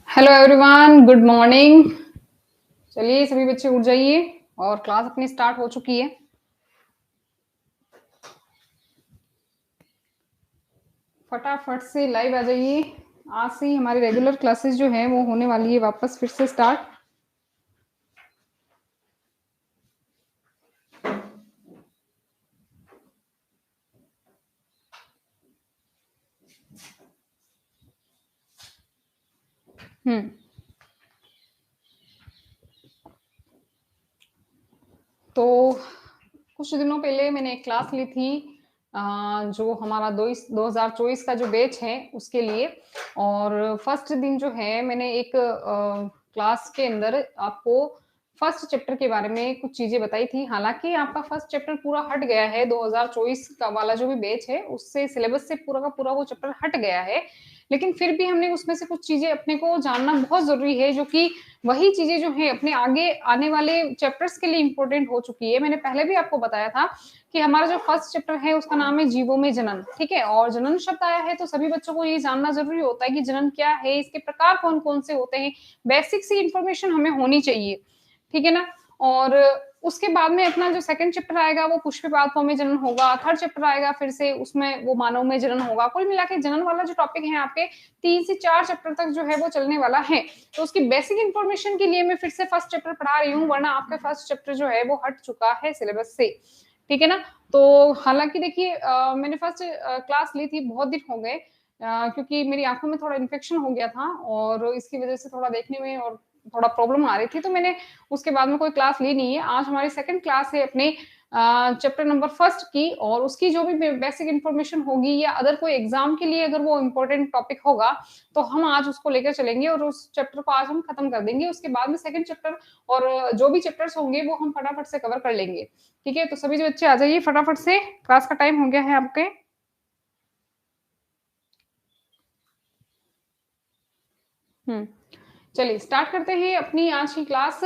Hello everyone, good morning. चलिए सभी बच्चे उठ जाइए और क्लास अपनी स्टार्ट हो चुकी है। फटाफट से लाइव आ जाइए। आज से ही हमारी रेगुलर क्लासेस जो है वो होने वाली है वापस फिर से स्टार्ट। तो कुछ दिनों पहले मैंने एक क्लास ली थी जो हमारा 2024 का जो बैच है उसके लिए। और फर्स्ट दिन जो है मैंने एक क्लास के अंदर आपको फर्स्ट चैप्टर के बारे में कुछ चीजें बताई थी। हालांकि आपका फर्स्ट चैप्टर पूरा हट गया है, 2024 का वाला जो भी बैच है उससे सिलेबस से पूरा का पूरा वो चैप्टर हट गया है, लेकिन फिर भी हमने उसमें से कुछ चीजें अपने को जानना बहुत जरूरी है, जो कि वही चीजें जो है अपने आगे आने वाले चैप्टर्स के लिए इंपॉर्टेंट हो चुकी है। मैंने पहले भी आपको बताया था कि हमारा जो फर्स्ट चैप्टर है उसका नाम है जीवों में जनन। ठीक है, और जनन शब्द आया है तो सभी बच्चों को ये जानना जरूरी होता है कि जनन क्या है, इसके प्रकार कौन कौन से होते हैं, बेसिक सी इंफॉर्मेशन हमें होनी चाहिए। ठीक है ना। और उसके बाद में अपना जो सेकंड चैप्टर आएगा वो पुष्पपाल्पों में जनन होगा। थर्ड चैप्टर आएगा फिर से उसमें वो मानव में जनन होगा। कुल मिला के जनन वाला जो टॉपिक है आपके 3 से 4 चैप्टर तक जो है वो चलने वाला है। तो उसकी बेसिक इंफॉर्मेशन के लिए मैं फिर से फर्स्ट चैप्टर पढ़ा रही हूँ, वरना आपका फर्स्ट चैप्टर जो है वो हट चुका है सिलेबस से। ठीक है ना। तो हालांकि देखिए मैंने फर्स्ट क्लास ली थी, बहुत दिन हो गए क्योंकि मेरी आंखों में थोड़ा इन्फेक्शन हो गया था और इसकी वजह से थोड़ा देखने में और थोड़ा प्रॉब्लम आ रही थी, तो मैंने उसके बाद में कोई क्लास ली नहीं है। आज हमारी सेकंड क्लास है अपने चैप्टर नंबर फर्स्ट की, और उसकी जो भी बेसिक इंफॉर्मेशन होगी या अदर कोई एग्जाम के लिए अगर वो इम्पोर्टेंट टॉपिक होगा तो हम आज उसको लेकर चलेंगे और उस चैप्टर को आज हम खत्म कर देंगे। उसके बाद में सेकंड चैप्टर और जो भी चैप्टर्स होंगे वो हम फटाफट से कवर कर लेंगे। ठीक है, तो सभी जो बच्चे आ जाइए फटाफट से, क्लास का टाइम हो गया है आपके। चलिए स्टार्ट करते हैं अपनी आज की क्लास।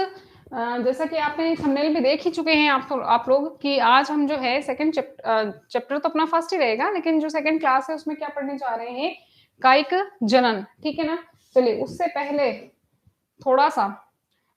जैसा कि आपने थंबनेल में देख ही चुके हैं आप लोग कि आज हम जो है सेकंड चैप्टर तो अपना फर्स्ट ही रहेगा, लेकिन जो सेकंड क्लास है उसमें क्या पढ़ने जा रहे हैं, कायिक जनन। ठीक है ना। चलिए उससे पहले थोड़ा सा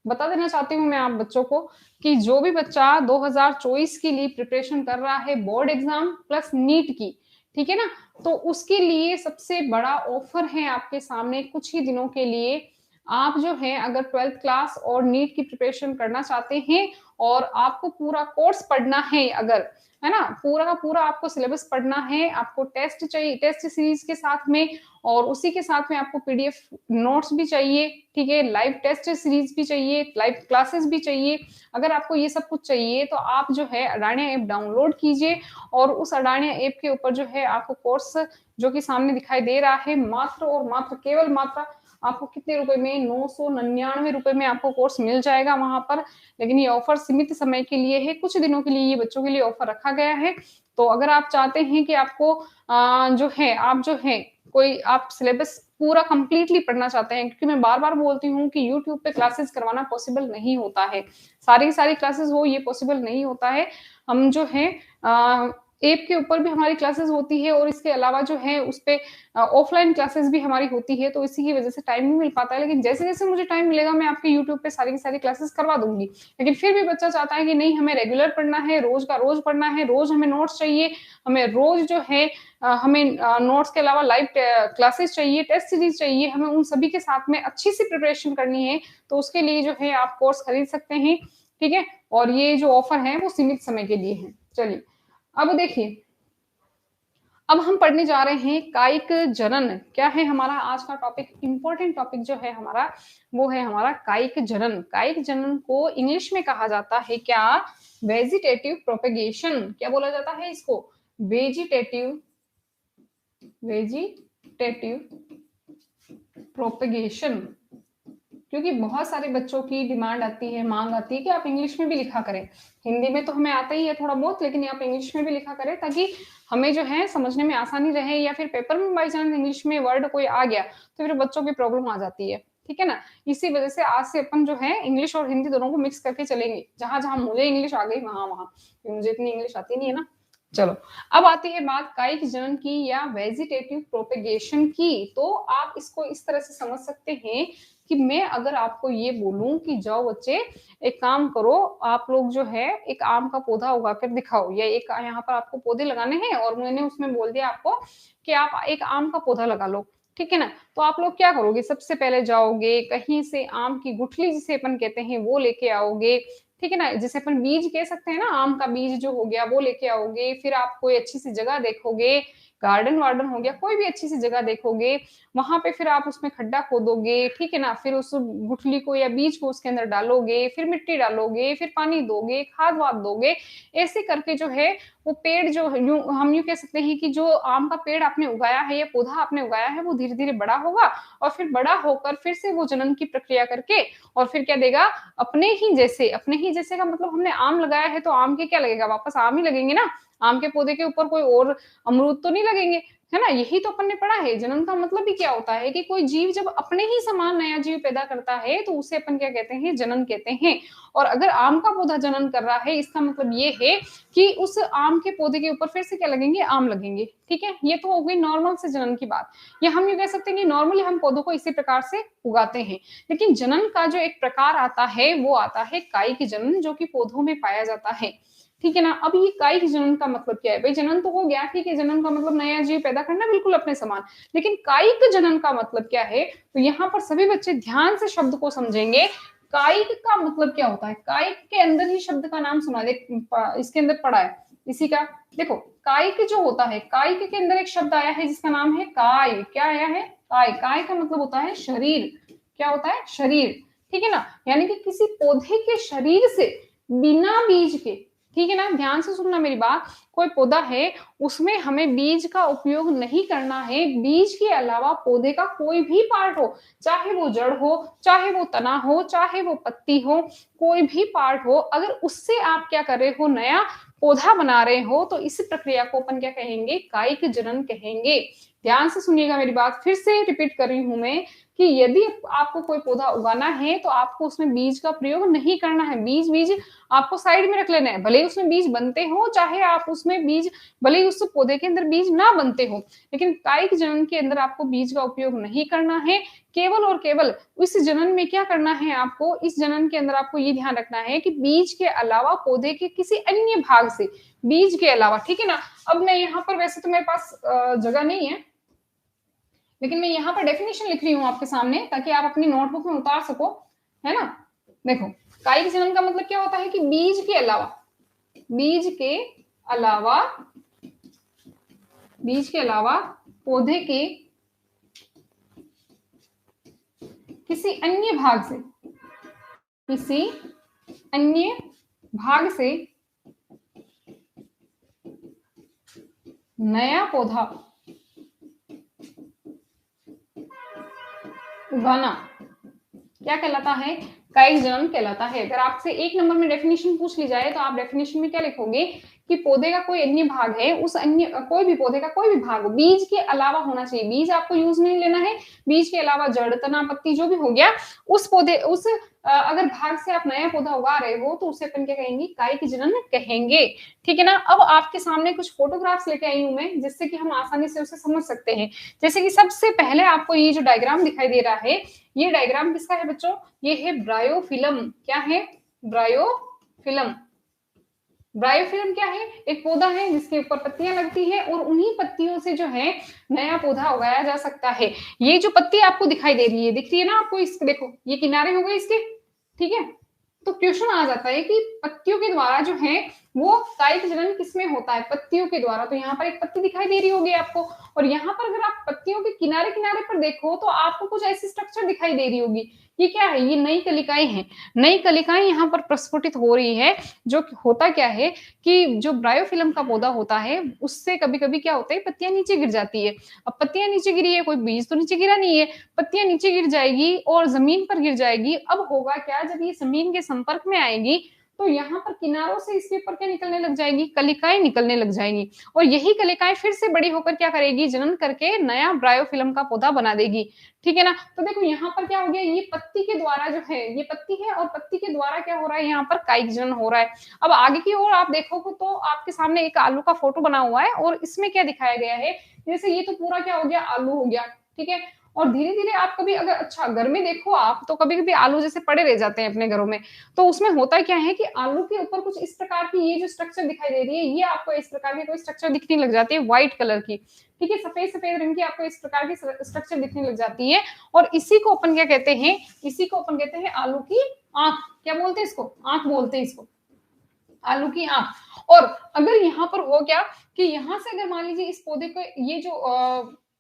बता देना चाहती हूँ मैं आप बच्चों को कि जो भी बच्चा 2024 के लिए प्रिपरेशन कर रहा है, बोर्ड एग्जाम प्लस नीट की, ठीक है ना, तो उसके लिए सबसे बड़ा ऑफर है आपके सामने कुछ ही दिनों के लिए। आप जो है अगर 12th क्लास और नीट की प्रिपरेशन करना चाहते हैं और आपको पूरा कोर्स पढ़ना है, अगर है ना, पूरा का पूरा आपको सिलेबस पढ़ना है, आपको टेस्ट चाहिए, टेस्ट सीरीज के साथ में, और उसी के साथ में आपको पीडीएफ नोट्स भी चाहिए। ठीक है, लाइव टेस्ट सीरीज भी चाहिए, लाइव क्लासेस भी चाहिए। अगर आपको ये सब कुछ चाहिए तो आप जो है अडानिया ऐप डाउनलोड कीजिए, और उस अडानिया ऐप के ऊपर जो है आपको कोर्स जो कि सामने दिखाई दे रहा है, मात्र और मात्र केवल मात्र आपको कितने रुपए में, 999 रुपए में आपको कोर्स मिल जाएगा वहां पर। लेकिन ये ऑफर सीमित समय के लिए है, कुछ दिनों के लिए ये बच्चों के लिए ऑफर रखा गया है। तो अगर आप चाहते हैं कि आपको जो है आप जो है कोई आप सिलेबस पूरा कंप्लीटली पढ़ना चाहते हैं, क्योंकि मैं बार बार बोलती हूँ कि यूट्यूब पे क्लासेस करवाना पॉसिबल नहीं होता है, सारी सारी क्लासेस हो ये पॉसिबल नहीं होता है। हम जो है ऐप के ऊपर भी हमारी क्लासेस होती है, और इसके अलावा जो है उस पे ऑफलाइन क्लासेस भी हमारी होती है, तो इसी की वजह से टाइम नहीं मिल पाता है। लेकिन जैसे जैसे मुझे टाइम मिलेगा मैं आपके यूट्यूब पे सारी की सारी क्लासेस करवा दूंगी। लेकिन फिर भी बच्चा चाहता है कि नहीं हमें रेगुलर पढ़ना है, रोज का रोज पढ़ना है, रोज हमें नोट्स चाहिए, हमें रोज जो है हमें नोट्स के अलावा लाइव क्लासेस चाहिए, टेस्ट सीरीज चाहिए, हमें उन सभी के साथ में अच्छी सी प्रिपरेशन करनी है, तो उसके लिए जो है आप कोर्स खरीद सकते हैं। ठीक है, और ये जो ऑफर है वो सीमित समय के लिए है। चलिए अब देखिए, अब हम पढ़ने जा रहे हैं कायिक जनन। क्या है हमारा आज का टॉपिक, इंपॉर्टेंट टॉपिक जो है हमारा, वो है हमारा कायिक जनन। कायिक जनन को इंग्लिश में कहा जाता है क्या, वेजिटेटिव प्रोपेगेशन। क्या बोला जाता है इसको, वेजिटेटिव वेजिटेटिव प्रोपेगेशन। क्योंकि बहुत सारे बच्चों की डिमांड आती है, मांग आती है कि आप इंग्लिश में भी लिखा करें। हिंदी में तो हमें आता ही है थोड़ा बहुत, लेकिन आप इंग्लिश में भी लिखा करें ताकि हमें जो है समझने में आसानी रहे, या फिर पेपर में बाई चांस इंग्लिश में वर्ड कोई आ गया तो फिर बच्चों की प्रॉब्लम आ जाती है। ठीक है ना। इसी वजह से आज से अपन जो है इंग्लिश और हिंदी दोनों को मिक्स करके चलेंगे। जहां जहां मुझे इंग्लिश आ गई वहां वहां, मुझे इतनी इंग्लिश आती नहीं है ना, चलो, अब आती है बात कायिक जनन की या वेजिटेटिव प्रोपेगेशन की। तो आप इसको इस तरह से समझ सकते हैं कि मैं अगर आपको ये बोलूं कि जाओ बच्चे एक काम करो, आप लोग जो है एक आम का पौधा उगा कर दिखाओ, या एक यहाँ पर आपको पौधे लगाने हैं और मैंने उसमें बोल दिया आपको कि आप एक आम का पौधा लगा लो, ठीक है ना। तो आप लोग क्या करोगे, सबसे पहले जाओगे कहीं से आम की गुठली जिसे अपन कहते हैं वो लेके आओगे, ठीक है ना, जिसे अपन बीज कह सकते हैं ना, आम का बीज जो हो गया वो लेके आओगे। फिर आप कोई अच्छी सी जगह देखोगे, गार्डन वार्डन हो गया, कोई भी अच्छी सी जगह देखोगे, वहां पे फिर आप उसमें खड्डा खोदोगे, ठीक है ना। फिर उस गुठली को या बीज को उसके अंदर डालोगे, फिर मिट्टी डालोगे, फिर पानी दोगे, खाद वाद दोगे। ऐसे करके जो है वो पेड़ जो हम यूं कह सकते हैं कि जो आम का पेड़ आपने उगाया है या पौधा आपने उगाया है वो धीरे धीरे बड़ा होगा, और फिर बड़ा होकर फिर से वो जनन की प्रक्रिया करके और फिर क्या देगा, अपने ही जैसे। अपने ही जैसे का मतलब हमने आम लगाया है तो आम के क्या लगेगा, वापस आम ही लगेंगे ना। आम के पौधे के ऊपर कोई और अमरूद तो नहीं लगेंगे, है ना। यही तो अपन ने पढ़ा है, जनन का मतलब भी क्या होता है कि कोई जीव जब अपने ही समान नया जीव पैदा करता है तो उसे अपन क्या कहते हैं, जनन कहते हैं। और अगर आम का पौधा जनन कर रहा है इसका मतलब ये है कि उस आम के पौधे के ऊपर फिर से क्या लगेंगे, आम लगेंगे, ठीक है। ये तो हो गई नॉर्मल से जनन की बात। या हम ये कह सकते हैं कि नॉर्मली हम पौधों को इसी प्रकार से उगाते हैं। लेकिन जनन का जो एक प्रकार आता है वो आता है कायिक जनन, जो कि पौधों में पाया जाता है, ठीक है ना। अब ये कायिक जनन का मतलब क्या है, भाई जनन तो हो गया, ठीक है, जनन का मतलब नया जीव पैदा करना, बिल्कुल अपने समान। लेकिन कायिक जनन का मतलब क्या है, तो यहाँ पर सभी बच्चे ध्यान से शब्द को समझेंगे। कायिक का मतलब क्या होता है, कायिक के अंदर ही शब्द का नाम सुना दे, इसके अंदर पढ़ा है इसी का। देखो कायिक जो होता है, कायिक के अंदर एक शब्द आया है जिसका नाम है काय। क्या आया है, काय। काय का मतलब होता है शरीर। क्या होता है, शरीर, ठीक है ना। यानी कि किसी पौधे के शरीर से बिना बीज के, ठीक है ना, ध्यान से सुनना मेरी बात। कोई पौधा है उसमें हमें बीज का उपयोग नहीं करना है। बीज के अलावा पौधे का कोई भी पार्ट हो, चाहे वो जड़ हो, चाहे वो तना हो, चाहे वो पत्ती हो, कोई भी पार्ट हो, अगर उससे आप क्या कर रहे हो, नया पौधा बना रहे हो, तो इस प्रक्रिया को अपन क्या कहेंगे, कायिक जनन कहेंगे। ध्यान से सुनिएगा मेरी बात, फिर से रिपीट कर रही हूं मैं कि यदि आपको कोई पौधा उगाना है तो आपको उसमें बीज का प्रयोग नहीं करना है। बीज बीज आपको साइड में रख लेना है, भले ही उसमें बीज बनते हो, चाहे आप उसमें बीज, भले ही उस पौधे के अंदर बीज ना बनते हो, लेकिन कायिक जनन के अंदर आपको बीज का उपयोग नहीं करना है। केवल और केवल इस जनन में क्या करना है आपको, इस जनन के अंदर आपको ये ध्यान रखना है कि बीज के अलावा पौधे के किसी अन्य भाग से, बीज के अलावा, ठीक है ना। अब मैं यहाँ पर, वैसे तो मेरे पास जगह नहीं है, लेकिन मैं यहाँ पर डेफिनेशन लिख रही हूँ आपके सामने ताकि आप अपनी नोटबुक में उतार सको, है ना। देखो कायिक जनन का मतलब क्या होता है कि बीज के अलावा, बीज के अलावा, बीज के अलावा पौधे के किसी अन्य भाग से, किसी अन्य भाग से नया पौधा उगाना क्या कहलाता है, कायिक जनन कहलाता है। अगर आपसे एक नंबर में डेफिनेशन पूछ ली जाए तो आप डेफिनेशन में क्या लिखोगे कि पौधे का कोई अन्य भाग है, उस अन्य कोई भी पौधे का कोई भी भाग बीज के अलावा होना चाहिए। बीज आपको यूज नहीं लेना है, बीज के अलावा जड़, तना, पत्ती जो भी हो गया, उस पौधे, उस अगर भाग से आप नया पौधा उगा रहे हो तो उसे अपन क्या कहेंगे, कायिक जनन कहेंगे, ठीक है ना। अब आपके सामने कुछ फोटोग्राफ्स लेके आई हूं मैं, जिससे कि हम आसानी से उसे समझ सकते हैं। जैसे कि सबसे पहले आपको ये जो डायग्राम दिखाई दे रहा है, ये डायग्राम किसका है बच्चों, ये है ब्रायोफिलम। क्या है, ब्रायोफिलम। ब्रायोफिलम क्या है, एक पौधा है जिसके ऊपर पत्तियां लगती है और उन्हीं पत्तियों से जो है नया पौधा उगाया जा सकता है। ये जो पत्ती आपको दिखाई दे रही है, दिख रही है ना आपको, इसके देखो ये किनारे हो गए इसके, ठीक है। तो क्वेश्चन आ जाता है कि पत्तियों के द्वारा जो है वो कायिक जनन किसमें होता है, पत्तियों के द्वारा। तो यहाँ पर एक पत्ती दिखाई दे रही होगी आपको, और यहाँ पर अगर आप पत्तियों के किनारे किनारे पर देखो तो आपको कुछ ऐसी स्ट्रक्चर दिखाई दे रही होगी। ये क्या है, ये नई कलिकाएं हैं। नई कलिकाएं यहाँ पर प्रस्फुटित हो रही है। जो होता क्या है कि जो ब्रायोफिलम का पौधा होता है उससे कभी कभी क्या होता है, पत्तियां नीचे गिर जाती है। अब पत्तियां नीचे गिरी है, कोई बीज तो नीचे गिरा नहीं है, पत्तियां नीचे गिर जाएगी और जमीन पर गिर जाएगी। अब होगा क्या, जब ये जमीन के संपर्क में आएगी तो यहाँ पर किनारों से इसके ऊपर क्या निकलने लग जाएगी, कलिकाएं निकलने लग जाएंगी, और यही कलिकाएं फिर से बड़ी होकर क्या करेगी, जनन करके नया ब्रायोफिल्म का पौधा बना देगी। ठीक है ना। तो देखो यहाँ पर क्या हो गया, ये पत्ती के द्वारा जो है, ये पत्ती है और पत्ती के द्वारा क्या हो रहा है, यहाँ पर कायिक जनन हो रहा है। अब आगे की ओर आप देखोगे तो आपके सामने एक आलू का फोटो बना हुआ है, और इसमें क्या दिखाया गया है, जैसे ये तो पूरा क्या हो गया, आलू हो गया। ठीक है। और धीरे धीरे आप कभी अगर अच्छा घर में देखो आप, तो कभी कभी आलू जैसे पड़े रह जाते हैं अपने घरों में, तो उसमें होता क्या है कि आलू के ऊपर कुछ इस प्रकार की ये जो स्ट्रक्चर दिखाई दे रही है, ये आपको इस प्रकार की कोई स्ट्रक्चर दिखने लग जाती है व्हाइट कलर की। ठीक है, सफेद सफेद रंग की आपको इस प्रकार की स्ट्रक्चर दिखने लग जाती है, और इसी को अपन क्या कहते हैं, इसी को अपन कहते हैं आलू की आंख। क्या बोलते हैं इसको, आंख बोलते हैं इसको, आलू की आंख। और अगर यहाँ पर हो क्या कि यहाँ से अगर मान लीजिए इस पौधे को,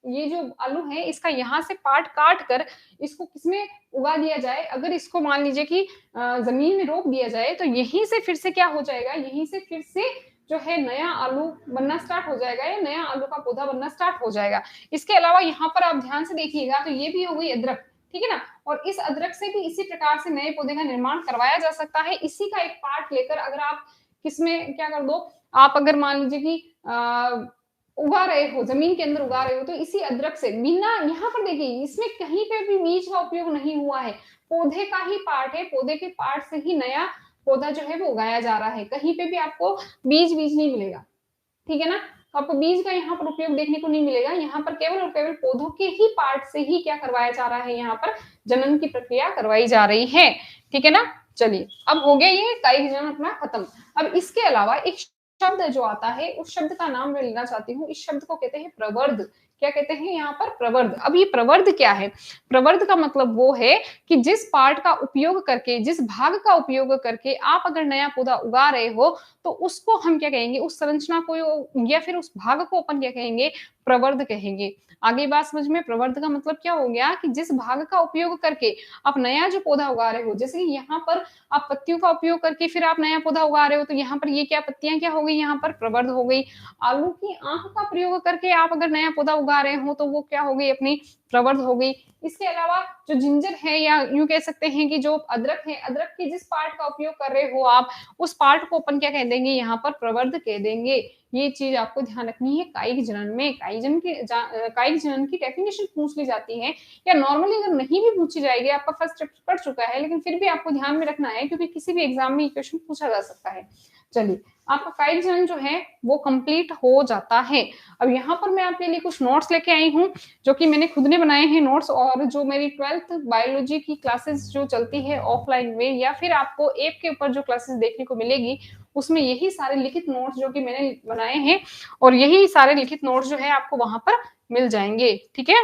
ये जो आलू है इसका यहाँ से पार्ट काट कर इसको किसमें उगा दिया जाए, अगर इसको मान लीजिए कि जमीन में रोप दिया जाए, तो यहीं से फिर से क्या हो जाएगा, यहीं से फिर से जो है नया आलू बनना स्टार्ट हो जाएगा, या नया आलू का पौधा बनना स्टार्ट हो जाएगा। इसके अलावा यहाँ पर आप ध्यान से देखिएगा तो ये भी हो गई अदरक। ठीक है ना। और इस अदरक से भी इसी प्रकार से नए पौधे का निर्माण करवाया जा सकता है। इसी का एक पार्ट लेकर अगर आप किसमें क्या कर दो, आप अगर मान लीजिए कि उगा रहे हो, जमीन के अंदर उगा रहे हो, तो इसी अदरक से बिना, यहाँ पर देखिए इसमें कहीं पे भी बीज का उपयोग नहीं हुआ है, पौधे का ही पार्ट है, पौधे के पार्ट से ही नया पौधा जो है वो उगाया जा रहा है। कहीं पे भी आपको बीज नहीं मिलेगा। ठीक है ना। तो आपको बीज का यहाँ पर उपयोग देखने को नहीं मिलेगा, यहाँ पर केवल और केवल पौधों के ही पार्ट से ही क्या करवाया जा रहा है, यहाँ पर जनन की प्रक्रिया करवाई जा रही है। ठीक है ना। चलिए, अब हो गया ये कायिक जनन अपना खत्म। अब इसके अलावा एक शब्द जो आता है, उस शब्द का नाम मैं लेना चाहती हूँ। इस शब्द को कहते हैं प्रवर्ध। क्या कहते हैं यहाँ पर, प्रवर्ध। अब ये प्रवर्ध क्या है, प्रवर्ध का मतलब वो है कि जिस पार्ट का उपयोग करके, जिस भाग का उपयोग करके आप अगर नया पौधा उगा रहे हो, तो उसको हम क्या कहेंगे, उस संरचना को या फिर उस भाग को अपन क्या कहेंगे, प्रवर्ध कहेंगे। आगे बात समझ में, प्रवर्ध का मतलब क्या हो गया कि जिस भाग का उपयोग करके आप नया जो पौधा उगा रहे हो, जैसे कि यहाँ पर आप पत्तियों का उपयोग करके फिर आप नया पौधा उगा रहे हो, तो यहाँ पर ये क्या पत्तियां क्या हो गई, यहाँ पर प्रवर्ध हो गई। आलू की आंख का प्रयोग करके आप अगर नया पौधा उगा रहे हो, तो वो क्या हो गई, अपनी प्रवर्ध हो गई। इसके अलावा जो जिंजर है, या यूं कह सकते हैं कि जो अदरक है, अदरक के जिस पार्ट का उपयोग कर रहे हो आप, उस पार्ट को अपन क्या कह देंगे, यहाँ पर प्रवर्ध कह देंगे। ये चीज आपको ध्यान रखनी है। कायिक जनन में कायिक जनन की डेफिनेशन पूछ ली जाती है, या नॉर्मली अगर नहीं भी पूछी जाएगी, आपका फर्स्ट चैप्टर पढ़ चुका है, लेकिन फिर भी आपको ध्यान में रखना है, क्योंकि किसी भी एग्जाम में क्वेश्चन पूछा जा सकता है। चलिए, आपका कायिक जनन जो है वो कंप्लीट हो जाता है। अब यहाँ पर मैं आपके लिए कुछ नोट्स लेके आई हूँ, जो कि मैंने खुद ने बनाए हैं नोट्स, और जो मेरी 12th बायोलॉजी की क्लासेस जो चलती है ऑफलाइन में, या फिर आपको ऐप के ऊपर जो क्लासेस देखने को मिलेगी, उसमें यही सारे लिखित नोट्स जो कि मैंने बनाए हैं, और यही सारे लिखित नोट्स जो है आपको वहां पर मिल जाएंगे। ठीक है।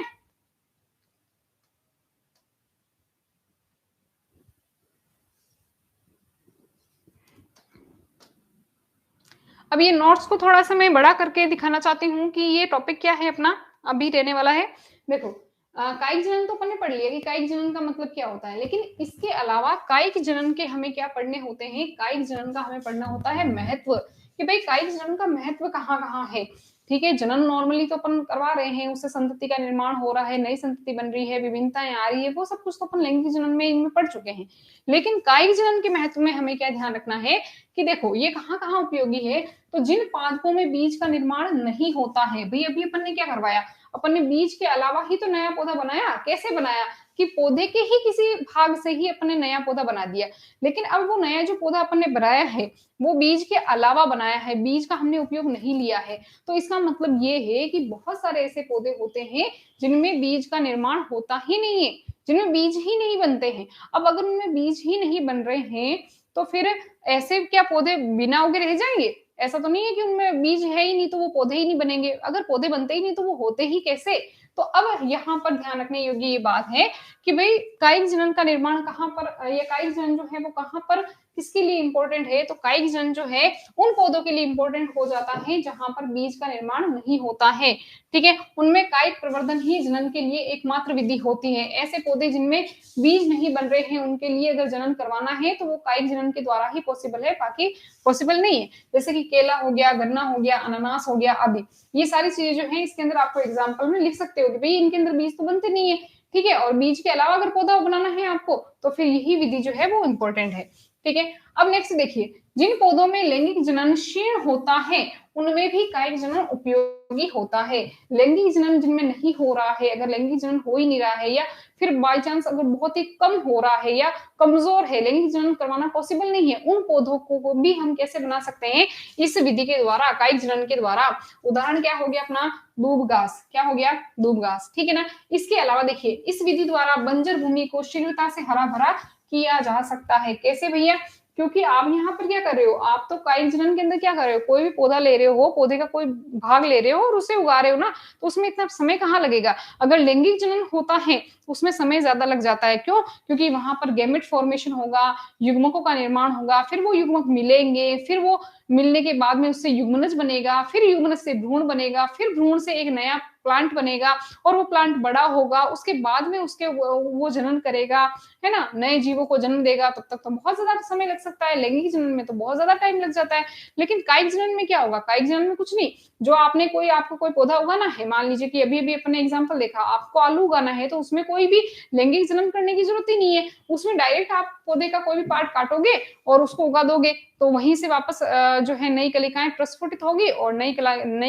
अब ये नोट्स को थोड़ा सा मैं बड़ा करके दिखाना चाहती हूँ कि ये टॉपिक क्या है अपना अभी रहने वाला है। देखो, कायिक जनन तो अपन ने पढ़ लिया कि कायिक जनन का मतलब क्या होता है, लेकिन इसके अलावा कायिक जनन के हमें क्या पढ़ने होते हैं, कायिक जनन का हमें पढ़ना होता है महत्व, कि भाई कायिक जनन का महत्व कहाँ कहाँ है। ठीक है, जनन नॉर्मली तो अपन करवा रहे हैं, उससे संतति का निर्माण हो रहा है, नई संतति बन रही है, विभिन्नताएं आ रही है, वो सब कुछ तो अपन लैंगिक जनन में इनमें पढ़ चुके हैं। लेकिन कायिक जनन के महत्व में हमें क्या ध्यान रखना है कि देखो ये कहाँ कहाँ उपयोगी है। तो जिन पादपों में बीज का निर्माण नहीं होता है, भाई अभी अपन ने क्या करवाया, अपन ने बीज के अलावा ही तो नया पौधा बनाया। कैसे बनाया कि पौधे के ही किसी भाग से ही अपन ने नया पौधा बना दिया, लेकिन अब वो नया जो पौधा अपन ने बनाया है वो बीज के अलावा बनाया है, बीज का हमने उपयोग नहीं लिया है। तो इसका मतलब ये है कि बहुत सारे ऐसे पौधे होते हैं जिनमें बीज का निर्माण होता ही नहीं है, जिनमें बीज ही नहीं बनते हैं। अब अगर उनमें बीज ही नहीं बन रहे हैं, तो फिर ऐसे क्या पौधे बिना उगे रह जाएंगे? ऐसा तो नहीं है कि उनमें बीज है ही नहीं तो वो पौधे ही नहीं बनेंगे। अगर पौधे बनते ही नहीं तो वो होते ही कैसे? तो अब यहाँ पर ध्यान रखने योग्य ये बात है कि भाई कायिक जनन का निर्माण कहाँ पर, या कायिक जनन जो है वो कहाँ पर किसके लिए इंपॉर्टेंट है, तो कायिक जनन जो है उन पौधों के लिए इंपॉर्टेंट हो जाता है जहां पर बीज का निर्माण नहीं होता है। ठीक है, उनमें कायिक प्रवर्धन ही जनन के लिए एकमात्र विधि होती है। ऐसे पौधे जिनमें बीज नहीं बन रहे हैं उनके लिए अगर जनन करवाना है तो वो कायिक जनन के द्वारा ही पॉसिबल है, बाकी पॉसिबल नहीं है। जैसे कि केला हो गया, गन्ना हो गया, अनानास हो गया आदि, ये सारी चीजें जो है इसके अंदर आपको एग्जाम्पल में लिख सकते हो कि भाई इनके अंदर बीज तो बनते नहीं है। ठीक है, और बीज के अलावा अगर पौधा बनाना है आपको तो फिर यही विधि जो है वो इंपॉर्टेंट है। ठीक है। अब नेक्स्ट देखिए, जिन पौधों में लैंगिक जनन क्षीण होता है उनमें भी कायिक जनन उपयोगी होता है। लैंगिक जनन जिनमें नहीं हो रहा है, अगर लैंगिक जनन हो ही नहीं रहा है या फिर बाय चांस अगर बहुत ही कम हो रहा है या कमजोर है, लैंगिक जनन करवाना पॉसिबल नहीं है, उन पौधों को भी हम कैसे बना सकते हैं, इस विधि के द्वारा, कायिक जनन के द्वारा। उदाहरण क्या हो गया अपना, दूब घास। क्या हो गया, दूब घास, ठीक है ना। इसके अलावा देखिए, इस विधि द्वारा बंजर भूमि को शीघ्रता से हरा भरा किया जा सकता है। कैसे भैया, क्योंकि आप यहाँ पर क्या कर रहे हो, आप तो कायिक जनन के अंदर क्या कर रहे हो, कोई भी पौधा ले रहे हो, पौधे का कोई भाग ले रहे हो और उसे उगा रहे हो ना, तो उसमें इतना समय कहाँ लगेगा। अगर लैंगिक जनन होता है उसमें समय ज्यादा लग जाता है। क्यों, क्योंकि वहां पर गैमेट फॉर्मेशन होगा, युग्मकों का निर्माण होगा, फिर वो युग्मक मिलेंगे, फिर वो मिलने के बाद में उससे युग्मनज बनेगा, फिर युग्मनज से भ्रूण बनेगा, फिर भ्रूण से एक नया प्लांट बनेगा और वो प्लांट बड़ा होगा, उसके बाद में उसके वो जनन करेगा, है ना, नए जीवों को जन्म देगा। तब तक तो बहुत ज्यादा समय लग सकता है, लैंगिक जनन में तो बहुत ज्यादा टाइम लग जाता है। लेकिन कायिक जनन में क्या होगा, कायिक जनन में कुछ नहीं, जो आपने कोई, आपको कोई पौधा उगाना है, मान लीजिए कि अभी अभी अपने एग्जांपल देखा, आपको आलू उगाना है, तो उसमें कोई भी लैंगिक जनन करने की जरूरत ही नहीं है। उसमें डायरेक्ट आप पौधे का कोई भी पार्ट काटोगे और उसको उगा दोगे, तो वहीं से वापस जो है नई कलिकाएं प्रस्फुटित होगी और नई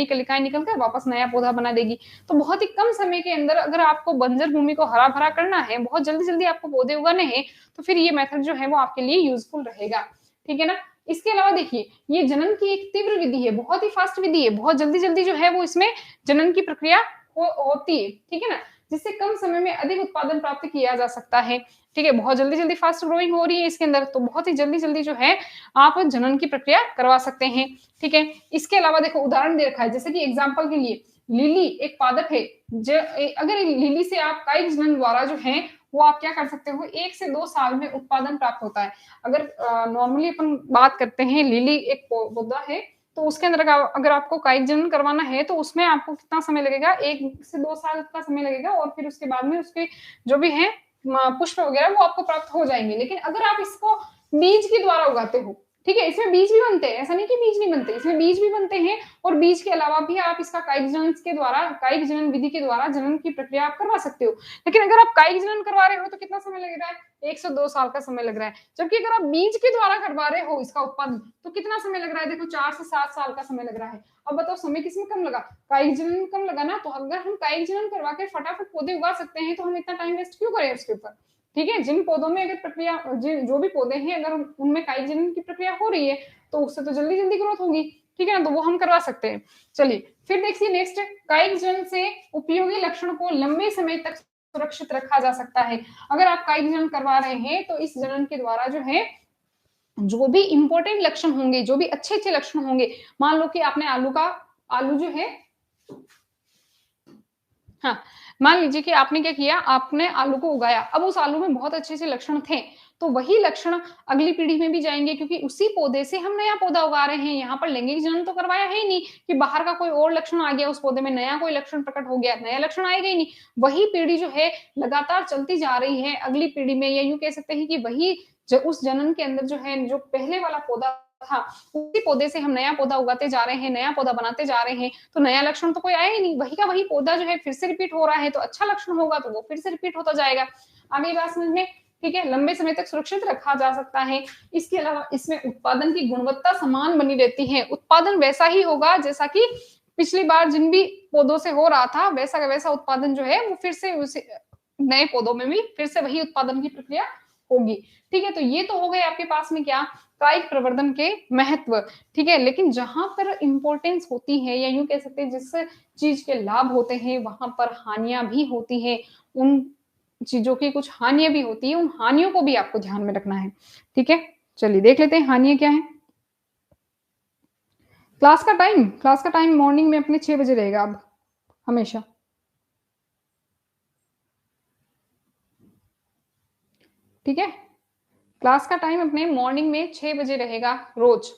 कलिकाएं निकलकर वापस नया पौधा बना देगी। तो बहुत ही कम समय के अंदर अगर आपको बंजर भूमि को हरा भरा करना है, बहुत जल्दी जल्दी आपको पौधे उगाने हैं, तो फिर ये मेथड जो है वो आपके लिए यूजफुल रहेगा। ठीक है ना। इसके अलावा देखिए, ये जनन की एक तीव्र विधि है, बहुत ही फास्ट विधि है, बहुत जल्दी जल्दी जो है वो इसमें जनन की प्रक्रिया होती है। ठीक है ना, जिससे कम समय में अधिक उत्पादन प्राप्त किया जा सकता है। ठीक है, बहुत जल्दी जल्दी फास्ट ग्रोइंग हो रही है इसके अंदर, तो बहुत ही जल्दी जल्दी जो है आप जनन की प्रक्रिया करवा सकते हैं। ठीक है, इसके अलावा देखो उदाहरण दे रखा है, जैसे कि एग्जाम्पल के लिए लिली एक पादप है, अगर लिली से आप कायिक जनन द्वारा जो है वो आप क्या कर सकते हो, 1 से 2 साल में उत्पादन प्राप्त होता है। अगर नॉर्मली अपन बात करते हैं, लिली एक पौधा है, तो उसके अंदर अगर आपको कायिक जनन करवाना है तो उसमें आपको कितना समय लगेगा, 1 से 2 साल का समय लगेगा, और फिर उसके बाद में उसके जो भी है पुष्प वगैरह वो आपको प्राप्त हो जाएंगे। लेकिन अगर आप इसको बीज के द्वारा उगाते हो, ठीक है, इसमें बीज भी बनते हैं, ऐसा नहीं कि बीज नहीं बनते, इसमें बीज भी बनते हैं, और बीज के अलावा भी आप इसका कायिक जनन के द्वारा, कायिक जनन विधि के द्वारा जनन की प्रक्रिया आप करवा सकते हो। लेकिन अगर आप कायिक जनन करवा रहे हो तो कितना समय लग रहा है, 1 से 2 साल का समय लग रहा है। जबकि अगर आप बीज के द्वारा करवा रहे हो इसका उत्पादन, तो कितना समय लग रहा है, देखो 4 से 7 साल का समय लग रहा है। अब बताओ समय किसमें कम लगा, कायिक जनन में कम लगा ना। तो अगर हम कायिक जनन करवा के फटाफट पौधे उगा सकते हैं तो हम इतना टाइम वेस्ट क्यों करें उसके ऊपर। ठीक है, जिन पौधों में अगर प्रक्रिया, जो भी पौधे हैं अगर उनमें कायिक जनन की प्रक्रिया हो रही है तो उससे तो जल्दी जल्दी ग्रोथ होगी। ठीक है ना, तो वो हम करवा सकते हैं। चलिए फिर देखिए नेक्स्ट, कायिक जनन से उपयोगी लक्षण को लंबे समय तक सुरक्षित रखा जा सकता है। अगर आप कायिक जनन करवा रहे हैं तो इस जनन के द्वारा जो है जो भी इंपॉर्टेंट लक्षण होंगे, जो भी अच्छे अच्छे लक्षण होंगे, मान लो कि आपने आलू जो है, हाँ, मान लीजिए कि आपने क्या किया, आपने आलू को उगाया, अब उस आलू में बहुत अच्छे से लक्षण थे, तो वही लक्षण अगली पीढ़ी में भी जाएंगे, क्योंकि उसी पौधे से हम नया पौधा उगा रहे हैं। यहाँ पर लैंगिक जनन तो करवाया है ही नहीं कि बाहर का कोई और लक्षण आ गया, उस पौधे में नया कोई लक्षण प्रकट हो गया, नया लक्षण आएगा ही नहीं। वही पीढ़ी जो है लगातार चलती जा रही है अगली पीढ़ी में, या यूं कह सकते हैं कि वही उस जनन के अंदर जो है, जो पहले वाला पौधा था, उसी पौधे से हम नया पौधा उगाते जा रहे हैं, नया पौधा बनाते जा रहे हैं, तो नया लक्षण तो कोई आया ही नहीं। वही का वही पौधा जो है फिर से रिपीट हो रहा है, तो अच्छा लक्षण होगा तो वो फिर से रिपीट होता जाएगा। आगे बात समझ में, ठीक है, लंबे समय तक सुरक्षित रखा जा सकता है। इसके अलावा इसमें उत्पादन की गुणवत्ता समान बनी रहती है, उत्पादन वैसा ही होगा जैसा कि पिछली बार जिन भी पौधों से हो रहा था, वैसा का वैसा उत्पादन जो है वो फिर से उसी नए पौधों में भी फिर से वही उत्पादन की प्रक्रिया होगी। ठीक है, तो ये तो हो गए आपके पास में क्या, कायिक प्रवर्धन के महत्व। ठीक है, लेकिन जहां पर इंपॉर्टेंस होती है, या यूं कह सकते हैं जिस चीज के लाभ होते हैं वहां पर हानियां भी होती है, उन चीजों की कुछ हानियां भी होती है, उन हानियों को भी आपको ध्यान में रखना है। ठीक है, चलिए देख लेते हैं हानियां क्या है। क्लास का टाइम मॉर्निंग में अपने 6 बजे रहेगा अब हमेशा। ठीक है, क्लास का टाइम अपने मॉर्निंग में 6 बजे रहेगा रोज।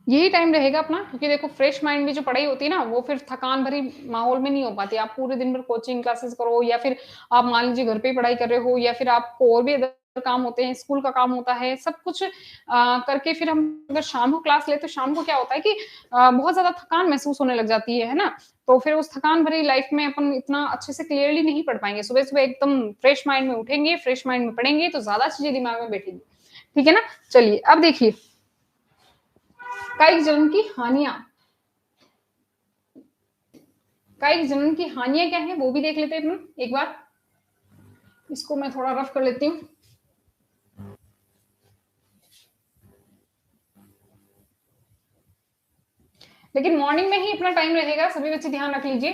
यही टाइम रहेगा अपना, क्योंकि देखो फ्रेश माइंड में जो पढ़ाई होती है ना, वो फिर थकान भरी माहौल में नहीं हो पाती। आप पूरे दिन भर कोचिंग क्लासेस करो, या फिर आप मान लीजिए घर पे ही पढ़ाई कर रहे हो, या फिर आपको और भी काम होते हैं, स्कूल का काम होता है, सब कुछ करके फिर हम अगर शाम को क्लास लें तो शाम को क्या होता है कि बहुत ज़्यादा थकान महसूस होने लग जाती है ना? तो फिर उस थकान भरी लाइफ में अपन इतना अच्छे से क्लियरली नहीं पढ़ पाएँगे। सुबह-सुबह एकदम फ्रेश माइंड में उठेंगे, फ्रेश माइंड में पढ़ेंगे तो ज़्यादा चीज़ें दिमाग में बैठेंगी। ठीक है ना? चलिए, अब देखिए कायिक जनन की हानियाँ। कायिक जनन की हानियाँ क्या हैं, वो भी देख लेते हैं अपन एक बार। इसको मैं थोड़ा रफ कर लेती हूँ। लेकिन मॉर्निंग में ही अपना टाइम रहेगा, सभी बच्चे ध्यान रख लीजिए।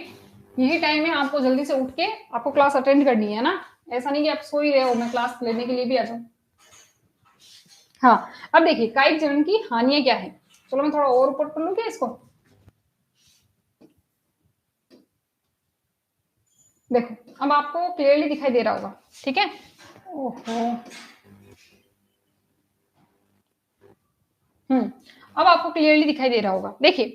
यही टाइम है आपको जल्दी से उठ के आपको क्लास अटेंड करनी है ना। ऐसा नहीं कि आप सो ही रहे हो, मैं क्लास लेने के लिए भी आ जाऊँ। हाँ, अब देखिए कायिक जनन की हानियाँ क्या है। चलो मैं थोड़ा और ऊपर पढ़ लूँ क्या इसको? देखो, अब आपको क्लियरली दिखाई दे रहा होगा, ठीक है? ओहो! अब आपको क्लियरली दिखाई दे रहा होगा। देखिए,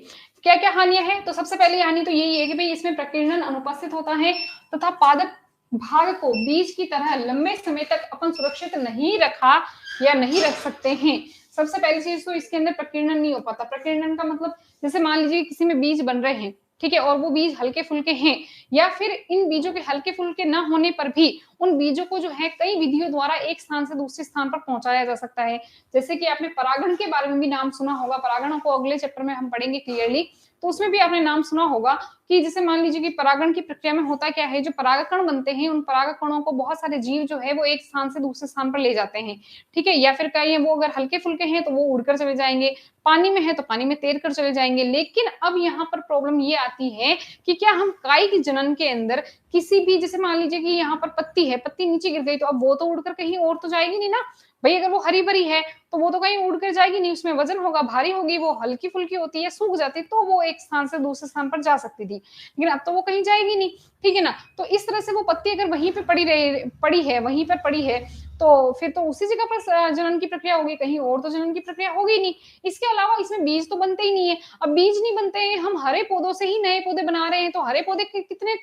क्या-क्या हानियाँ हैं? तो सबसे पहली हानि तो यही है कि भई इसमें प्रकीर्णन अनुपस्थित होता है तथा पादप भाग को बीज की तरह लंबे समय तक अपन सुरक्षित नहीं रखा या नहीं रख सकते हैं। सबसे पहली चीज़ तो इसके अंदर प्रकीर्णन नहीं हो पाता। प्रकीर्णन का मतलब जैसे मान लीजिए किसी में बीज बन रहे हैं, ठीक है? और वो बीज हल्के-फुल्के हैं या फिर इन बीजों के हल्के-फुल्के ना होने पर भी उन बीजों को जो है कई विधियों द्वारा एक स्थान से दूसरे स्थान पर पहुँचाया जा सकता है। जैसे कि आपने परागण के बारे में भी नाम सुना होगा, परागण को अगले चैप्टर में हम पढ़ेंगे क्लियरली, तो उसमें भी आपने नाम सुना होगा कि जैसे मान लीजिए कि परागण की प्रक्रिया में होता क्या है, जो परागकण बनते हैं, उन परागकणों को बहुत सारे जीव जो है वो एक स्थान से दूसरे स्थान पर ले जाते हैं, ठीक है? या फिर कहीं वो अगर हल्के-फुल्के हैं तो वो उड़कर चले जाएँगे, पानी में है तो पानी में तैर कर चले जाएँगे। लेकिन अब यहाँ पर प्रॉब्लम ये आती है कि क्या हम कायिक जनन के अंदर किसी भी जैसे मान लीजिए कि यहाँ पर पत्ती है, पत्ती नीचे गिर गई तो अब वो तो उड़कर कहीं और तो जाएगी नहीं ना। भई अगर वो हरी-भरी है, तो वो तो कहीं उड़ कर जाएगी नहीं, उसमें वज़न होगा, भारी होगी, वो हल्की-फुल्की होती है, सूख जाती है, तो वो एक स्थान से दूसरे स्थान पर जा सकती थी। लेकिन अब तो वो कहीं जाएगी नहीं, ठीक है ना? तो इस तरह से वो पत्ती अगर वहीं पे पड़ी है, वहीं पर पड़ी है, तो फिर तो उसी जगह पर जनन की प्रक्रिया होगी, कहीं और तो जनन की प्रक्रिया होगी नहीं। इसके अलावा इसमें बीज तो बनते ही नहीं है। अब बीज नहीं बनते हैं, हम हरे पौधों से ही नए पौधे बना रहे हैं, तो हरे पौधे कितने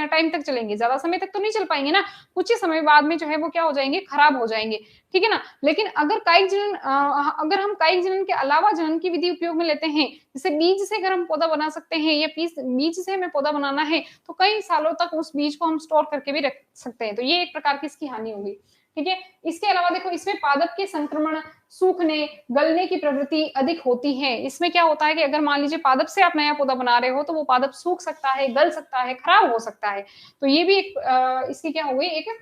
टाइम तक चलेंगे? ज़्यादा समय तक तो नहीं चल पाएँगे ना। कुछ ही समय बाद में जो है वो क्या हो जाएँगे, खराब हो जाएँगे, ठीक है ना? लेकिन अगर अगर हम कायिक जनन के अलावा जनन की विधि उपयोग में लेते हैं, जैसे बीज से अगर हम पौधा बना सकते हैं या बीज से हमें पौधा बनाना है, तो कई सालों तक उस बीज को हम स्टोर करके भी रख सकते हैं। तो ये एक प्रकार की इसकी हानि होगी, ठीक है? इसके अलावा देखो इसमें पादप के संक्रमण, सूखने, गलने की प्रवृत्ति अधिक होती है। इसमें क्या होता है कि अगर मान लीजिए पादप से आप नया पौधा बना रहे हो, तो वो पादप सूख सकता है, गल सकता है, खराब हो सकता है। तो ये भी एक इसकी क्या हो गई, एक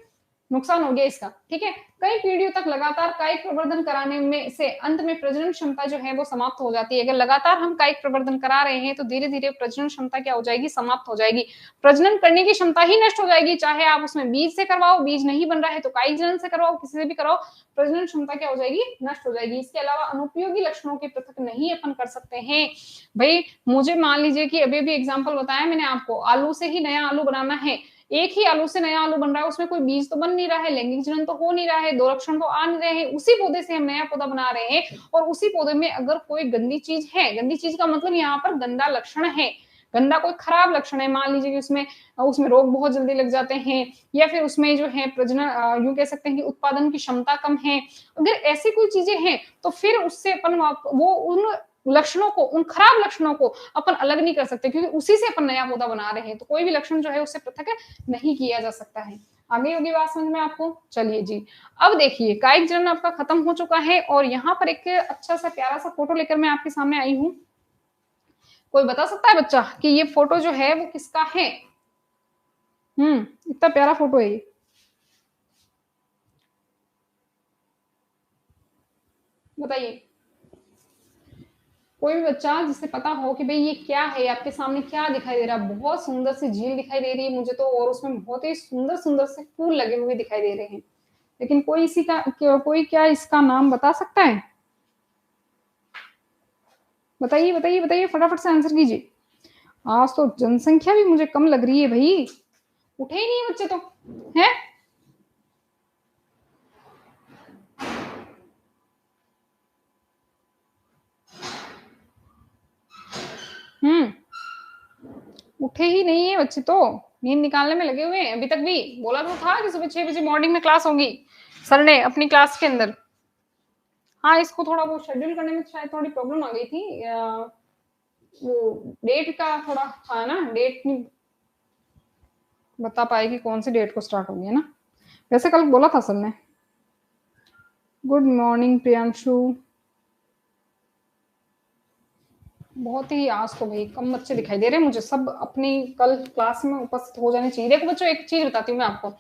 नुकसान हो गया इसका, ठीक है? कई पीढ़ियों तक लगातार कायिक प्रवर्धन कराने में से अंत में प्रजनन क्षमता जो है वो समाप्त हो जाती है। अगर लगातार हम कायिक प्रवर्धन करा रहे हैं तो धीरे-धीरे प्रजनन क्षमता क्या हो जाएगी, समाप्त हो जाएगी। प्रजनन करने की क्षमता ही नष्ट हो जाएगी, चाहे आप उसमें बीज से करवाओ, बीज नहीं बन रहा है तो कायिक जनन से करवाओ, किसी से भी कराओ, प्रजनन क्षमता क्या हो जाएगी, नष्ट हो जाएगी। इसके अलावा अनुपयोगी लक्षणों के पृथक नहीं अपन कर सकते हैं। भई मुझे मान लीजिए कि अभी-अभी एग्जांपल बताया मैंने आपको, आलू से ही नया आलू बनाना है, एक ही आलू से नया आलू बन रहा है, उसमें कोई बीज तो बन नहीं रहा है, लैंगिक जनन तो हो नहीं रहा है, 2 लक्षण तो आ नहीं रहे हैं, उसी पौधे से हम नया पौधा बना रहे हैं और उसी पौधे में अगर कोई गंदी चीज़ है, गंदी चीज़ का मतलब यहाँ पर गंदा लक्षण है, गंदा कोई खराब लक्षण है, मान लीजिए कि उसमें रोग बहुत जल्दी लग जाते हैं या फिर उसमें जो है प्रजनन यूँ कह सकते हैं कि उत्पादन की क्षमता कम है। अगर ऐसी कोई चीज़ें हैं, तो फिर उससे अपन वो उन लक्षणों को, उन खराब लक्षणों को अपन अलग नहीं कर सकते क्योंकि उसी से अपन नया पौधा बना रहे हैं, तो कोई भी लक्षण जो है उससे पृथक नहीं किया जा सकता है। आ गई होगी बात समझ में आपको? चलिए जी। अब देखिए कायिक जनन आपका खत्म हो चुका है और यहाँ पर एक अच्छा सा प्यारा सा फोटो लेकर मैं आपके सामने आई हूँ। कोई बता सकता है बच्चा कि ये फोटो जो है वो किसका है? इतना प्यारा फोटो है ये। बताइए। कोई भी बच्चा जिसे पता हो कि भई ये क्या है, आपके सामने क्या दिखाई दे रहा है? बहुत सुंदर सी झील दिखाई दे रही है मुझे तो और उसमें बहुत ही सुंदर-सुंदर से फूल लगे हुए दिखाई दे रहे हैं। लेकिन कोई क्या इसका नाम बता सकता है? बताइए, बताइए, बताइए फटाफट से आंसर कीजिए। आज तो जनसंख्या भी मुझे कम लग रही है भई। उठे ही नहीं है बच्चे तो, हैं? हुँ। उठे ही नहीं है बच्चे तो, नींद निकालने में लगे हुए हैं अभी तक भी। बोला तो था कि सुबह 6 बजे मॉर्निंग में क्लास होगी। सर ने अपनी क्लास के अंदर, हाँ इसको थोड़ा वो शेड्यूल करने में शायद थोड़ी प्रॉब्लम आ गई थी, वो डेट का थोड़ा था ना, डेट नहीं बता पाए कि कौन सी डेट को स्टार्ट होगी, है ना। वैसे कल बोला था सर ने। Good morning Priyanshu. बहुत ही आज तो भाई कम बच्चे दिखाई दे रहे हैं मुझे, सब अपनी कल क्लास में उपस्थित हो जाने चाहिए। देखो बच्चों, एक चीज बताती हूँ मैं आपको,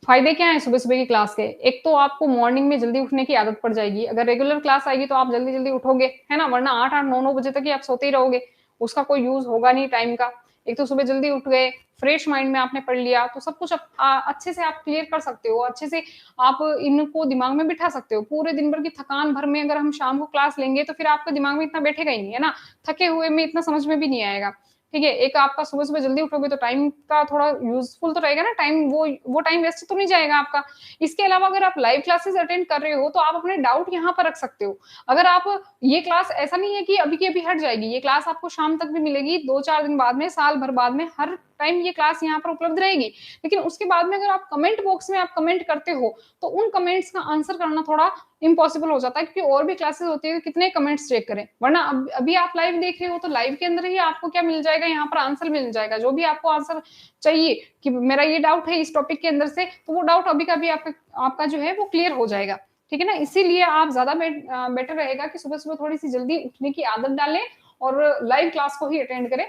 फायदे क्या है सुबह सुबह की क्लास के। एक तो आपको मॉर्निंग में जल्दी उठने की आदत पड़ जाएगी, अगर रेगुलर क्लास आएगी तो आप जल्दी जल्दी उठोगे, है ना, वरना 8 8 9 9 बजे तक ही आप सोते ही रहोगे, उसका कोई यूज होगा नहीं टाइम का। एक तो सुबह जल्दी उठ गए, फ्रेश माइंड में आपने पढ़ लिया, तो सब कुछ अच्छे से आप क्लियर कर सकते हो, अच्छे से आप इनको दिमाग में बिठा सकते हो। पूरे दिन भर की थकान भर में अगर हम शाम को क्लास लेंगे तो फिर आपके दिमाग में इतना बैठेगा ही नहीं, है ना, थके हुए में इतना समझ में भी नहीं आएगा। ठीक है, एक आपका सुबह सुबह जल्दी उठोगे तो टाइम का थोड़ा यूजफुल तो रहेगा ना, टाइम वो टाइम वेस्ट तो नहीं जाएगा आपका। इसके अलावा अगर आप लाइव क्लासेस अटेंड कर रहे हो तो आप अपने डाउट यहाँ पर रख सकते हो। अगर आप, ये क्लास ऐसा नहीं है कि अभी की अभी हट जाएगी, ये क्लास आपको शाम तक भी मिलेगी, 2 4 दिन बाद में, साल भर बाद में, हर टाइम ये क्लास यहाँ पर उपलब्ध रहेगी। लेकिन उसके बाद में अगर आप कमेंट बॉक्स में आप कमेंट करते हो तो उन कमेंट्स का आंसर करना थोड़ा इम्पॉसिबल हो जाता है, क्योंकि और भी क्लासेस होती है, कितने कमेंट्स चेक करें, वरना अभी आप लाइव देख रहे हो तो लाइव के अंदर ही आपको क्या मिल जाएगा, यहाँ पर आंसर मिल जाएगा, जो भी आपको आंसर चाहिए कि मेरा ये डाउट है इस टॉपिक के अंदर से, तो वो डाउट अभी का भी आपका जो है वो क्लियर हो जाएगा। ठीक है ना, इसीलिए आप ज्यादा बेटर रहेगा कि सुबह सुबह थोड़ी सी जल्दी उठने की आदत डालें और लाइव क्लास को ही अटेंड करें।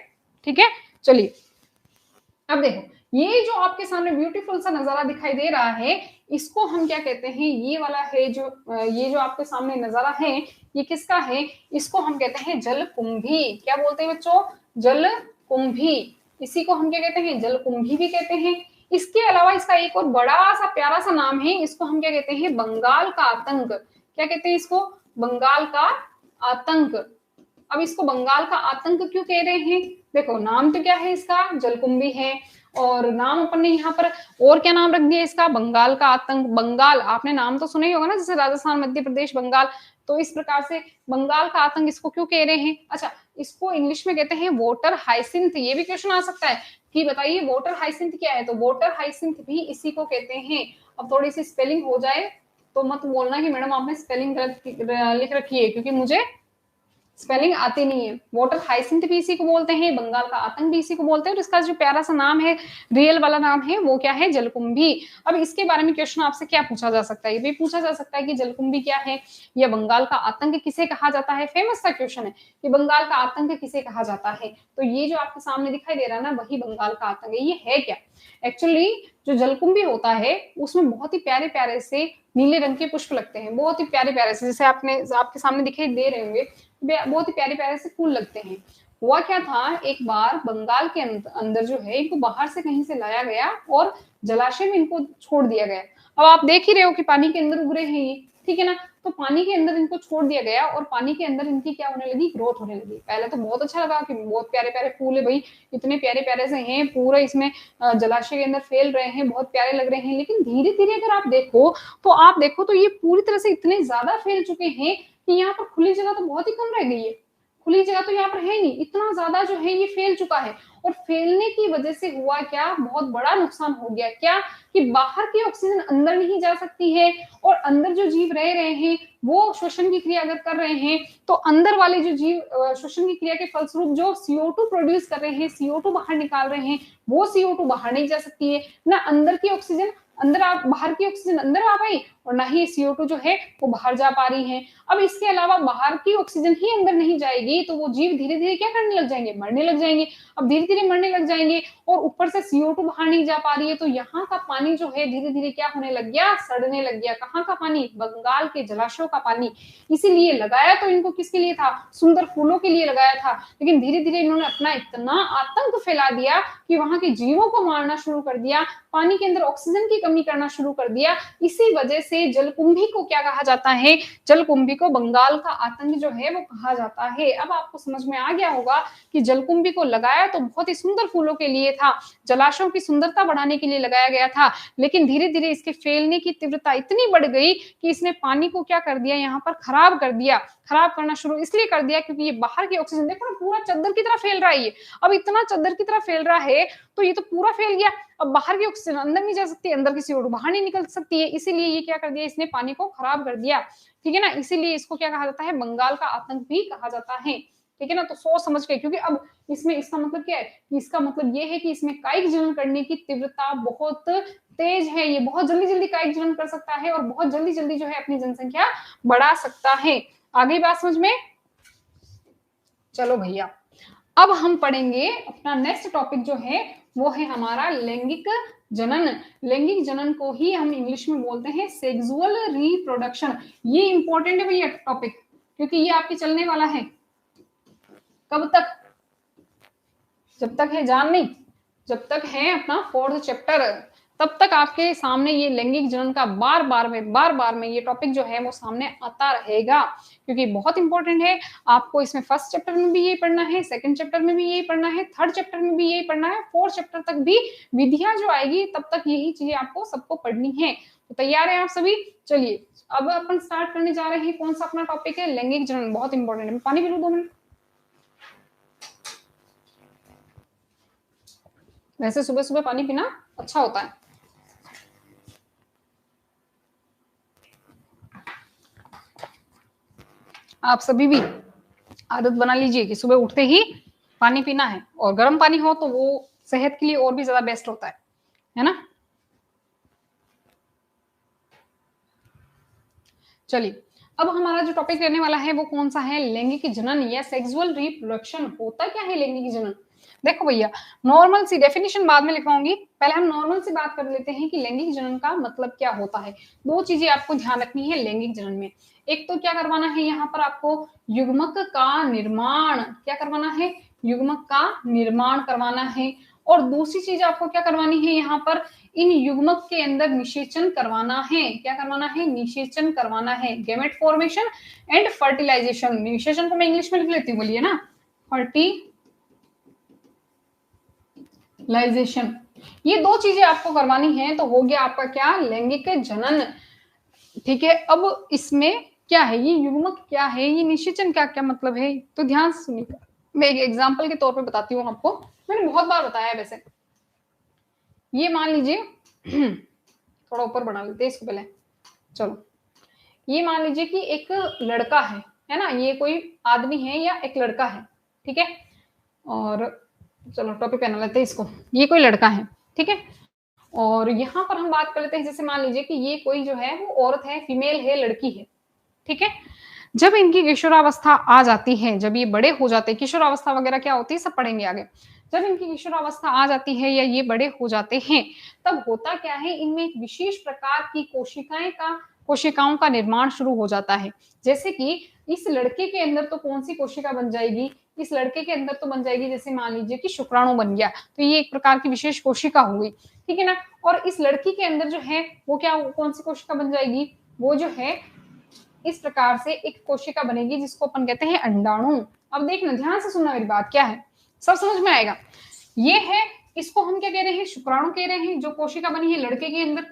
ठीक है, चलिए अब देखो, ये जो आपके सामने ब्यूटीफुल सा नजारा दिखाई दे रहा है, इसको हम क्या कहते हैं, ये वाला है जो, ये जो आपके सामने नजारा है, ये किसका है, इसको हम कहते हैं जलकुंभी। क्या बोलते हैं बच्चों, जलकुंभी। इसी को हम क्या कहते हैं, जलकुंभी भी कहते हैं। इसके अलावा इसका एक और बड़ा सा प्यारा सा नाम है, इसको हम क्या कहते हैं, बंगाल का आतंक। क्या कहते हैं इसको, बंगाल का आतंक। अब इसको बंगाल का आतंक क्यों कह रहे हैं, देखो नाम तो क्या है इसका, जलकुंभी है, और नाम अपन ने यहाँ पर और क्या नाम रख दिया इसका, बंगाल का आतंक। बंगाल आपने नाम तो सुना ही होगा ना, जैसे राजस्थान, मध्य प्रदेश, बंगाल, तो इस प्रकार से बंगाल का आतंक इसको क्यों कह रहे हैं। अच्छा, इसको इंग्लिश में कहते हैं वोटर हाइसिंथ। ये भी क्वेश्चन आ सकता है कि बताइए वोटर हाइसिंथ क्या है, तो वोटर हाइसिंथ भी इसी को कहते हैं। अब थोड़ी सी स्पेलिंग हो जाए तो मत बोलना कि मैडम आपने स्पेलिंग गलत लिख रखी है, क्योंकि मुझे स्पेलिंग आती नहीं है। वाटर हाइसिंथ भी इसी को बोलते हैं, बंगाल का आतंक भी इसी को बोलते हैं, और इसका जो प्यारा सा नाम है, रियल वाला नाम है, वो क्या है, जलकुंभी। अब इसके बारे में क्वेश्चन आपसे क्या पूछा जा सकता है, ये भी पूछा जा सकता है कि जलकुंभी क्या है, या बंगाल का आतंक किसे कहा जाता है। फेमस सा क्वेश्चन है कि बंगाल का आतंक किसे कहा जाता है, तो ये जो आपके सामने दिखाई दे रहा है ना, वही बंगाल का आतंक है। ये है क्या, एक्चुअली जो जलकुंभी होता है उसमें बहुत ही प्यारे प्यारे से नीले रंग के पुष्प लगते हैं, बहुत ही प्यारे प्यारे से, जैसे आपके सामने दिखाई दे रहे होंगे, बहुत ही प्यारे प्यारे से फूल लगते हैं। हुआ क्या था, एक बार बंगाल के अंदर जो है, इनको बाहर से कहीं से लाया गया और जलाशय में इनको छोड़ दिया गया। अब आप देख ही रहे हो कि पानी के अंदर उग रहे हैं ये, ठीक है ना, तो पानी के अंदर इनको छोड़ दिया गया और पानी के अंदर इनकी क्या होने लगी, ग्रोथ होने लगी। पहले तो बहुत अच्छा लगा कि बहुत प्यारे प्यारे फूल है भाई, इतने प्यारे प्यारे से हैं, पूरा इसमें जलाशय के अंदर फैल रहे हैं, बहुत प्यारे लग रहे हैं। लेकिन धीरे धीरे अगर आप देखो तो ये पूरी तरह से इतने ज्यादा फैल चुके हैं कि यहाँ पर खुली जगह तो बहुत ही कम रह गई है, खुली जगह तो यहाँ पर है नहीं, इतना ज्यादा जो है ये फैल चुका है। और फैलने की वजह से हुआ क्या, बहुत बड़ा नुकसान हो गया। क्या, कि बाहर की ऑक्सीजन अंदर नहीं जा सकती है, और अंदर जो जीव रह रहे हैं वो श्वसन की क्रिया अगर कर रहे हैं, तो अंदर वाले जो जीव श्वसन की क्रिया के फलस्वरूप जो CO2 प्रोड्यूस कर रहे हैं, CO2 बाहर निकाल रहे हैं, वो CO2 बाहर नहीं जा सकती है ना, अंदर की ऑक्सीजन अंदर बाहर की ऑक्सीजन अंदर आ पाई, और ना ही CO2 जो है वो बाहर जा पा रही है। अब इसके अलावा बाहर की ऑक्सीजन ही अंदर नहीं जाएगी तो वो जीव धीरे धीरे क्या करने लग जाएंगे, मरने लग जाएंगे। अब धीरे धीरे मरने लग जाएंगे और ऊपर से CO2 बाहर नहीं जा पा रही है, तो यहाँ का पानी जो है धीरे धीरे क्या होने लग गया, सड़ने लग गया। कहाँ का पानी, बंगाल के जलाशयों का पानी। इसीलिए लगाया तो इनको किसके लिए था, सुंदर फूलों के लिए लगाया था, लेकिन धीरे धीरे इन्होंने अपना इतना आतंक फैला दिया कि वहां के जीवों को मारना शुरू कर दिया, पानी के अंदर ऑक्सीजन की कमी करना शुरू कर दिया। इसी वजह से जलकुंभी को क्या कहा जाता है, जलकुंभी को बंगाल का आतंक जो है वो कहा जाता है। अब आपको समझ में आ गया होगा कि जलकुंभी को लगाया तो बहुत ही सुंदर फूलों के लिए था, जलाशयों की सुंदरता बढ़ाने के लिए लगाया गया था, लेकिन धीरे धीरे इसके फैलने की तीव्रता इतनी बढ़ गई कि इसने पानी को क्या कर दिया, यहाँ पर खराब कर दिया। खराब करना शुरू इसलिए कर दिया क्योंकि ये बाहर की ऑक्सीजन, देखो ना पूरा चद्दर की तरह फैल रहा है ये। अब इतना चद्दर की तरह फैल रहा है तो ये तो पूरा फैल गया। अब बाहर की ऑक्सीजन अंदर नहीं जा सकती, अंदर की CO2 बाहर नहीं निकल सकती है, इसीलिए ये क्या कर दिया, इसने पानी को खराब कर दिया। ठीक है ना, इसीलिए इसको क्या कहा जाता है, बंगाल का आतंक भी कहा जाता है। ठीक है ना, तो सोच समझ के, क्योंकि अब इसमें इसका मतलब क्या है, इसका मतलब ये है कि इसमें कायिक जनन करने की तीव्रता बहुत तेज है, ये बहुत जल्दी जल्दी कायिक जनन कर सकता है और बहुत जल्दी जल्दी जो है अपनी जनसंख्या बढ़ा सकता है। आगे बात समझ में? चलो भैया, अब हम पढ़ेंगे अपना नेक्स्ट टॉपिक जो है वो है हमारा लैंगिक जनन। लैंगिक जनन को ही हम इंग्लिश में बोलते हैं सेक्सुअल रिप्रोडक्शन। ये इंपॉर्टेंट है भैया टॉपिक, क्योंकि ये आपके चलने वाला है कब तक, जब तक है जान नहीं, जब तक है अपना 4th चैप्टर, तब तक आपके सामने ये लैंगिक जनन का बार बार में ये टॉपिक जो है वो सामने आता रहेगा, क्योंकि बहुत इंपॉर्टेंट है। आपको इसमें 1st चैप्टर में भी यही पढ़ना है, 2nd चैप्टर में भी यही पढ़ना है, 3rd चैप्टर में भी यही पढ़ना है, 4th चैप्टर तक भी विधियां जो आएगी तब तक यही चीजें आपको सबको पढ़नी है। तो तैयार है आप सभी? चलिए अब अपन स्टार्ट करने जा रहे हैं। कौन सा अपना टॉपिक है? लैंगिक जनन। बहुत इंपॉर्टेंट है। पानी पी लूं 2 मिनट। वैसे सुबह सुबह पानी पीना अच्छा होता है। आप सभी भी आदत बना लीजिए कि सुबह उठते ही पानी पीना है, और गर्म पानी हो तो वो सेहत के लिए और भी ज्यादा बेस्ट होता है ना। चलिए अब हमारा जो टॉपिक रहने वाला है वो कौन सा है? लैंगिक जनन या सेक्सुअल रिप्रोडक्शन। होता क्या है लैंगिक जनन? देखो भैया, नॉर्मल सी डेफिनेशन बाद में लिखवाऊंगी, पहले हम नॉर्मल से बात कर लेते हैं कि लैंगिक जनन का मतलब क्या होता है। 2 चीजें आपको ध्यान रखनी है लैंगिक जनन में। एक तो क्या करवाना है, यहाँ पर आपको युग्मक का निर्माण, क्या करवाना है? युग्मक का निर्माण करवाना है। और दूसरी चीज आपको क्या करवानी है, यहाँ पर इन युग्मक के अंदर निषेचन करवाना है। क्या करवाना है? निषेचन करवाना है। Gamete formation and fertilisation. निषेचन को मैं इंग्लिश में लिख लेती हूँ, बोलिए ना, फर्टिलाइजेशन। ये 2 चीजें आपको करवानी है, तो हो गया आपका क्या? लैंगिक जनन। ठीक है, अब इसमें क्या है, ये युग्मक क्या है, ये निषेचन क्या क्या मतलब है, तो ध्यान से सुनिएगा। मैं एक एग्जांपल के तौर पे बताती हूँ आपको, मैंने बहुत बार बताया है वैसे। ये मान लीजिए थोड़ा ऊपर बढ़ा लेते हैं इसको पहले। चलो, ये मान लीजिए कि एक लड़का है ना, ये कोई आदमी है या एक लड़का है, ठीक है। और चलो टॉपिक पहना लेते हैं इसको। ये कोई लड़का है, ठीक है। और यहाँ पर हम बात कर लेते हैं, जैसे मान लीजिए कि ये कोई जो है वो औरत है, फीमेल है, लड़की है, ठीक है। जब इनकी किशोरावस्था आ जाती है, जब ये बड़े हो जाते हैं, किशोरावस्था वगैरह क्या होती है सब पढ़ेंगे आगे। जब इनकी किशोरावस्था आ जाती है या ये बड़े हो जाते हैं, तब होता क्या है, इनमें एक विशेष प्रकार की कोशिकाओं का निर्माण शुरू हो जाता है। जैसे कि इस लड़के के अंदर तो कौन सी कोशिका बन जाएगी, इस लड़के के अंदर तो बन जाएगी, जैसे मान लीजिए कि शुक्राणु बन गया, तो ये एक प्रकार की विशेष कोशिका हो गई, ठीक है ना। और इस लड़की के अंदर जो है वो क्या, कौन सी कोशिका बन जाएगी, वो जो है इस प्रकार से एक कोशिका बनेगी जिसको अपन कहते हैं अंडाणु। अब देखना, ध्यान से सुनना मेरी बात, क्या है सब समझ में आएगा। ये है, इसको हम क्या कह रहे हैं, शुक्राणु कह रहे हैं, जो कोशिका बनी है लड़के के अंदर,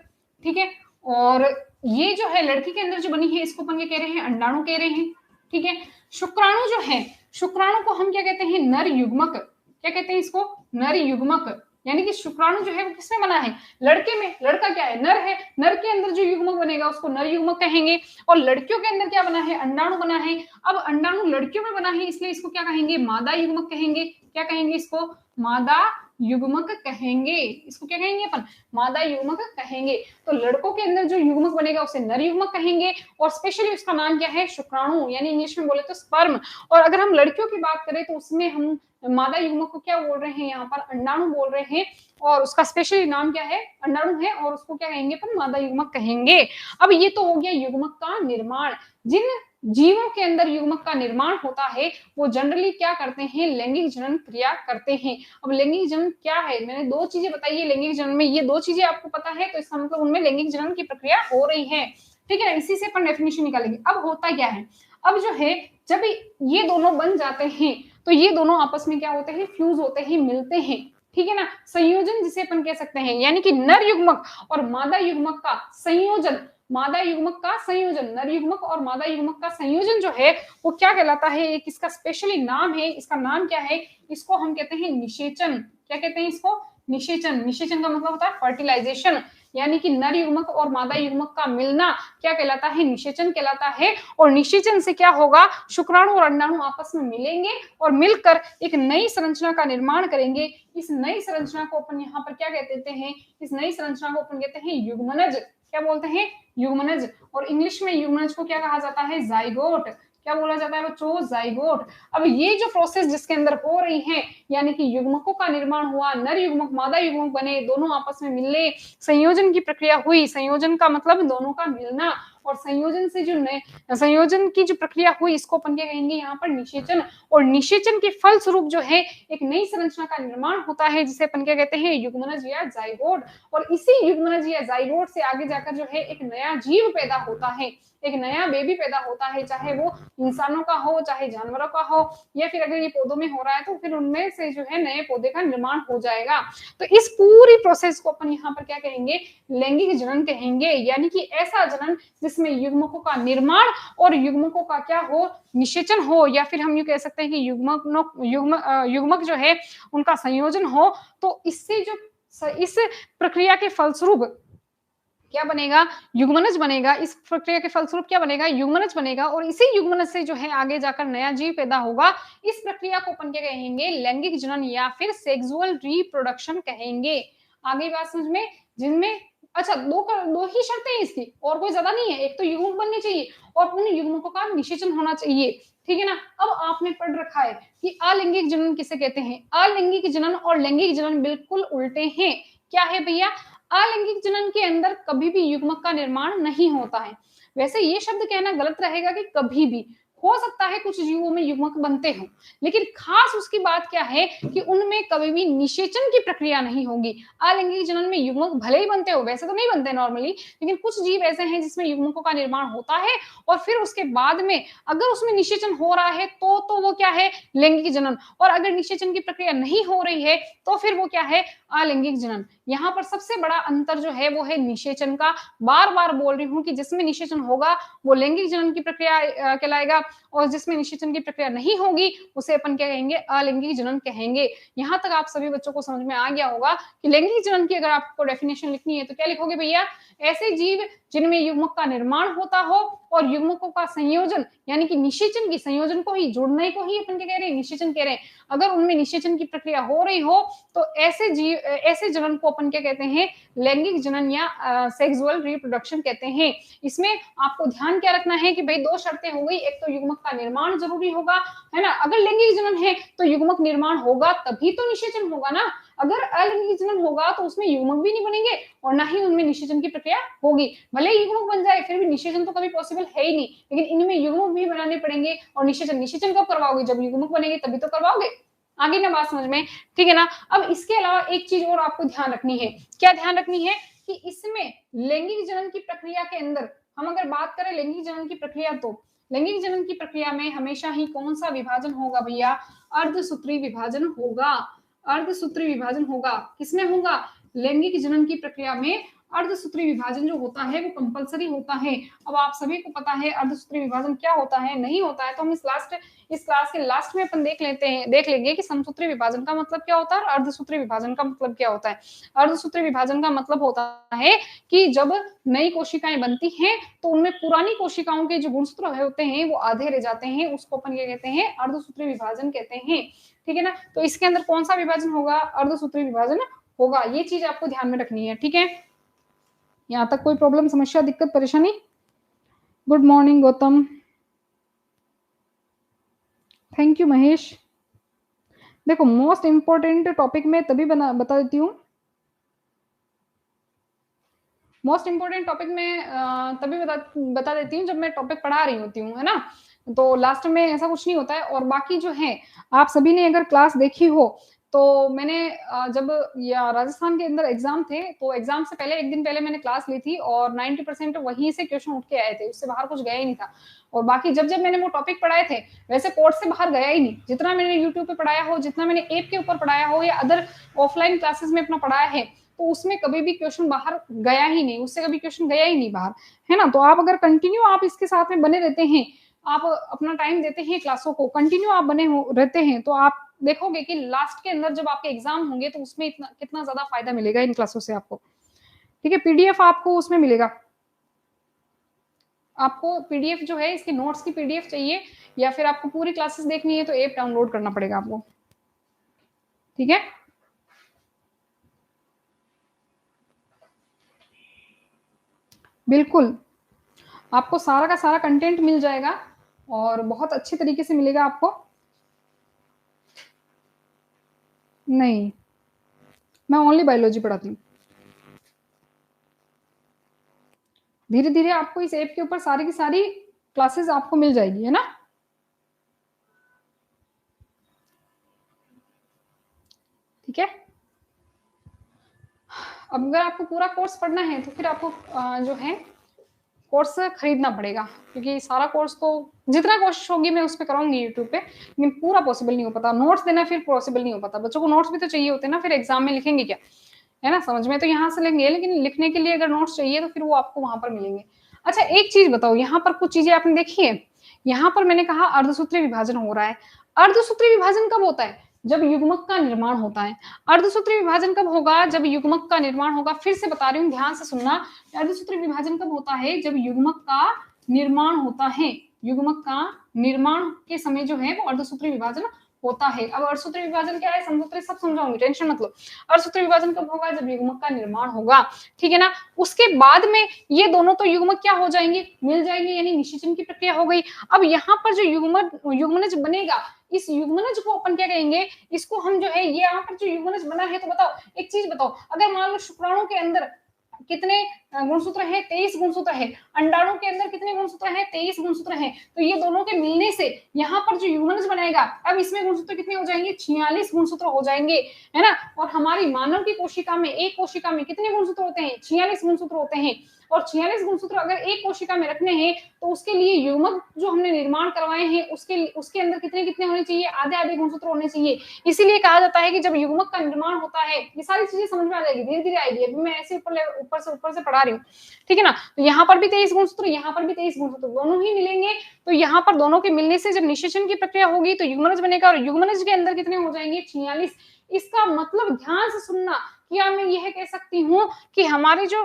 ठीक है। और ये जो है लड़की के अंदर जो बनी है, इसको अपन क्या कह रहे हैं, अंडाणु कह रहे हैं, ठीक है। शुक्राणु जो है, शुक्राणु को हम क्या कहते हैं, नर युग्मक। क्या कहते हैं इसको? नर युग्मक। यानी कि शुक्राणु जो है वो किसमें बना है, लड़के में। लड़का क्या है, नर है, नर के अंदर जो युग्मक बनेगा उसको नर युग्मक कहेंगे। और लड़कियों के अंदर क्या बना है, अंडाणु बना है। अब अंडाणु लड़कियों में बना है, इसलिए इसको क्या कहेंगे, मादा युग्मक कहेंगे। क्या कहेंगे इसको? मादा युग्मक कहेंगे। इसको क्या कहेंगे अपन? मादा युग्मक कहेंगे। तो लड़कों के अंदर जो युग्मक बनेगा उसे नर युग्मक कहेंगे, और स्पेशली उसका नाम क्या है, शुक्राणु, यानी इंग्लिश में बोले तो स्पर्म। और अगर हम लड़कियों की बात करें तो उसमें हम मादा युग्मक को क्या बोल रहे हैं, यहाँ पर अंडाणु बोल रहे हैं, और उसका स्पेशली नाम क्या है, अंडाणु है, और उसको क्या कहेंगे अपन, मादा युग्मक कहेंगे। अब ये तो हो गया युग्मक का निर्माण। जिन जीवों के अंदर युग्मक का निर्माण होता है वो जनरली क्या करते हैं, लैंगिक जनन क्रिया करते हैं। अब लैंगिक जनन क्या है, मैंने 2 चीजें बताई है लैंगिक जनन में, ये 2 चीजें आपको पता है तो इसका मतलब उनमें लैंगिक जनन की प्रक्रिया हो रही है, ठीक है ना। इसी से अपन डेफिनेशन निकालेंगे। अब होता क्या है, अब जो है जब ये दोनों बन जाते हैं तो ये दोनों आपस में क्या होते हैं, फ्यूज होते हैं, मिलते हैं, ठीक है ना। संयोजन जिसे अपन कह सकते हैं, यानी कि नर युग्मक और मादा युग्मक का संयोजन, मादा युग्मक का संयोजन, नर युग्मक और मादा युग्मक का संयोजन जो है वो क्या कहलाता है, एक इसका स्पेशली नाम है, इसका नाम क्या है, इसको हम कहते हैं निषेचन। क्या कहते हैं इसको? निषेचन, निषेचन का मतलब होता है फर्टिलाइजेशन, यानी कि नर युग्मक और मादा युग्मक का मिलना क्या कहलाता है, निषेचन कहलाता है। और निषेचन से क्या होगा, शुक्राणु और अंडाणु आपस में मिलेंगे और मिलकर एक नई संरचना का निर्माण करेंगे। इस नई संरचना को अपन यहाँ पर क्या कहते हैं, इस नई संरचना को अपन कहते हैं युग्मनज। क्या बोलते हैं, युग्मनज। और इंग्लिश में युग्मनज को क्या कहा जाता है, जाइगोट। क्या बोला जाता है बच्चों, जाइगोट। अब ये जो प्रोसेस जिसके अंदर हो रही है, यानी कि युग्मकों का निर्माण हुआ, नर युग्मक मादा युग्मक बने, दोनों आपस में मिले, संयोजन की प्रक्रिया हुई। संयोजन का मतलब दोनों का मिलना, और संयोजन से जो नए संयोजन की जो प्रक्रिया हुई इसको अपन क्या कहेंगे यहाँ पर, निषेचन। और निषेचन के फल स्वरूप जो है एक नई संरचना का निर्माण होता है, जिसे अपन क्या कहते हैं, युग्मनज या जाइगोट। और इसी युग्मनज या जाइगोट से आगे जाकर जो है एक नया जीव पैदा होता है, एक नया बेबी पैदा होता है, चाहे वो इंसानों का हो, चाहे जानवरों का हो, या फिर अगर ये पौधों में हो रहा है तो फिर उनमें से जो है नए पौधे का निर्माण हो जाएगा। तो इस पूरी प्रोसेस को अपन यहाँ पर क्या कहेंगे, लैंगिक जनन कहेंगे, यानी कि ऐसा जनन जिसमें युग्मकों का निर्माण और युग्मकों का क्या हो, निषेचन हो, या फिर हम यूं कह सकते हैं कि युग्मक जो है उनका संयोजन हो। तो इससे जो इस प्रक्रिया के फलस्वरूप क्या बनेगा, युग्मनज बनेगा। इस प्रक्रिया के फलस्वरूप क्या बनेगा, युग्मनज बनेगा। और इसी युग्मनज से जो है आगे जाकर नया जीव पैदा होगा। इस प्रक्रिया को अपन क्या कहेंगे, लैंगिक जनन या फिर सेक्सुअल रिप्रोडक्शन कहेंगे। आगे बात समझ में, जिनमें अच्छा दो ही शर्तें हैं इसकी, और कोई ज्यादा नहीं है। एक तो युग्मक बनने चाहिए और उन युग्मकों का निषेचन होना चाहिए, ठीक है ना। अब आपने पढ़ रखा है कि अलैंगिक जनन किसे कहते हैं। अलैंगिक जनन और लैंगिक जनन बिल्कुल उल्टे हैं। क्या है भैया, अलैंगिक जनन के अंदर कभी भी युग्मक का निर्माण नहीं होता है। वैसे ये शब्द कहना गलत रहेगा कि कभी भी, हो सकता है कुछ जीवों में युग्मक बनते हो, लेकिन खास उसकी बात क्या है कि उनमें कभी भी निषेचन की प्रक्रिया नहीं होगी। अलैंगिक जनन में युग्मक भले ही बनते हो, वैसे तो नहीं बनते नॉर्मली, लेकिन कुछ जीव ऐसे हैं जिसमें युग्मकों का निर्माण होता है और फिर उसके बाद में अगर उसमें निषेचन हो रहा है तो वो क्या है, लैंगिक जनन। और अगर निषेचन की प्रक्रिया नहीं हो रही है तो फिर वो क्या है, अलैंगिक जनन। यहाँ पर सबसे बड़ा अंतर जो है वो है निषेचन का। बार बार बोल रही हूँ कि जिसमें निषेचन होगा वो लैंगिक जनन की प्रक्रिया कहलाएगा, और जिसमें निषेचन की प्रक्रिया नहीं होगी उसे अपन क्या कहेंगे, अलैंगिक जनन कहेंगे। यहाँ तक आप सभी बच्चों को समझ में आ गया होगा कि लैंगिक जनन की अगर आपको डेफिनेशन लिखनी है तो क्या लिखोगे भैया, ऐसे जीव जिनमें युग्मक का निर्माण होता हो और युग्मकों का संयोजन, यानी कि निषेचन की, संयोजन को ही, जुड़ने को ही अपन क्या कह रहे हैं, निषेचन कह रहे हैं। अगर उनमें निषेचन की प्रक्रिया हो रही हो तो ऐसे जीव, ऐसे जनन को अपन क्या कहते हैं, लैंगिक जनन या सेक्सुअल रिप्रोडक्शन कहते हैं। इसमें आपको ध्यान क्या रखना है कि भाई दो शर्तें हो गई, एक तो युग्मक का निर्माण जरूरी होगा, है ना। अगर लैंगिक जनन है तो युग्मक निर्माण होगा तभी तो निषेचन होगा ना। अगर अलैंगिक जनन होगा तो उसमें युग्मक भी नहीं बनेंगे और ना ही उनमें निषेचन की प्रक्रिया होगी। भले ही युग्मक बन जाए फिर भी निषेचन तो कभी पॉसिबल है ही नहीं, लेकिन इनमें युग्मक भी बनाने पड़ेंगे। और निषेचन कब करवाओगे, जब युग्मक बनेंगे तभी तो करवाओगे। आगे ना बात समझ में, ठीक है ना। अब इसके अलावा एक चीज और आपको ध्यान रखनी है। क्या ध्यान रखनी है कि इसमें लैंगिक जनन की प्रक्रिया के अंदर हम अगर बात करें लैंगिक जनन की प्रक्रिया, तो लैंगिक जनन की प्रक्रिया में हमेशा ही कौन सा विभाजन होगा भैया, अर्धसूत्री विभाजन होगा। अर्धसूत्री विभाजन होगा, किसमें होगा, लैंगिक जनन की प्रक्रिया में अर्धसूत्री विभाजन जो होता है वो कंपलसरी होता है। अब आप सभी को पता है अर्धसूत्री विभाजन क्या होता है, नहीं होता है तो हम इस क्लास के लास्ट में अपन देख लेंगे कि समसूत्री विभाजन का मतलब क्या होता है और अर्धसूत्री विभाजन का मतलब क्या होता है। अर्धसूत्री विभाजन का मतलब होता है कि जब नई कोशिकाएं बनती हैं तो उनमें पुरानी कोशिकाओं के जो गुणसूत्र होते हैं वो आधे रह जाते हैं, उसको अपन क्या कहते हैं, अर्धसूत्री विभाजन कहते हैं, ठीक है ना। तो इसके अंदर कौन सा विभाजन होगा, अर्धसूत्री विभाजन होगा। ये चीज आपको ध्यान में रखनी है, ठीक है। यहाँ तक कोई प्रॉब्लम, समस्या, दिक्कत, परेशानी? Good morning Gautam, thank you Mahesh. देखो मोस्ट इंपॉर्टेंट टॉपिक में तभी बता देती हूँ, मोस्ट इंपॉर्टेंट टॉपिक में तभी बता देती हूँ जब मैं टॉपिक पढ़ा रही होती हूँ, है ना। तो लास्ट में ऐसा कुछ नहीं होता है। और बाकी जो है आप सभी ने अगर क्लास देखी हो तो मैंने जब या राजस्थान के अंदर एग्जाम थे तो एग्जाम से पहले एक दिन पहले मैंने क्लास ली थी और 90% वहीं से क्वेश्चन उठ के आए थे, उससे बाहर कुछ गया ही नहीं था। और बाकी जब मैंने वो टॉपिक पढ़ाए थे वैसे कोर्स से बाहर गया ही नहीं। जितना मैंने यूट्यूब पे पढ़ाया हो, जितना मैंने ऐप के ऊपर पढ़ाया हो या अदर ऑफलाइन क्लासेस में अपना पढ़ाया है, तो उसमें कभी भी क्वेश्चन बाहर गया ही नहीं, उससे कभी क्वेश्चन गया ही नहीं बाहर, है ना। तो आप अगर कंटिन्यू आप इसके साथ में बने रहते हैं, आप अपना टाइम देते हैं क्लासों को, कंटिन्यू आप बने हो रहते हैं, तो आप देखोगे कि लास्ट के अंदर जब आपके एग्जाम होंगे तो उसमें इतना कितना ज्यादा फायदा मिलेगा इन क्लासों से आपको। ठीक है, पीडीएफ आपको उसमें मिलेगा। आपको पीडीएफ जो है इसकी नोट्स की पीडीएफ चाहिए या फिर आपको पूरी क्लासेस देखनी है तो ऐप डाउनलोड करना पड़ेगा आपको। ठीक है, बिल्कुल आपको सारा का सारा कंटेंट मिल जाएगा और बहुत अच्छे तरीके से मिलेगा आपको। नहीं, मैं ओनली बायोलॉजी पढ़ाती हूँ। धीरे धीरे आपको इस ऐप के ऊपर सारी की सारी क्लासेस आपको मिल जाएगी, है ना। ठीक है, अब अगर आपको पूरा कोर्स पढ़ना है तो फिर आपको जो है कोर्स खरीदना पड़ेगा, क्योंकि सारा कोर्स तो जितना कोशिश होगी मैं उस पर कराऊंगी यूट्यूब पे, लेकिन पूरा पॉसिबल नहीं हो पाता। नोट्स देना फिर पॉसिबल नहीं हो पाता, बच्चों को नोट्स भी तो चाहिए होते हैं ना, फिर एग्जाम में लिखेंगे क्या, है ना। समझ में तो यहाँ से लेंगे, लेकिन लिखने के लिए अगर नोट्स चाहिए तो फिर वो आपको वहां पर मिलेंगे। अच्छा एक चीज बताओ, यहाँ पर कुछ चीजें आपने देखी है। यहाँ पर मैंने कहा अर्धसूत्री विभाजन हो रहा है। अर्धसूत्री विभाजन कब होता है, जब युग्मक का निर्माण होता है। अर्धसूत्री विभाजन कब होगा, जब युग्मक का निर्माण होगा। फिर से बता रही हूँ, ध्यान से सुनना। अर्धसूत्री विभाजन कब होता है, जब युग्मक का निर्माण होता है। युग्मक का निर्माण के समय जो है वो अर्धसूत्री विभाजन होता है। अब अर्धसूत्री विभाजन क्या है, समसूत्री सब समझाऊंगी, टेंशन मत लो। अर्धसूत्री विभाजन कब होगा, जब युग्मक का निर्माण होगा। ठीक है ना। उसके बाद में ये दोनों तो युग्मक क्या हो जाएंगे, मिल जाएंगे, यानी निषेचन की प्रक्रिया हो गई। अब यहाँ पर जो युग्मनज बनेगा, इस युग्मनज को अपन क्या कहेंगे, इसको हम जो है, ये यहाँ पर जो युग्मनज बना है, तो बताओ एक चीज बताओ, अगर मान लो शुक्राणु के अंदर कितने गुणसूत्र है, 23 गुणसूत्र है। अंडाणु के अंदर कितने गुणसूत्र है, 23 गुणसूत्र है। तो ये दोनों के मिलने से यहाँ पर जो युग्मनज बनाएगा, अब इसमें गुणसूत्र कितने हो जाएंगे, 46 गुणसूत्र हो जाएंगे, है ना। और हमारी मानव की कोशिका में, एक कोशिका में कितने गुणसूत्र होते हैं, 46 गुणसूत्र होते हैं। और 46 गुणसूत्र अगर एक कोशिका में रखने हैं तो उसके लिए युग्मक जो हमने निर्माण करवाए हैं उसके अंदर कितने कितने होने चाहिए, आधे आधे गुणसूत्र होने चाहिए। इसीलिए कहा जाता है कि जब युग्मक का निर्माण होता है, ये सारी चीजें समझ में आ जाएगी, धीरे धीरे आएगी। अभी मैं ऐसे ऊपर से पढ़ा रही हूँ, ठीक है ना। तो यहाँ पर भी 23 गुणसूत्र, यहाँ पर भी 23 गुणसूत्र, दोनों ही मिलेंगे। तो यहाँ पर दोनों के मिलने से जब निषेचन की प्रक्रिया होगी तो युग्मनज बनेगा, और युग्मनज के अंदर कितने हो जाएंगे, 46। इसका मतलब ध्यान से सुनना, क्या मैं यह कह सकती हूँ कि हमारे जो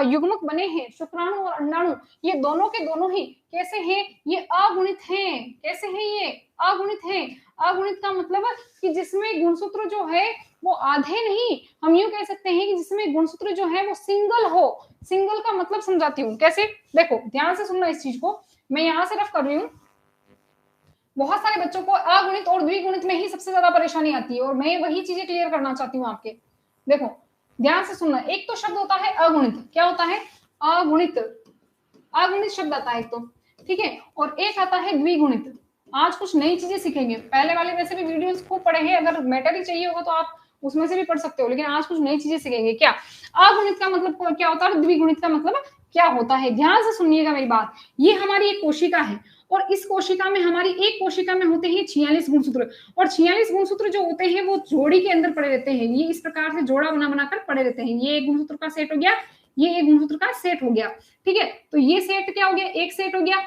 युग्मक बने हैं, शुक्राणु और अंडाणु, ये दोनों के दोनों ही कैसे हैं, ये अगुणित हैं। कैसे हैं ये, अगुणित हैं। अगुणित का मतलब कि जिसमें गुणसूत्र जो है वो आधे नहीं, हम यूं कह सकते हैं कि जिसमें गुणसूत्र जो है वो सिंगल हो। सिंगल का मतलब समझाती हूँ कैसे, देखो ध्यान से सुनना इस चीज को, मैं यहां से रफ कर रही हूँ। बहुत सारे बच्चों को अगुणित और द्विगुणित में ही सबसे ज्यादा परेशानी आती है, और मैं वही चीजें क्लियर करना चाहती हूँ आपके। देखो ध्यान से सुनना, एक तो शब्द होता है अगुणित, क्या होता है, अगुणित, अगुणित शब्द आता है एक तो, ठीक है। और एक आता है द्विगुणित। आज कुछ नई चीजें सीखेंगे, पहले वाले वैसे भी वीडियोस खूब पढ़े हैं, अगर मैटर ही चाहिए होगा तो आप उसमें से भी पढ़ सकते हो, लेकिन आज कुछ नई चीजें सीखेंगे। क्या अगुणित का मतलब क्या होता है, द्विगुणित का मतलब क्या होता है। ध्यान से सुनिएगा मेरी बात, ये हमारी एक कोशिका है, और इस कोशिका में, हमारी एक कोशिका में होते हैं 46 गुणसूत्र, और 46 गुणसूत्र जो होते हैं वो जोड़ी के अंदर पड़े रहते हैं। ये इस प्रकार से जोड़ा बना बनाकर पड़े रहते हैं। ये एक गुणसूत्र का सेट हो गया, ये एक गुणसूत्र का सेट हो गया, ठीक है। तो ये सेट क्या हो गया, एक सेट हो गया,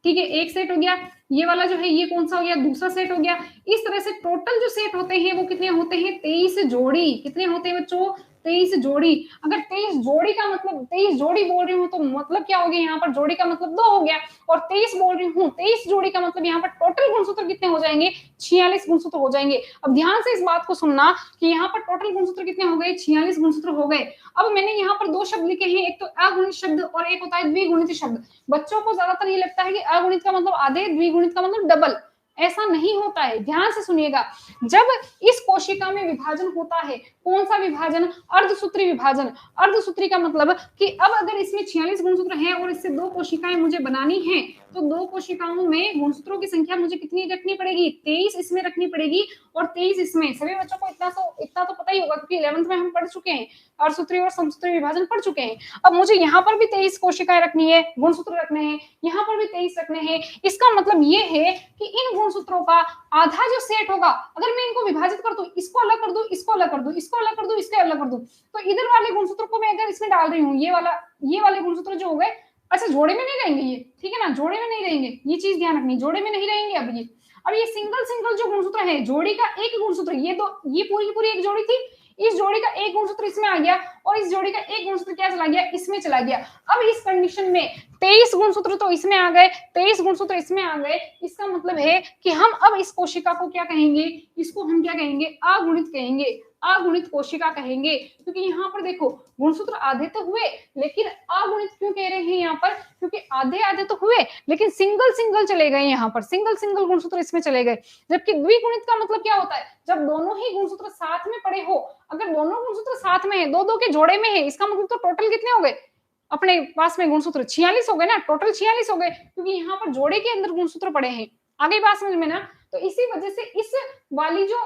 ठीक है, एक सेट हो गया। ये वाला जो है ये कौन सा हो गया, दूसरा सेट हो गया। इस तरह से टोटल जो सेट होते हैं वो कितने होते हैं, 23 जोड़ी। कितने होते हैं बच्चों, 23 जोड़ी। अगर 23 जोड़ी का मतलब, 23 जोड़ी बोल रही हूँ तो मतलब क्या हो गया, यहाँ पर जोड़ी का मतलब 2 हो गया, और 23 बोल रही हूँ, 23 जोड़ी का मतलब यहाँ पर टोटल गुणसूत्र कितने हो जाएंगे, 46 गुणसूत्र हो जाएंगे। अब ध्यान से इस बात को सुनना कि यहाँ पर टोटल गुणसूत्र कितने हो गए, 46 गुणसूत्र हो गए। अब मैंने यहाँ पर 2 शब्द लिखे हैं, एक तो अगुणित शब्द और एक होता है द्विगुणित शब्द। बच्चों को ज्यादातर ये लगता है कि अगुणित का मतलब आधे, द्विगुणित का मतलब डबल। ऐसा नहीं होता है, ध्यान से सुनिएगा। जब इस कोशिका में विभाजन होता है, कौन सा विभाजन, अर्धसूत्री विभाजन। अर्धसूत्री का मतलब कि अब अगर इसमें 46 गुणसूत्र हैं और इससे 2 कोशिकाएं मुझे बनानी है, तो 2 कोशिकाओं में गुणसूत्रों की संख्या मुझे कितनी रखनी पड़ेगी, 23 इसमें रखनी पड़ेगी और 23 इसमें। सभी बच्चों को इतना तो पता ही होगा, क्योंकि 11th में हम पढ़ चुके हैं, अर्धसूत्री और समसूत्री विभाजन पढ़ चुके हैं। अब मुझे यहाँ पर भी 23 कोशिकाएं रखनी है, गुणसूत्र रखने हैं, यहाँ पर भी 23 रखने हैं। इसका मतलब ये है कि इन गुणसूत्रों का आधा जो सेट होगा, अगर मैं इनको विभाजित कर दूं, इसको अलग कर दूं, इसको अलग कर दूं, इसको अलग कर दूं, इसको अलग कर दूं, तो इधर वाले गुणसूत्र को मैं अगर इसमें डाल रही हूँ, ये वाले गुणसूत्र जो हो गए, अच्छा जोड़े में नहीं रहेंगे ये, ठीक है ना, जोड़े में नहीं रहेंगे, ये चीज ध्यान रखनी, जोड़े में नहीं रहेंगे अब ये। अब ये सिंगल सिंगल जो गुणसूत्र है, जोड़ी का एक गुणसूत्र, ये पूरी की पूरी एक जोड़ी थी, इस जोड़ी का एक गुणसूत्र इसमें आ गया और इस जोड़ी का एक गुणसूत्र क्या चला गया, इसमें चला गया। अब इस कंडीशन में 23 गुणसूत्र तो इसमें आ गए, 23 गुणसूत्र इसमें आ गए। इसका मतलब है कि हम अब इस कोशिका को क्या कहेंगे, इसको हम क्या कहेंगे, अगुणित कहेंगे, अगुणित कोशिका कहेंगे। क्योंकि यहाँ पर देखो गुणसूत्र आधे तो हुए, लेकिन अगुणित क्यों कह रहे हैं यहाँ पर, क्योंकि आधे आधे तो हुए लेकिन सिंगल सिंगल चले गए, यहाँ पर सिंगल सिंगल गुणसूत्र इसमें चले गए। जबकि द्विगुणित का मतलब क्या होता है, जब दोनों ही गुणसूत्र साथ में पड़े हो, अगर दोनों गुणसूत्र साथ में है, दो दो के जोड़े में है, इसका मतलब तो टोटल कितने हो गए अपने पास में गुणसूत्र, 46 हो गए ना, टोटल 46 हो गए, क्योंकि यहाँ पर जोड़े के अंदर गुणसूत्र पड़े हैं। आगे बात समझ में ना। तो इसी वजह से इस वाली जो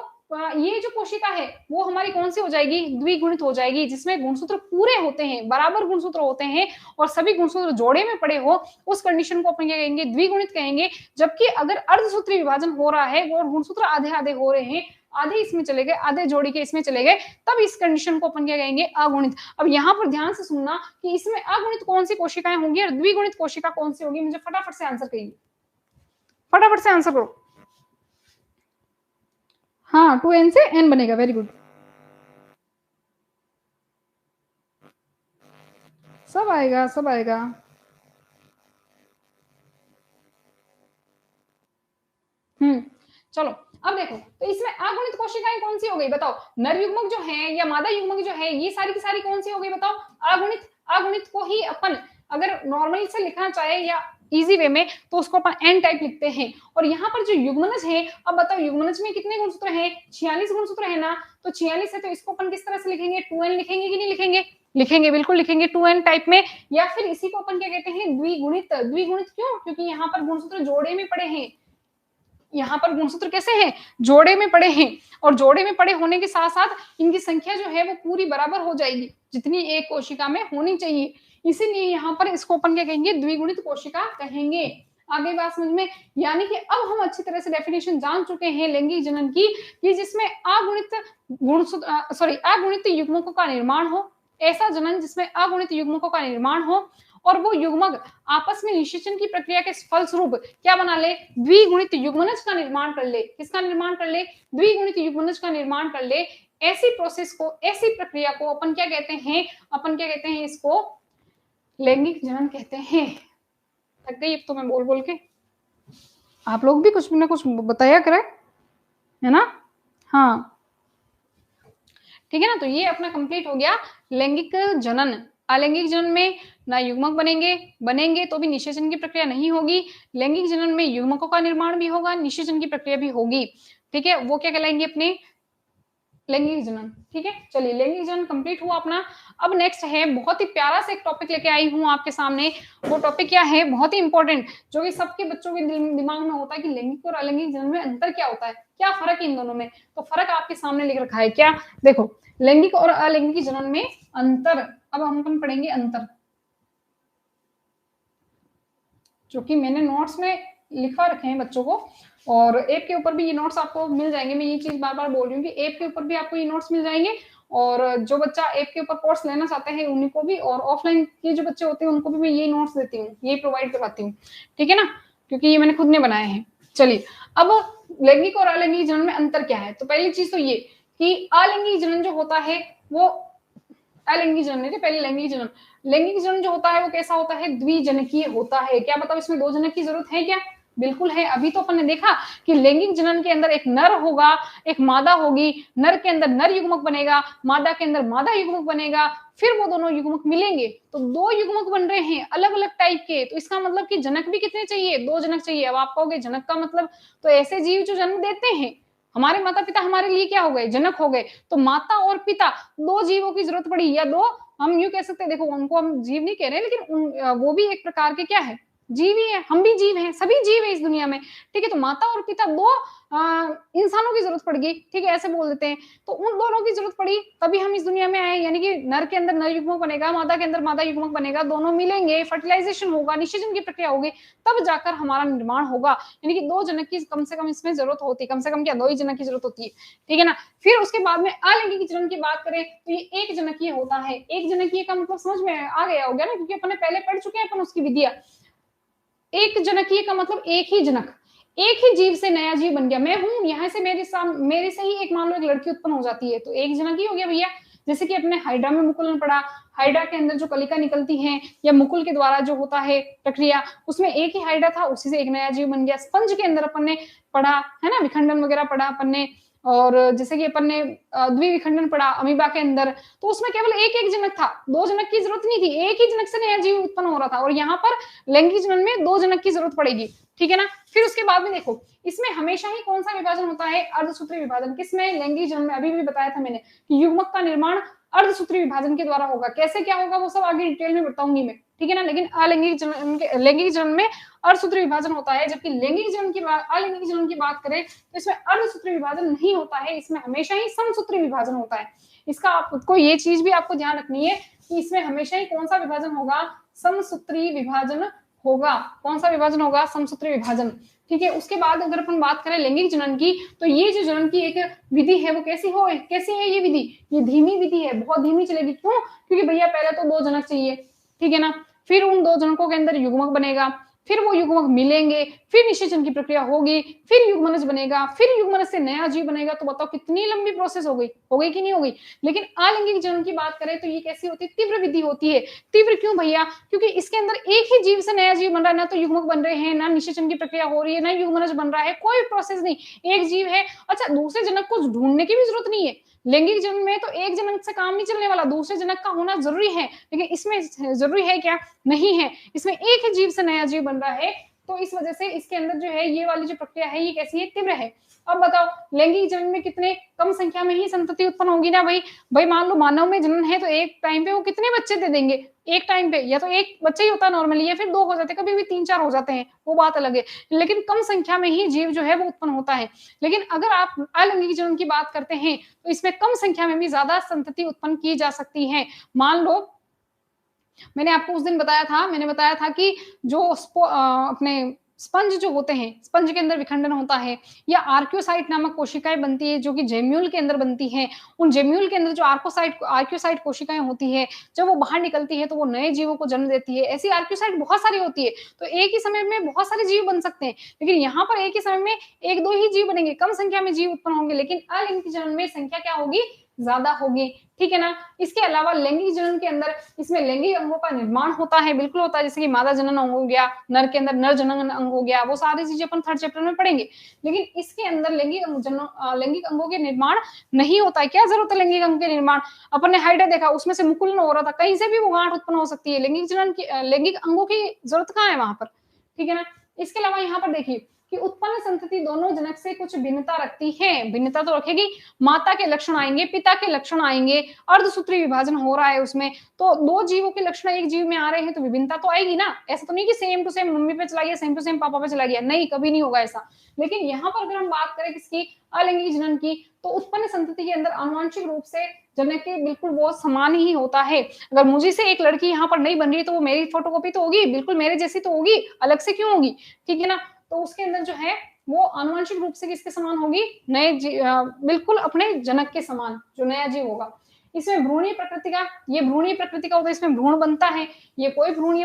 ये जो कोशिका है वो हमारी कौन सी हो जाएगी, द्विगुणित हो जाएगी, जिसमें गुणसूत्र पूरे होते हैं, बराबर गुणसूत्र होते हैं और सभी गुणसूत्र जोड़े में पड़े हो, उस कंडीशन को अपन क्या कहेंगे, द्विगुणित कहेंगे। जबकि अगर अर्धसूत्री विभाजन हो रहा है वो गुणसूत्र आधे आधे हो रहे हैं, आधे इसमें चले गए, आधे जोड़ी के इसमें चले गए, तब इस कंडीशन को अपन क्या कहेंगे, अगुणित। अब यहाँ पर ध्यान से सुनना कि इसमें अगुणित कौन सी कोशिकाएं होंगी और द्विगुणित कोशिका कौन सी होगी, मुझे फटाफट से आंसर करिए, फटाफट से आंसर करो। हाँ 2n से n बनेगा, वेरी गुड, सब आएगा सब आएगा। चलो अब देखो, तो इसमें अगुणित कोशिकाएं कौन सी हो गई बताओ, नर युग्मक जो है या मादा युग्मक जो है, ये सारी की सारी कौन सी हो गई बताओ, अगुणित। अगुणित को ही अपन अगर नॉर्मली से लिखना चाहे या इजी वे में तो उसको अपन एन टाइप लिखते हैं। और यहाँ पर जो युग्मनज है, अब बताओ युग्मनज में कितने गुणसूत्र हैं, 46 गुणसूत्र है ना, तो 46 है तो इसको अपन किस तरह से लिखेंगे, 2n लिखेंगे कि नहीं लिखेंगे, लिखेंगे, बिल्कुल लिखेंगे 2n टाइप में। या फिर इसी को अपन क्या कहते हैं, द्विगुणित। द्विगुणित क्यों, क्योंकि यहाँ पर गुणसूत्र जोड़े में पड़े हैं, यहाँ पर गुणसूत्र कैसे हैं, जोड़े में पड़े हैं, और जोड़े में पड़े होने के साथ साथ इनकी संख्या जो है वो पूरी बराबर हो जाएगी जितनी एक कोशिका में होनी चाहिए, इसीलिए यहाँ पर इसको अपन क्या कहेंगे, द्विगुणित कोशिका कहेंगे। आगे बात समझ में, यानी कि अब हम अच्छी तरह से डेफिनेशन जान चुके हैं लैंगिक जनन की, कि जिसमें अगुणित गुणसूत्र अगुणित युग्मकों का निर्माण हो, ऐसा जनन जिसमें अगुणित युग्मकों का निर्माण हो और वो युग्मक आपस में निषेचन की प्रक्रिया के फलस्वरूप क्या बना ले, द्विगुणित युग्मनज का निर्माण कर ले। किसका निर्माण कर ले, द्विगुणित युग्मनज का निर्माण कर ले। ऐसी प्रोसेस को, ऐसी प्रक्रिया को अपन क्या कहते हैं, अपन क्या कहते हैं, इसको लैंगिक जनन कहते हैं। थक गई अब तो मैं बोल बोल के, आप लोग भी कुछ ना कुछ बताया करें, है ना। हाँ ठीक है ना, तो ये अपना कंप्लीट हो गया लैंगिक जनन। अलैंगिक जनन में ना युग्मक बनेंगे तो भी निषेचन की प्रक्रिया नहीं होगी। लैंगिक जनन में युग्मकों का निर्माण भी होगा, निषेचन की प्रक्रिया भी होगी, ठीक है, वो क्या कहलाएंगे अपने लैंगिक जनन। ठीक है, चलिए लैंगिक जनन कंप्लीट हुआ अपना। अब नेक्स्ट है, बहुत ही प्यारा सा एक टॉपिक लेके आई हूँ आपके सामने। वो टॉपिक क्या है, बहुत ही इंपॉर्टेंट, जो कि सबके बच्चों के दिमाग में होता है कि लैंगिक और अलैंगिक जनन में अंतर क्या होता है, क्या फर्क है इन दोनों में। तो फर्क आपके सामने लिख रखा है, क्या देखो, लैंगिक और अलैंगिक जनन में अंतर। अब हम अपन पढ़ेंगे अंतर, जो कि मैंने नोट्स में लिखा रखे हैं बच्चों को, और ऐप के ऊपर भी ये नोट्स आपको मिल जाएंगे। मैं ये चीज बार बार बोल रही हूँ कि ऐप के ऊपर भी आपको ये नोट्स मिल जाएंगे, और जो बच्चा ऐप के ऊपर कोर्स लेना चाहते हैं उन्हीं को भी, और ऑफलाइन के जो बच्चे होते हैं उनको भी मैं ये नोट्स देती हूँ, ये प्रोवाइड करवाती हूँ, ठीक है ना, क्योंकि ये मैंने खुद ने बनाए हैं। चलिए, अब लैंगिक और अलैंगिक जनन में अंतर क्या है। तो पहली चीज तो ये कि अलैंगिक जनन जो होता है वो, अलैंगिक जनन नहीं, पहले लैंगिक जनन। लैंगिक जनन जो होता है वो कैसा होता है, द्विजनकीय होता है। क्या बताओ, इसमें दो जनक की जरूरत है क्या, बिल्कुल है। अभी तो अपन ने देखा कि लैंगिक जनन के अंदर एक नर होगा, एक मादा होगी, नर के अंदर नर युग्मक बनेगा, मादा के अंदर मादा युग्मक बनेगा, फिर वो दोनों युग्मक मिलेंगे तो दो युग्मक बन रहे हैं अलग अलग टाइप के। तो इसका मतलब कि जनक भी कितने चाहिए, दो जनक चाहिए। अब आप कहोगे जनक का मतलब, तो ऐसे जीव जो जन्म देते हैं, हमारे माता पिता हमारे लिए क्या हो गए, जनक हो गए। तो माता और पिता, दो जीवों की जरूरत पड़ी, या दो, हम यूं कह सकते हैं, देखो उनको हम जीव नहीं कह रहे, लेकिन वो भी एक प्रकार के क्या है, जीव ही है, हम भी जीव हैं, सभी जीव है इस दुनिया में, ठीक है। तो माता और पिता, दो इंसानों की जरूरत पड़ गई, ठीक है, ऐसे बोल देते हैं। तो उन दोनों की जरूरत पड़ी तभी हम इस दुनिया में आए, यानी कि नर के अंदर नर युग्मक बनेगा, मादा के अंदर मादा युग्मक बनेगा, दोनों मिलेंगे, फर्टिलाइजेशन होगा, निषेचन की प्रक्रिया होगी, तब जाकर हमारा निर्माण होगा। यानी कि दो जनक की कम से कम इसमें जरूरत होती है, कम से कम क्या, दो ही जनक की जरूरत होती है, ठीक है ना। फिर उसके बाद में अलैंगिक जनन की बात करें तो ये एक जनकीय होता है। एक जनकीय का मतलब समझ में आ गया होगा ना, क्योंकि अपन ने पहले पढ़ चुके हैं अपन उसकी विधियां। एक जनकीय का मतलब एक ही जनक, एक ही जीव से नया जीव बन गया, मैं हूं, यहाँ से मेरे से ही एक मान लो एक लड़की उत्पन्न हो जाती है, तो एक जनक ही हो गया भैया। जैसे कि अपने हाइड्रा में मुकुलन पड़ा, हाइड्रा के अंदर जो कलिका निकलती है या मुकुल के द्वारा जो होता है प्रक्रिया, उसमें एक ही हाइड्रा था, उसी से एक नया जीव बन गया। स्पंज के अंदर अपन ने पढ़ा है ना, विखंडन वगैरह पढ़ा अपन ने, और जैसे कि अपन ने द्विविखंडन पढ़ा अमीबा के अंदर, तो उसमें केवल एक एक जनक था, दो जनक की जरूरत नहीं थी, एक ही जनक से नया जीव उत्पन्न हो रहा था। और यहाँ पर लैंगिक जनन में दो जनक की जरूरत पड़ेगी, ठीक है ना। फिर उसके बाद में देखो, इसमें हमेशा ही कौन सा विभाजन होता है, अर्धसूत्री विभाजन। किसमें, लैंगिक जनन में। अभी भी बताया था मैंने कि युग्मक का निर्माण अर्धसूत्री विभाजन के द्वारा होगा। कैसे क्या होगा वो सब आगे डिटेल में बताऊंगी मैं, ठीक है ना। लेकिन लैंगिक जनन में अर्धसूत्री विभाजन होता है, जबकि अलैंगिक जनन की बात करें तो इसमें अर्धसूत्री विभाजन नहीं होता है, इसमें हमेशा ही समसूत्री विभाजन होता है। इसका आपको ये चीज भी आपको ध्यान रखनी है कि इसमें हमेशा ही कौन सा विभाजन होगा, समसूत्री विभाजन होगा। कौन सा विभाजन होगा, समसूत्री विभाजन, ठीक है। उसके बाद अगर अपन बात करें लैंगिक जनन की, तो ये जो जनन की एक विधि है वो कैसी है ये विधि, ये धीमी विधि है, बहुत धीमी चलेगी। क्यों, क्योंकि भैया पहले तो दो जनक चाहिए, ठीक है ना, फिर उन दो जनकों के अंदर युग्मक बनेगा, फिर वो युग्मक मिलेंगे, फिर निषेचन की प्रक्रिया होगी, फिर युग्मनज बनेगा, फिर युग्मनज से नया जीव बनेगा। तो बताओ कितनी लंबी प्रोसेस हो गई कि नहीं हो गई। लेकिन अलैंगिक जनन की बात करें तो ये कैसी होती है, तीव्र विधि होती है। तीव्र क्यों भैया, क्योंकि इसके अंदर एक ही जीव से नया जीव बन रहा है, ना तो युग्मक बन रहे हैं, ना निषेचन की प्रक्रिया हो रही है, ना युग्मनज बन रहा है, कोई प्रोसेस नहीं, एक जीव है। अच्छा, दूसरे जनक को ढूंढने की भी जरूरत नहीं है। लैंगिक जनन में तो एक जनक से काम नहीं चलने वाला, दूसरे जनक का होना जरूरी है, लेकिन इसमें जरूरी है क्या, नहीं है। इसमें एक ही जीव से नया जीव बन रहा है, तो इस वजह से इसके अंदर जो है ये वाली जो प्रक्रिया है ये कैसी है, तीव्र है। अब बताओ लैंगिक जनन में कितने कम संख्या में ही संतति उत्पन्न होगी ना भाई मान लो मानव में जनन है तो एक टाइम पे वो कितने बच्चे दे देंगे, एक टाइम पे या तो एक बच्चा ही होता है नॉर्मली, या फिर दो हो जाते हैं, कभी भी तीन चार हो जाते हैं, वो बात अलग है। लेकिन कम संख्या में ही जीव जो है वो उत्पन्न होता है। लेकिन अगर आप अलैंगिक जनन की बात करते हैं तो इसमें कम संख्या में भी ज्यादा संतति उत्पन्न की जा सकती है। मान लो मैंने आपको उस दिन मैंने बताया था कि जो अपने स्पंज जो होते हैं, स्पंज के अंदर विखंडन होता है, या आर्क्योसाइट नामक कोशिकाएं बनती है जो कि जेम्यूल के अंदर बनती हैं। उन जेम्यूल के अंदर जो आर्क्योसाइट कोशिकाएं होती है, जब वो बाहर निकलती है तो वो नए जीवों को जन्म देती है। ऐसी आर्क्योसाइट बहुत सारी होती है, तो एक ही समय में बहुत सारे जीव बन सकते हैं। लेकिन यहाँ पर एक ही समय में एक दो ही जीव बनेंगे, कम संख्या में जीव उत्पन्न होंगे। लेकिन अलैंगिक जनन में संख्या क्या होगी, ज्यादा होगी, ठीक है ना। इसके अलावा लैंगिक जनन के अंदर इसमें लैंगिक अंगों का निर्माण होता है, बिल्कुल होता है, जैसे कि मादा जनन अंग हो गया, नर के अंदर नर जनन अंग हो गया, वो सारी चीजें अपन थर्ड चैप्टर में पढ़ेंगे। लेकिन इसके अंदर लैंगिक अंगों के निर्माण नहीं होता है। क्या जरूरत है लैंगिक अंग के निर्माण, अपन ने हाइड्रा देखा उसमें से मुकुलन हो रहा था, कहीं से भी वो गांठ उत्पन्न हो सकती है। लैंगिक अंगों की जरूरत कहाँ है वहां पर, ठीक है ना। इसके अलावा यहाँ पर देखिए कि उत्पन्न संतति दोनों जनक से कुछ भिन्नता रखती है, भिन्नता तो रखेगी, माता के लक्षण आएंगे, पिता के लक्षण आएंगे, अर्धसूत्री विभाजन हो रहा है उसमें, तो दो जीवों के लक्षण एक जीव में आ रहे हैं तो विभिन्नता तो आएगी ना। ऐसा तो नहीं कि सेम टू सेम मम्मी पे चला गया, सेम टू सेम पापा पे चला गया, नहीं, कभी नहीं होगा ऐसा। लेकिन यहाँ पर अगर हम बात करें किसकी, अलैंगिक जनन की, तो उत्पन्न संतति के अंदर आनुवंशिक रूप से जनक के बिल्कुल वो समान ही होता है। अगर मुझे से एक लड़की यहाँ पर नहीं बन रही तो वो मेरी फोटोकॉपी तो होगी, बिल्कुल मेरे जैसी तो होगी, अलग से क्यों होगी, ठीक है ना। तो उसके अंदर जो है वो आनुवंशिक रूप से किसके समान होगी, बिल्कुल अपने जनक के समान जो नया जीव होगा। इसमें भ्रूणीय प्रकृति का होता है, इसमें भ्रूण बनता है। ये कोई भ्रूणीय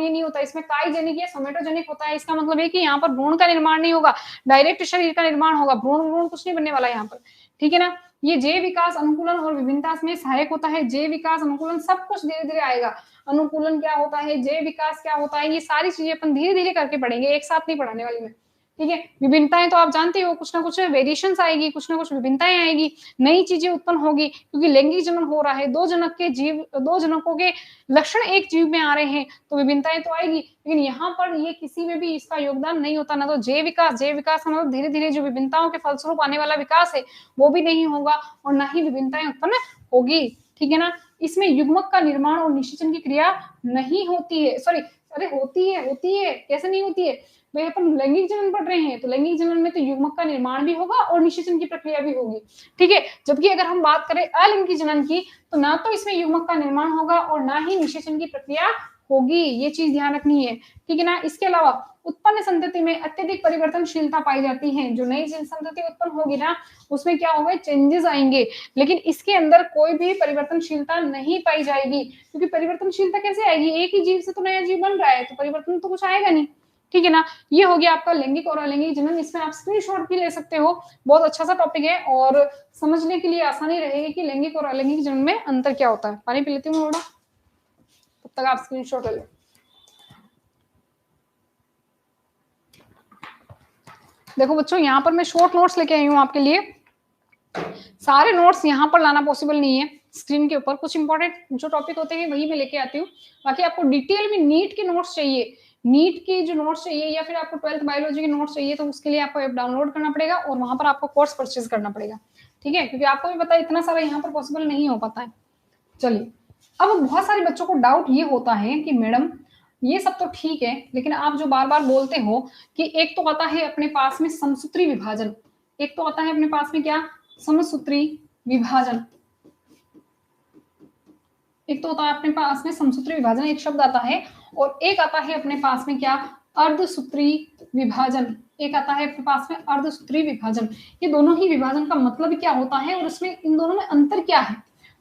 नहीं होता, इसमें काइजेनिक या सोमेटोजेनिक होता है। इसका मतलब है कि यहाँ पर भ्रूण का निर्माण नहीं होगा, डायरेक्ट शरीर का निर्माण होगा, भ्रूण कुछ नहीं बनने वाला यहाँ पर, ठीक है ना। ये जैव विकास, अनुकूलन और विभिन्नता में सहायक होता है। जैव विकास, अनुकूलन सब कुछ धीरे धीरे आएगा। अनुकूलन क्या होता है, जैव विकास क्या होता है, ये सारी चीजें अपन धीरे धीरे करके पढ़ेंगे, एक साथ नहीं पढ़ाने वाली मैं, ठीक है। विभिन्नताएं तो आप जानते हो, कुछ ना कुछ वेरिएशंस आएगी, कुछ ना कुछ विभिन्नताएं आएगी, नई चीजें उत्पन्न होगी, क्योंकि लैंगिक जनन हो रहा है, दो जनकों के लक्षण एक जीव में आ रहे हैं, तो विभिन्नताएं तो आएगी। लेकिन यहाँ पर ये किसी में भी इसका योगदान नहीं होता, ना तो जैव विकास का मतलब धीरे धीरे जो विभिन्नताओं के फलस्वरूप आने वाला विकास है वो भी नहीं होगा, और ना ही विभिन्नताएं उत्पन्न होगी, ठीक है ना। इसमें युग्मक का निर्माण और निषेचन की क्रिया नहीं होती है, होती है, कैसे नहीं होती है भाई, अपन लैंगिक जनन पढ़ रहे हैं तो लैंगिक जनन में तो युग्मक का निर्माण भी होगा और निषेचन की प्रक्रिया भी होगी, ठीक है। जबकि अगर हम बात करें अलैंगिक जनन की, तो ना तो इसमें युग्मक का निर्माण होगा और ना ही निषेचन की प्रक्रिया होगी, ये चीज ध्यान रखनी है, ठीक है ना। इसके अलावा उत्पन्न संतति में अत्यधिक परिवर्तनशीलता पाई जाती है। जो नई संतति उत्पन्न होगी ना उसमें क्या होगा, चेंजेस आएंगे, लेकिन इसके अंदर कोई भी परिवर्तनशीलता नहीं पाई जाएगी, क्योंकि परिवर्तनशीलता कैसे आएगी, एक ही जीव से तो नया जीव बन रहा है, तो परिवर्तन तो कुछ आएगा नहीं, ठीक है ना। ये हो गया आपका लैंगिक और अलैंगिक जनन, इसमें आप स्क्रीनशॉट भी ले सकते हो, बहुत अच्छा सा टॉपिक है और समझने के लिए आसानी रहेगी कि लैंगिक और अलैंगिक जनन में अंतर क्या होता है। पानी पी लेती हूँ थोड़ा, तब तक आप स्क्रीनशॉट ले लो। देखो बच्चों, यहाँ पर मैं शॉर्ट नोट्स लेके आई हूँ आपके लिए, सारे नोट्स यहाँ पर लाना पॉसिबल नहीं है, स्क्रीन के ऊपर कुछ इंपॉर्टेंट जो टॉपिक होते हैं वही मैं लेके आती हूँ। बाकी आपको डिटेल में नीट के नोट्स चाहिए, नीट की जो नोट्स चाहिए या फिर आपको 12th बायोलॉजी के नोट्स चाहिए, तो उसके लिए आपको ऐप डाउनलोड करना पड़ेगा और वहां पर आपको कोर्स परचेज करना पड़ेगा, ठीक है, क्योंकि आपको भी पता है इतना सारा यहाँ पर पॉसिबल नहीं हो पाता है। चलिए, अब बहुत सारे बच्चों को डाउट ये होता है कि मैडम ये सब तो ठीक है, लेकिन आप जो बार बार बोलते हो कि एक तो आता है अपने पास में समसूत्री विभाजन, एक तो आता है अपने पास में क्या, समसूत्री विभाजन, एक तो होता है अपने पास में समसूत्री विभाजन एक शब्द आता है, और एक आता है अपने पास में क्या, अर्धसूत्री विभाजन, एक आता है अपने पास में अर्धसूत्री विभाजन। ये दोनों ही विभाजन का मतलब क्या होता है और इसमें इन दोनों में अंतर क्या है,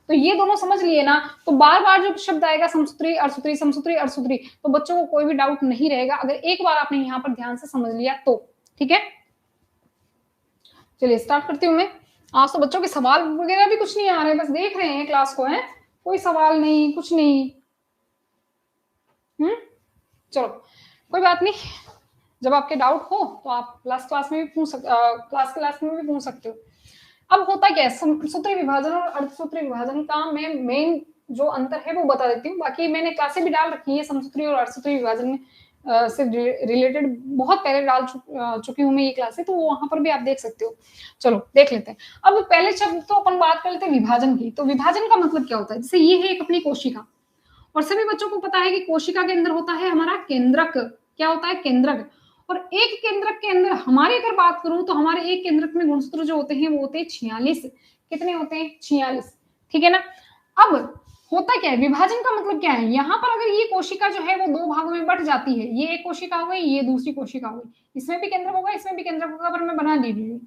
तो ये दोनों समझ लिए ना, तो बार बार जो शब्द आएगा समसूत्री अर्धसूत्री समसूत्री अर्धसूत्री, तो बच्चों को कोई भी डाउट नहीं रहेगा अगर एक बार आपने यहाँ पर ध्यान से समझ लिया तो, ठीक है। चलिए स्टार्ट करती हूँ मैं। आज तो बच्चों के सवाल वगैरह भी कुछ नहीं आ रहे, बस देख रहे हैं क्लास को, है कोई सवाल नहीं कुछ नहीं। चलो कोई बात नहीं, जब आपके डाउट हो तो आप क्लास में भी पूछ सकते हो। अब होता क्या है, सूत्री विभाजन और अर्धसूत्री विभाजन का मैं मेन जो अंतर है वो बता देती हूँ, बाकी मैंने क्लासें भी डाल रखी है समसूत्री और अर्धसूत्री विभाजन में से रिलेटेड, बहुत पहले डाल चुकी हूँ मैं ये क्लासें, तो वहां पर भी आप देख सकते हो। चलो देख लेते हैं। अब पहले शब्द तो अपन बात कर लेते हैं विभाजन की। तो विभाजन का मतलब क्या होता है, जैसे ये है एक अपनी कोशिका, और सभी बच्चों को पता है कि कोशिका के अंदर होता है हमारा केंद्रक, क्या होता है, केंद्रक, और एक केंद्रक के अंदर हमारी अगर बात करूं तो हमारे एक केंद्रक में गुणसूत्र जो होते हैं वो होते हैं 46। कितने होते हैं, 46, ठीक है ना। अब होता क्या है, विभाजन का मतलब क्या है, यहाँ पर अगर ये कोशिका जो है वो दो भागों में बट जाती है, ये एक कोशिका हो गई, ये दूसरी कोशिका हो गई, इसमें भी केंद्रक होगा इसमें भी केंद्रक होगा, पर मैं बना दी रही।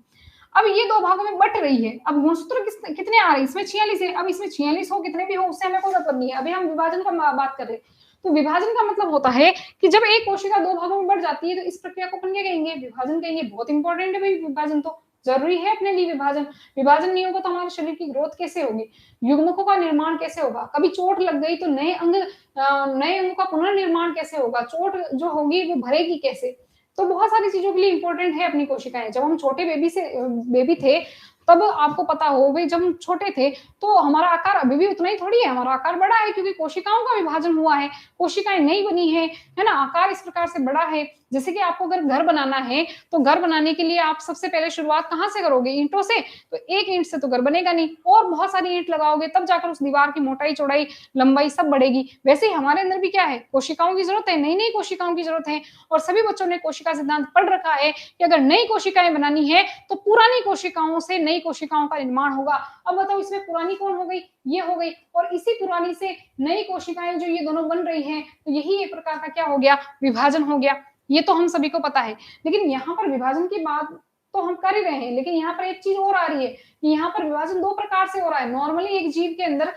अब ये दो भागों में बट रही है, अब गुणसूत्र कितने आ रहे हैं, इसमें 46 है, अब इसमें 46 हो कितने भी हो उससे हमें कोई मतलब नहीं है, अभी हम विभाजन का बात कर रहे हैं। तो विभाजन का मतलब होता है कि जब एक कोशिका दो भागों में बढ़ जाती है तो इस प्रक्रिया को अपन क्या कहेंगे, विभाजन कहेंगे। बहुत इंपॉर्टेंट है भाई विभाजन, तो जरूरी है अपने लिए विभाजन। विभाजन नहीं होगा तो हमारे शरीर की ग्रोथ कैसे होगी, युग्मकों का निर्माण कैसे होगा, कभी चोट लग गई तो नए अंगों का पुनर्निर्माण कैसे होगा, चोट जो होगी वो भरेगी कैसे, तो बहुत सारी चीजों के लिए इंपॉर्टेंट है अपनी कोशिकाएं। जब हम छोटे बेबी थे तब आपको पता हो भाई, जब हम छोटे थे तो हमारा आकार अभी भी उतना ही थोड़ी है, हमारा आकार बड़ा है क्योंकि कोशिकाओं का विभाजन हुआ है, कोशिकाएं नई बनी है ना, आकार इस प्रकार से बड़ा है। जैसे कि आपको अगर घर बनाना है तो घर बनाने के लिए आप सबसे पहले शुरुआत कहाँ से करोगे, ईंटों से, तो एक ईंट से तो घर बनेगा नहीं, और बहुत सारी ईंट लगाओगे तब जाकर उस दीवार की मोटाई चौड़ाई लंबाई सब बढ़ेगी। वैसे ही हमारे अंदर भी क्या है, कोशिकाओं की जरूरत है, नई नई कोशिकाओं की जरूरत है, और सभी बच्चों ने कोशिका सिद्धांत पढ़ रखा है कि अगर नई कोशिकाएं बनानी है तो पुरानी कोशिकाओं से नई कोशिकाओं का निर्माण होगा। अब बताओ इसमें पुरानी कौन हो गई, ये हो गई, और इसी पुरानी से नई कोशिकाएं जो ये दोनों बन रही हैं, तो यही एक प्रकार का क्या हो गया, विभाजन हो गया। ये तो हम सभी को पता है, लेकिन यहाँ पर विभाजन की बात तो हम कर ही रहे हैं, लेकिन यहाँ पर एक चीज और आ रही है कि यहाँ पर विभाजन दो प्रकार से हो रहा है। नॉर्मली एक जीव के अंदर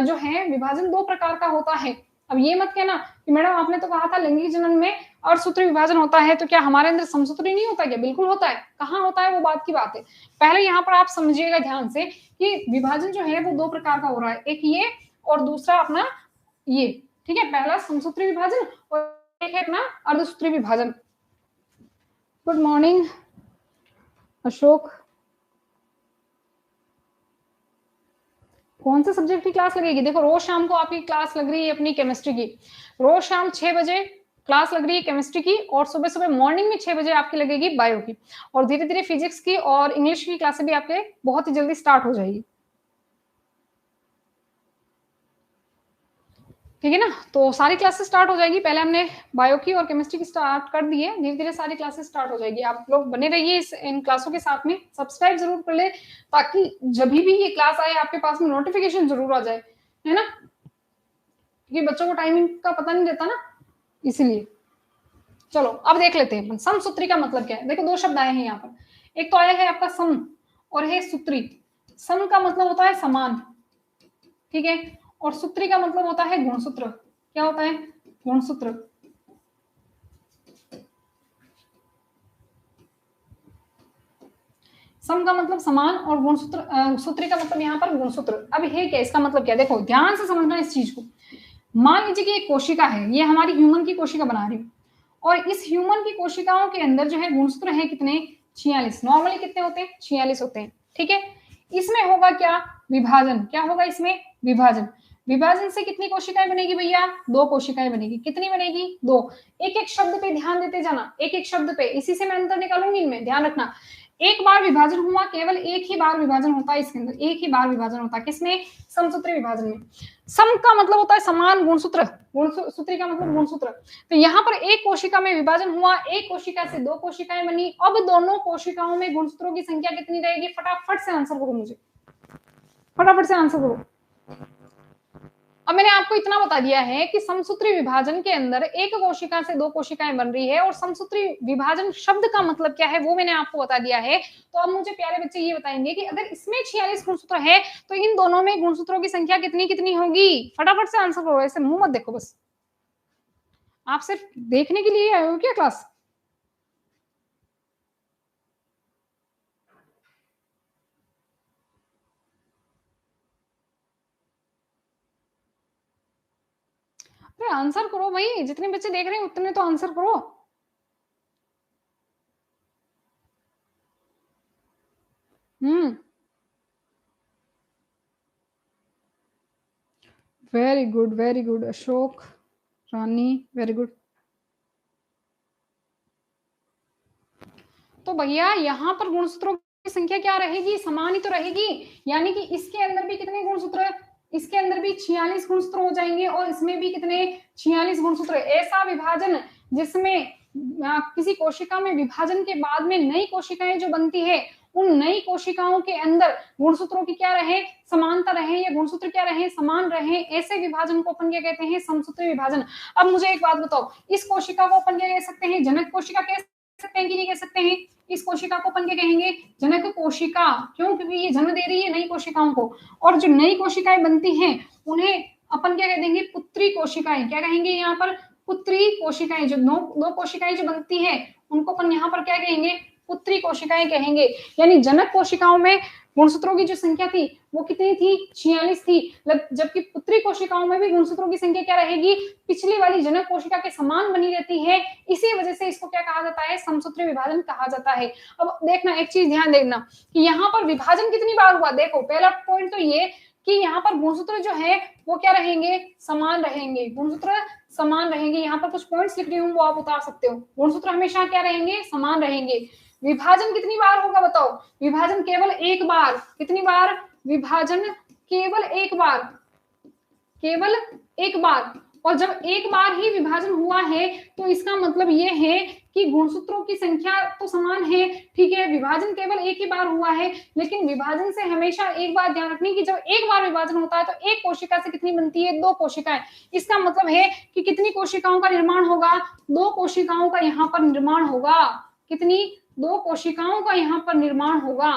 जो है विभाजन दो प्रकार का होता है। अब ये मत कहना कि मैडम आपने तो कहा था लैंगिक जनन में अर्धसूत्री विभाजन होता है, तो क्या हमारे अंदर समसूत्री नहीं होता क्या, बिल्कुल होता है, कहाँ होता है वो बात की बात है। पहले यहाँ पर आप समझिएगा ध्यान से कि विभाजन जो है वो दो प्रकार का हो रहा है, एक ये और दूसरा अपना ये, ठीक है, पहला समसूत्री विभाजन और एक है अपना अर्धसूत्री विभाजन। गुड मॉर्निंग अशोक, कौन से सब्जेक्ट की क्लास लगेगी, देखो रोज शाम को आपकी क्लास लग रही है अपनी केमिस्ट्री की, रोज शाम 6 बजे क्लास लग रही है केमिस्ट्री की, और सुबह सुबह मॉर्निंग में 6 बजे आपकी लगेगी बायो की, और धीरे धीरे फिजिक्स की और इंग्लिश की क्लासें भी आपके बहुत ही जल्दी स्टार्ट हो जाएगी, ठीक है ना। तो सारी क्लासेस स्टार्ट हो जाएगी, पहले हमने बायो की और केमिस्ट्री की स्टार्ट कर दी है, धीरे धीरे सारी क्लासेस स्टार्ट हो जाएगी। आप लोग बने रहिए इन क्लासों के साथ में, सब्सक्राइब जरूर कर ले ताकि जब भी ये क्लास आए आपके पास में नोटिफिकेशन जरूर आ जाए, है ना, क्योंकि बच्चों को टाइमिंग का पता नहीं रहता ना, इसीलिए। चलो अब देख लेते हैं समसूत्री का मतलब क्या है। देखो दो शब्द आए हैं यहाँ पर, एक तो आया है आपका सम और है सूत्री। सम का मतलब होता है समान, ठीक है, और सूत्री का मतलब होता है गुणसूत्र। क्या होता है, गुणसूत्र। सम का मतलब समान और गुणसूत्र सूत्री का मतलब यहाँ पर गुणसूत्र। अब है क्या, इसका मतलब क्या, देखो ध्यान से समझना इस चीज को। मान लीजिए कि एक कोशिका है, ये हमारी ह्यूमन की कोशिका बना रही हूँ, और इस ह्यूमन की कोशिकाओं के अंदर जो है गुणसूत्र है कितने, 46। नॉर्मली कितने होते हैं, 46 होते हैं, ठीक है। इसमें होगा क्या, विभाजन। क्या होगा इसमें, विभाजन। विभाजन से कितनी कोशिकाएं बनेगी भैया, 2 कोशिकाएं बनेगी। कितनी बनेगी, 2। एक एक शब्द पे ध्यान देते जाना, एक एक शब्द पे, इसी से मैं अंतर निकालूंगी इनमें, ध्यान रखना। एक बार विभाजन हुआ, केवल एक ही बार विभाजन होता है इसके अंदर, एक ही बार विभाजन होता है, किसमें, समसूत्री विभाजन में। सम का मतलब होता है समान, गुणसूत्र, गुणसूत्री का मतलब गुणसूत्र। तो यहाँ पर एक कोशिका में विभाजन हुआ, एक कोशिका से 2 कोशिकाएं बनी। अब दोनों कोशिकाओं में गुणसूत्रों की संख्या कितनी रहेगी, फटाफट से आंसर करो मुझे, फटाफट से आंसर करो। अब मैंने आपको इतना बता दिया है कि समसूत्री विभाजन के अंदर एक कोशिका से 2 कोशिकाएं बन रही है, और समसूत्री विभाजन शब्द का मतलब क्या है वो मैंने आपको बता दिया है। तो अब मुझे प्यारे बच्चे ये बताएंगे कि अगर इसमें 46 गुणसूत्र है तो इन दोनों में गुणसूत्रों की संख्या कितनी कितनी होगी। फटाफट से आंसर करो, ऐसे मुंह मत देखो, बस आप सिर्फ देखने के लिए आए हो क्या क्लास। अरे आंसर करो भाई, जितने बच्चे देख रहे हैं उतने तो आंसर करो। वेरी गुड अशोक, रानी, वेरी गुड। तो भैया यहाँ पर गुणसूत्रों की संख्या क्या रहेगी, समान ही तो रहेगी। यानी कि इसके अंदर भी कितने गुणसूत्र, इसके अंदर भी 46 गुणसूत्र हो जाएंगे, और इसमें भी कितने, 46 गुणसूत्र। ऐसा विभाजन जिसमें किसी कोशिका में विभाजन के बाद में नई कोशिकाएं जो बनती है, उन नई कोशिकाओं के अंदर गुणसूत्रों की क्या रहे, समानता रहे, या गुणसूत्र क्या रहे, समान रहे। ऐसे विभाजन को अपन क्या कहते हैं, समसूत्री विभाजन। अब मुझे एक बात बताओ, इस कोशिका को अपन क्या कह सकते हैं, जनक कोशिका कह सकते हैं कि नहीं कह सकते हैं। इस कोशिका को अपन क्या कहेंगे, जनक कोशिका। क्यों, क्योंकि ये जन्म दे रही है नई कोशिकाओं को, और जो नई कोशिकाएं बनती हैं उन्हें अपन क्या कह देंगे, पुत्री कोशिकाएं। क्या कहेंगे यहाँ पर, पुत्री कोशिकाएं। जो दो कोशिकाएं जो बनती हैं उनको अपन यहाँ पर क्या कहेंगे, पुत्री कोशिकाएं कहेंगे। यानी जनक कोशिकाओं में गुणसूत्रों की जो संख्या थी वो कितनी थी, 46 थी। जबकि पुत्री कोशिकाओं में भी गुणसूत्रों की संख्या क्या रहेगी, पिछली वाली जनक कोशिका के समान बनी रहती है। इसी वजह से इसको क्या कहा जाता है, समसूत्री विभाजन कहा जाता है। अब देखना, एक चीज ध्यान देना कि यहाँ पर विभाजन कितनी बार हुआ। देखो पहला पॉइंट तो ये कि यहाँ पर गुणसूत्र जो है वो क्या रहेंगे, समान रहेंगे। गुणसूत्र समान रहेंगे। यहाँ पर कुछ पॉइंट्स लिख रही हूँ, वो आप उतार सकते हो। गुणसूत्र हमेशा क्या रहेंगे, समान रहेंगे। विभाजन कितनी बार होगा बताओ, विभाजन केवल एक बार। कितनी बार, विभाजन केवल एक बार, केवल एक बार। और जब एक बार ही विभाजन हुआ है तो इसका मतलब ये है कि गुणसूत्रों की संख्या तो समान है, ठीक है। विभाजन केवल एक ही बार हुआ है, लेकिन विभाजन से हमेशा एक बात ध्यान रखनी कि जब एक बार विभाजन होता है तो एक कोशिका से कितनी बनती है, 2 कोशिकाएं। इसका मतलब है कि कितनी कोशिकाओं का निर्माण होगा, 2 कोशिकाओं का यहाँ पर निर्माण होगा। कितनी, 2 कोशिकाओं का यहाँ पर निर्माण होगा,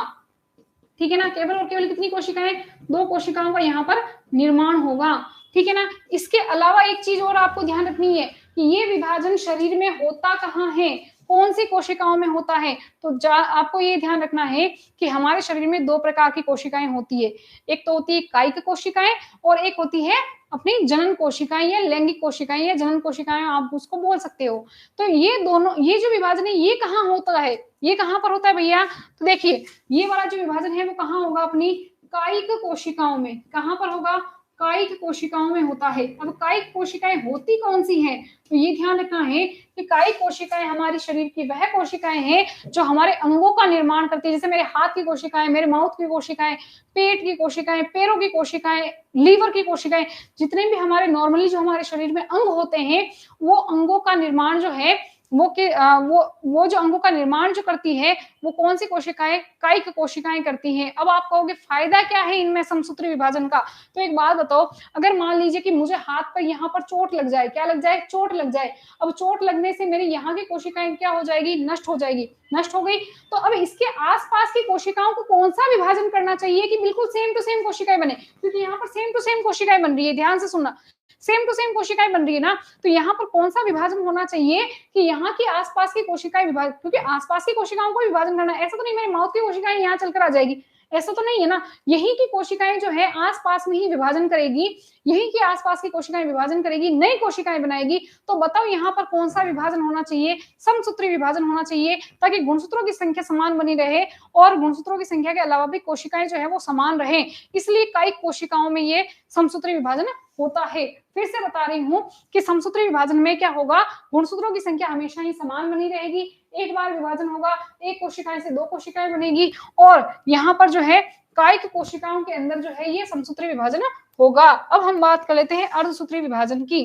ठीक है ना। केवल और केवल कितनी कोशिकाएं, 2 कोशिकाओं का यहाँ पर निर्माण होगा, ठीक है ना। इसके अलावा एक चीज और आपको ध्यान रखनी है कि ये विभाजन शरीर में होता कहाँ है, कौन सी कोशिकाओं में होता है। तो आपको ये ध्यान रखना है कि हमारे शरीर में 2 प्रकार की कोशिकाएं होती है। एक तो होती है कायिक कोशिकाएं, और एक होती है अपनी जनन कोशिकाएं या लैंगिक कोशिकाएं या जनन कोशिकाएं, आप उसको बोल सकते हो। तो ये दोनों, ये जो विभाजन है ये कहाँ होता है, ये कहाँ पर होता है भैया। तो देखिए ये वाला जो विभाजन है वो कहाँ होगा, अपनी कायिक कोशिकाओं में। कहाँ पर होगा, कायिक कोशिकाओं में होता है। अब कायिक कोशिकाएं होती कौन सी हैं, तो ये ध्यान रखना है कि कायिक कोशिकाएं हमारे शरीर की वह कोशिकाएं हैं जो हमारे अंगों का निर्माण करती है। जैसे मेरे हाथ की कोशिकाएं, मेरे माउथ की कोशिकाएं, पेट की कोशिकाएं, पैरों की कोशिकाएं, लीवर की कोशिकाएं, जितने भी हमारे नॉर्मली जो हमारे शरीर में अंग होते हैं, वो अंगों का निर्माण जो है वो जो अंगों का निर्माण जो करती है वो कौन सी कोशिकाएं, कायिक कोशिकाएं करती हैं। अब आप कहोगे फायदा क्या है इनमें समसूत्री विभाजन का, तो एक बात बताओ, अगर मान लीजिए कि मुझे हाथ पर यहाँ पर चोट लग जाए, क्या लग जाए, चोट लग जाए। अब चोट लगने से मेरी यहाँ की कोशिकाएं क्या हो जाएगी, नष्ट हो जाएगी, नष्ट हो गई। तो अब इसके आसपास की कोशिकाओं को कौन सा विभाजन करना चाहिए कि बिल्कुल सेम टू सेम कोशिकाएं बने, क्योंकि यहाँ पर सेम टू सेम कोशिकाएं बन रही है। ध्यान से सुनना, सेम टू सेम कोशिकाएं बन रही है ना, तो यहाँ पर कौन सा विभाजन होना चाहिए कि यहाँ की आसपास की कोशिकाएं विभाजन, क्योंकि आसपास की कोशिकाओं को विभाजन करना, ऐसा तो नहीं मेरे माउथ की कोशिकाएं यहाँ चलकर आ जाएगी, ऐसा तो नहीं है ना। यही की कोशिकाएं जो है आसपास में ही विभाजन करेगी, यही की आसपास की कोशिकाएं विभाजन करेगी, नई कोशिकाएं बनाएगी। तो बताओ यहाँ पर कौन सा विभाजन होना चाहिए, समसूत्री विभाजन होना चाहिए, ताकि गुणसूत्रों की संख्या समान बनी रहे और गुणसूत्रों की संख्या के अलावा भी कोशिकाएं जो है वो समान रहे, इसलिए कायिक कोशिकाओं में ये समसूत्री विभाजन होता है। फिर से बता रही हूं कि समसूत्री विभाजन में क्या होगा, गुणसूत्रों की संख्या हमेशा ही समान बनी रहेगी, एक बार विभाजन होगा, एक कोशिकाएं से दो कोशिकाएं बनेगी, और यहाँ पर जो है कायिक कोशिकाओं के अंदर जो है ये समसूत्री विभाजन होगा। अब हम बात कर लेते हैं अर्धसूत्री विभाजन की।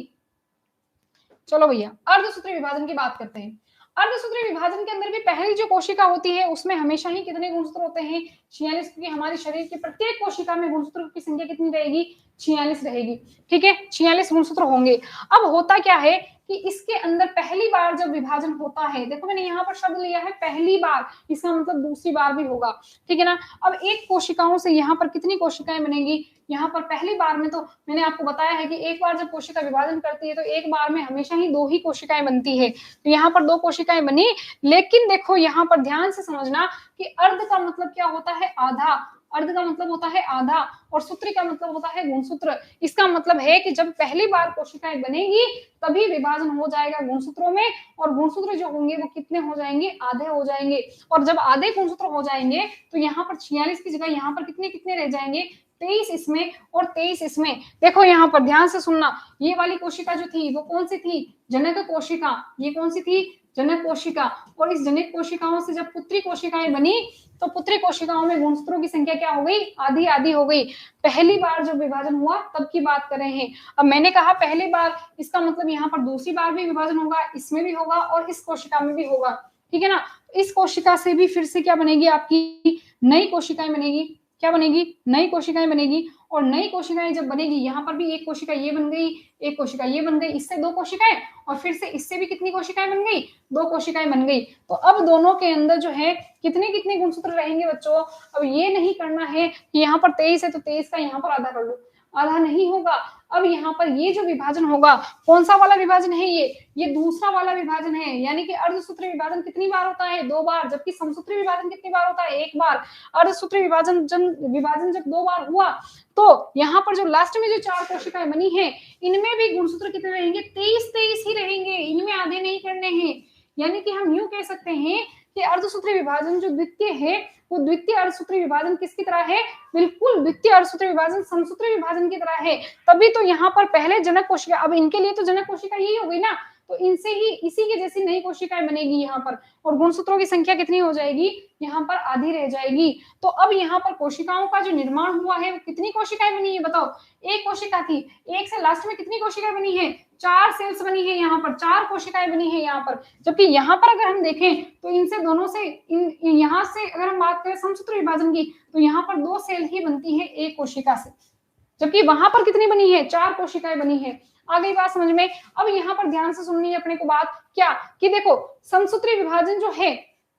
चलो भैया अर्धसूत्री विभाजन की बात करते हैं। अर्धसूत्री विभाजन के अंदर भी पहली जो कोशिका होती है उसमें हमेशा ही कितने गुणसूत्र होते हैं, 46, क्योंकि हमारे शरीर की प्रत्येक कोशिका में गुणसूत्रों की संख्या कितनी रहेगी, 46 रहेगी। ठीक है, 46 गुणसूत्र होंगे। अब होता क्या है कि इसके अंदर पहली बार जब विभाजन होता है, देखो मैंने यहाँ पर शब्द लिया है पहली बार, इसका मतलब दूसरी बार भी होगा, ठीक है ना। अब एक कोशिकाओं से यहाँ पर कितनी कोशिकाएं बनेगी, यहाँ पर पहली बार में तो मैंने आपको बताया है कि एक बार जब कोशिका विभाजन करती है तो एक बार में हमेशा ही दो ही कोशिकाएं बनती है, तो यहाँ पर दो कोशिकाएं बनी। लेकिन देखो यहाँ पर ध्यान से समझना कि अर्ध का मतलब क्या होता है, आधा, अर्ध का मतलब होता है आधा, और सूत्र का मतलब होता है गुणसूत्र। इसका मतलब है कि जब पहली बार कोशिकाएं बनेगी तभी विभाजन हो जाएगा गुणसूत्रों में, और गुणसूत्र जो होंगे वो कितने हो जाएंगे, आधे हो जाएंगे। और जब आधे गुणसूत्र हो जाएंगे तो यहाँ पर 46 की जगह यहाँ पर कितने कितने रह जाएंगे, 23 इसमें और 23 इसमें। देखो यहाँ पर ध्यान से सुनना, ये वाली कोशिका जो थी वो कौन सी थी, जनक कोशिका। ये कौन सी थी, जनक कोशिका। और इस जनक कोशिकाओं से जब पुत्री कोशिकाएं बनी तो पुत्री कोशिकाओं में गुणसूत्रों की संख्या क्या हो गई, आधी आधी हो गई। पहली बार जब विभाजन हुआ तब की बात कर रहे हैं। अब मैंने कहा पहली बार, इसका मतलब यहाँ पर दूसरी बार भी विभाजन होगा, इसमें भी होगा और इस कोशिका में भी होगा, ठीक है ना। इस कोशिका से भी फिर से क्या बनेगी, आपकी नई कोशिकाएं बनेगी। क्या बनेगी, नई कोशिकाएं बनेगी। और नई कोशिकाएं जब बनेगी, यहाँ पर भी एक कोशिका ये बन गई, एक कोशिका ये बन गई, इससे दो कोशिकाएं, और फिर से इससे भी कितनी कोशिकाएं बन गई, दो कोशिकाएं बन गई। तो अब दोनों के अंदर जो है कितने कितने गुणसूत्र रहेंगे बच्चों। अब ये नहीं करना है कि यहाँ पर 23 है तो 23 का यहाँ पर आधा कर लो, आधा नहीं होगा। अब यहाँ पर ये जो विभाजन होगा, कौन सा वाला विभाजन है, ये दूसरा वाला विभाजन है। यानी कि अर्धसूत्री विभाजन कितनी बार होता है, दो बार, जबकि समसूत्री विभाजन कितनी बार होता है, एक बार। अर्धसूत्री विभाजन जब दो बार हुआ तो यहाँ पर जो लास्ट में जो चार कोशिकाएं बनी है, इनमें भी गुणसूत्र कितने रहेंगे, 23 ही रहेंगे, इनमें आधे नहीं करने हैं। यानी कि हम यूं कह सकते हैं कि अर्धसूत्री विभाजन जो द्वितीय है वो द्वितीय अर्धसूत्री विभाजन किसकी तरह है, बिल्कुल द्वितीय अर्धसूत्री विभाजन समसूत्री विभाजन की तरह है। तभी तो यहाँ पर पहले जनक कोशिका, अब इनके लिए तो जनक कोशिका यही हो गई ना, तो इनसे ही इसी की जैसी नई कोशिकाएं बनेगी यहाँ पर, और गुणसूत्रों की संख्या कितनी हो जाएगी, यहाँ पर आधी रह जाएगी। तो अब यहाँ पर कोशिकाओं का जो निर्माण हुआ है वो कितनी कोशिकाएं बनी है बताओ, एक कोशिका थी, एक से लास्ट में कितनी कोशिकाएं बनी है, 4 सेल्स बनी है, यहाँ पर 4 कोशिकाएं बनी है यहाँ पर। जबकि यहाँ पर अगर हम देखें तो इनसे दोनों से यहाँ से अगर हम बात करें समसूत्र विभाजन की, तो यहाँ पर 2 सेल ही बनती है एक कोशिका से, जबकि वहां पर कितनी बनी है, 4 कोशिकाएं बनी है। आ गई बात समझ में। अब यहाँ पर ध्यान से सुननी है अपने को बात, क्या कि देखो समसूत्री विभाजन जो है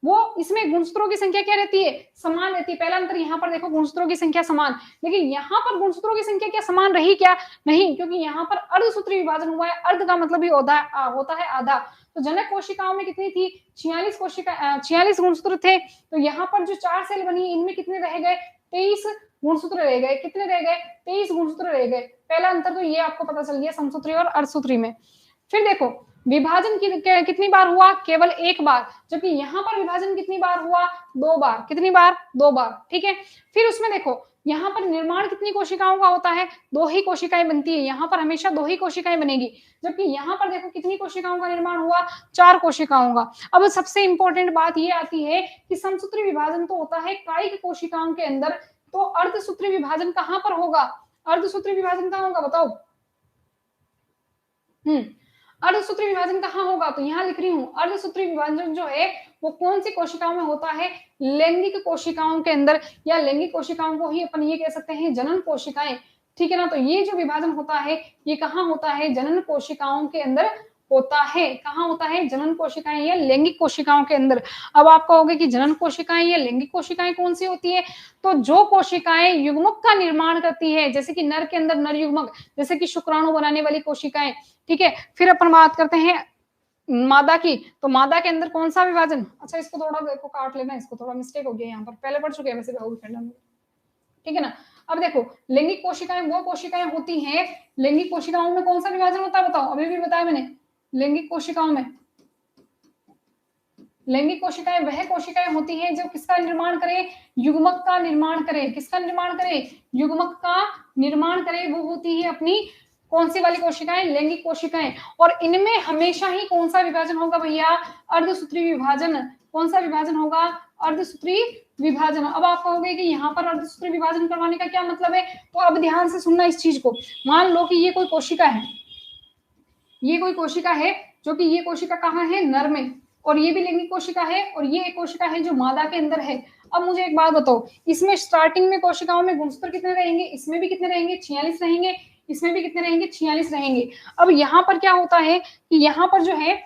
वो, इसमें गुणसूत्रों की संख्या क्या रहती है, समान रहती है। पहला अंतर यहाँ पर देखो, गुणसूत्रों की संख्या समान, लेकिन यहाँ पर गुणसूत्रों की संख्या क्या समान रही क्या, नहीं, क्योंकि यहाँ पर अर्धसूत्री विभाजन हुआ है। अर्ध का मतलब ही होता है आधा। तो जनक कोशिकाओं में कितनी थी, 46 गुणसूत्र थे। तो यहाँ पर जो 4 सेल बनी इनमें कितने रह गए, 23 गुणसूत्र रह गए। कितने रह गए, 23 गुणसूत्र रह गए। पहला अंतर तो ये आपको पता चल गया समसूत्री और अर्धसूत्री में। फिर देखो विभाजन कितनी बार हुआ, केवल एक बार, जबकि यहाँ पर विभाजन कितनी बार हुआ, 2 बार। कितनी बार, 2 बार, ठीक है। फिर उसमें देखो यहाँ पर निर्माण कितनी कोशिकाओं का होता है, 2 ही कोशिकाएं बनती है, यहाँ पर हमेशा 2 ही कोशिकाएं बनेगी। जबकि यहाँ पर देखो कितनी कोशिकाओं का निर्माण हुआ, 4 कोशिकाओं का। अब सबसे इंपॉर्टेंट बात ये आती है कि समसूत्री विभाजन तो होता है कायिक कोशिकाओं के अंदर, तो अर्धसूत्री विभाजन कहाँ पर होगा, अर्धसूत्री विभाजन कहाँ होगा बताओ। अर्धसूत्री विभाजन कहाँ होगा, तो यहाँ लिख रही हूँ, अर्धसूत्री विभाजन जो है वो कौन सी कोशिकाओं में होता है, लैंगिक कोशिकाओं के अंदर, या लैंगिक कोशिकाओं को ही अपन ये कह सकते हैं जनन कोशिकाएं, ठीक है ना। तो ये जो विभाजन होता है ये कहाँ होता है, जनन कोशिकाओं के अंदर होता है। कहाँ होता है? जनन कोशिकाएं या लैंगिक कोशिकाओं के अंदर। अब आप कहोगे कि जनन कोशिकाएं या लैंगिक कोशिकाएं कौन सी होती है? तो जो कोशिकाएं युग्मक का निर्माण करती है, जैसे कि नर के अंदर नर युग्मक, जैसे कि शुक्राणु बनाने वाली कोशिकाएं, ठीक है। फिर अपन बात करते हैं मादा की, तो मादा के अंदर कौन सा विभाजन? अच्छा इसको थोड़ा देखो, काट लेना, इसको थोड़ा मिस्टेक हो गया यहाँ पर, पहले पढ़ चुके हैं वैसे बहुविखंडन, ठीक है ना। अब देखो लैंगिक कोशिकाएं वो कोशिकाएं होती हैं, लैंगिक कोशिकाओं में कौन सा विभाजन होता है बताओ? अभी भी बताया मैंने, लैंगिक कोशिकाओं में, लैंगिक कोशिकाएं वह कोशिकाएं होती हैं जो किसका निर्माण करे? युग्मक का निर्माण करे। किसका निर्माण करे? युग्मक का निर्माण करे। वो होती है अपनी कौन सी वाली कोशिकाएं? लैंगिक कोशिकाएं। और इनमें हमेशा ही कौन सा विभाजन होगा भैया? अर्धसूत्री विभाजन। कौन सा विभाजन होगा? अर्धसूत्री विभाजन। अब आप कहोगे कि यहाँ पर अर्धसूत्री विभाजन करवाने का क्या मतलब है? तो अब ध्यान से सुनना इस चीज को। मान लो कि ये कोई कोशिका है, ये कोई कोशिका है, जो कि ये कोशिका कहाँ है? नर में, और ये भी लैंगिक कोशिका है, और ये एक कोशिका है जो मादा के अंदर है। अब मुझे एक बात बताओ, इसमें स्टार्टिंग में कोशिकाओं में गुणसूत्र कितने रहेंगे? इसमें भी कितने रहेंगे? 46 रहेंगे। इसमें भी कितने रहेंगे? 46 रहेंगे। अब यहाँ पर क्या होता है कि यहाँ पर जो है,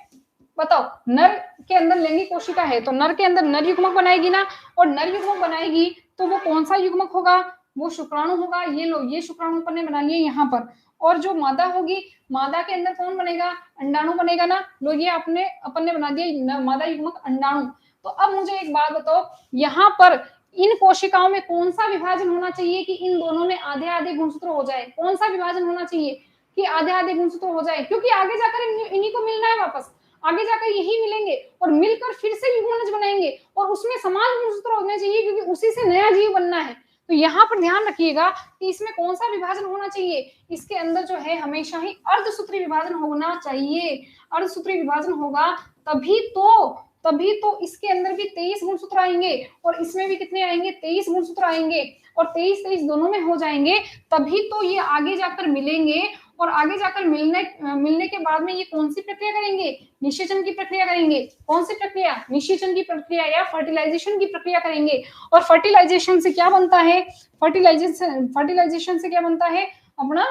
बताओ, नर के अंदर लैंगिक कोशिका है, तो नर के अंदर नर युग्मक बनाएगी ना, और नर युग्मक बनाएगी तो वो कौन सा युग्मक होगा? वो शुक्राणु होगा। ये लो, ये शुक्राणु अपन ने बना लिए यहाँ पर। और जो मादा होगी, मादा के अंदर कौन बनेगा? अंडाणु बनेगा ना। लो ये अपने अपन ने बना दिया मादा युग्मक अंडाणु। तो अब मुझे एक बात बताओ, यहाँ पर इन कोशिकाओं में कौन सा विभाजन होना चाहिए कि इन दोनों में आधे आधे गुणसूत्र हो जाए? कौन सा विभाजन होना चाहिए कि आधे आधे गुणसूत्र हो जाए? क्योंकि आगे जाकर इन्हीं को मिलना है वापस, आगे जाकर यही मिलेंगे और मिलकर फिर से युग्मनज बनाएंगे, और उसमें समान गुणसूत्र होने चाहिए क्योंकि उसी से नया जीव बनना है। तो यहाँ पर ध्यान रखिएगा कि इसमें कौन सा विभाजन होना चाहिए? इसके अंदर जो है हमेशा ही अर्धसूत्री विभाजन होना चाहिए। अर्धसूत्री विभाजन होगा तभी तो इसके अंदर भी 23 गुणसूत्र आएंगे, और इसमें भी कितने आएंगे? 23 गुणसूत्र आएंगे, और 23 दोनों में हो जाएंगे, तभी तो ये आगे जाकर मिलेंगे। और आगे जाकर मिलने के बाद में ये कौन सी प्रक्रिया करेंगे? निषेचन की प्रक्रिया करेंगे। कौन सी प्रक्रिया? निषेचन की प्रक्रिया या फर्टिलाइजेशन की प्रक्रिया करेंगे। और फर्टिलाइजेशन से क्या बनता है? फर्टिलाइजेशन से क्या बनता है? अपना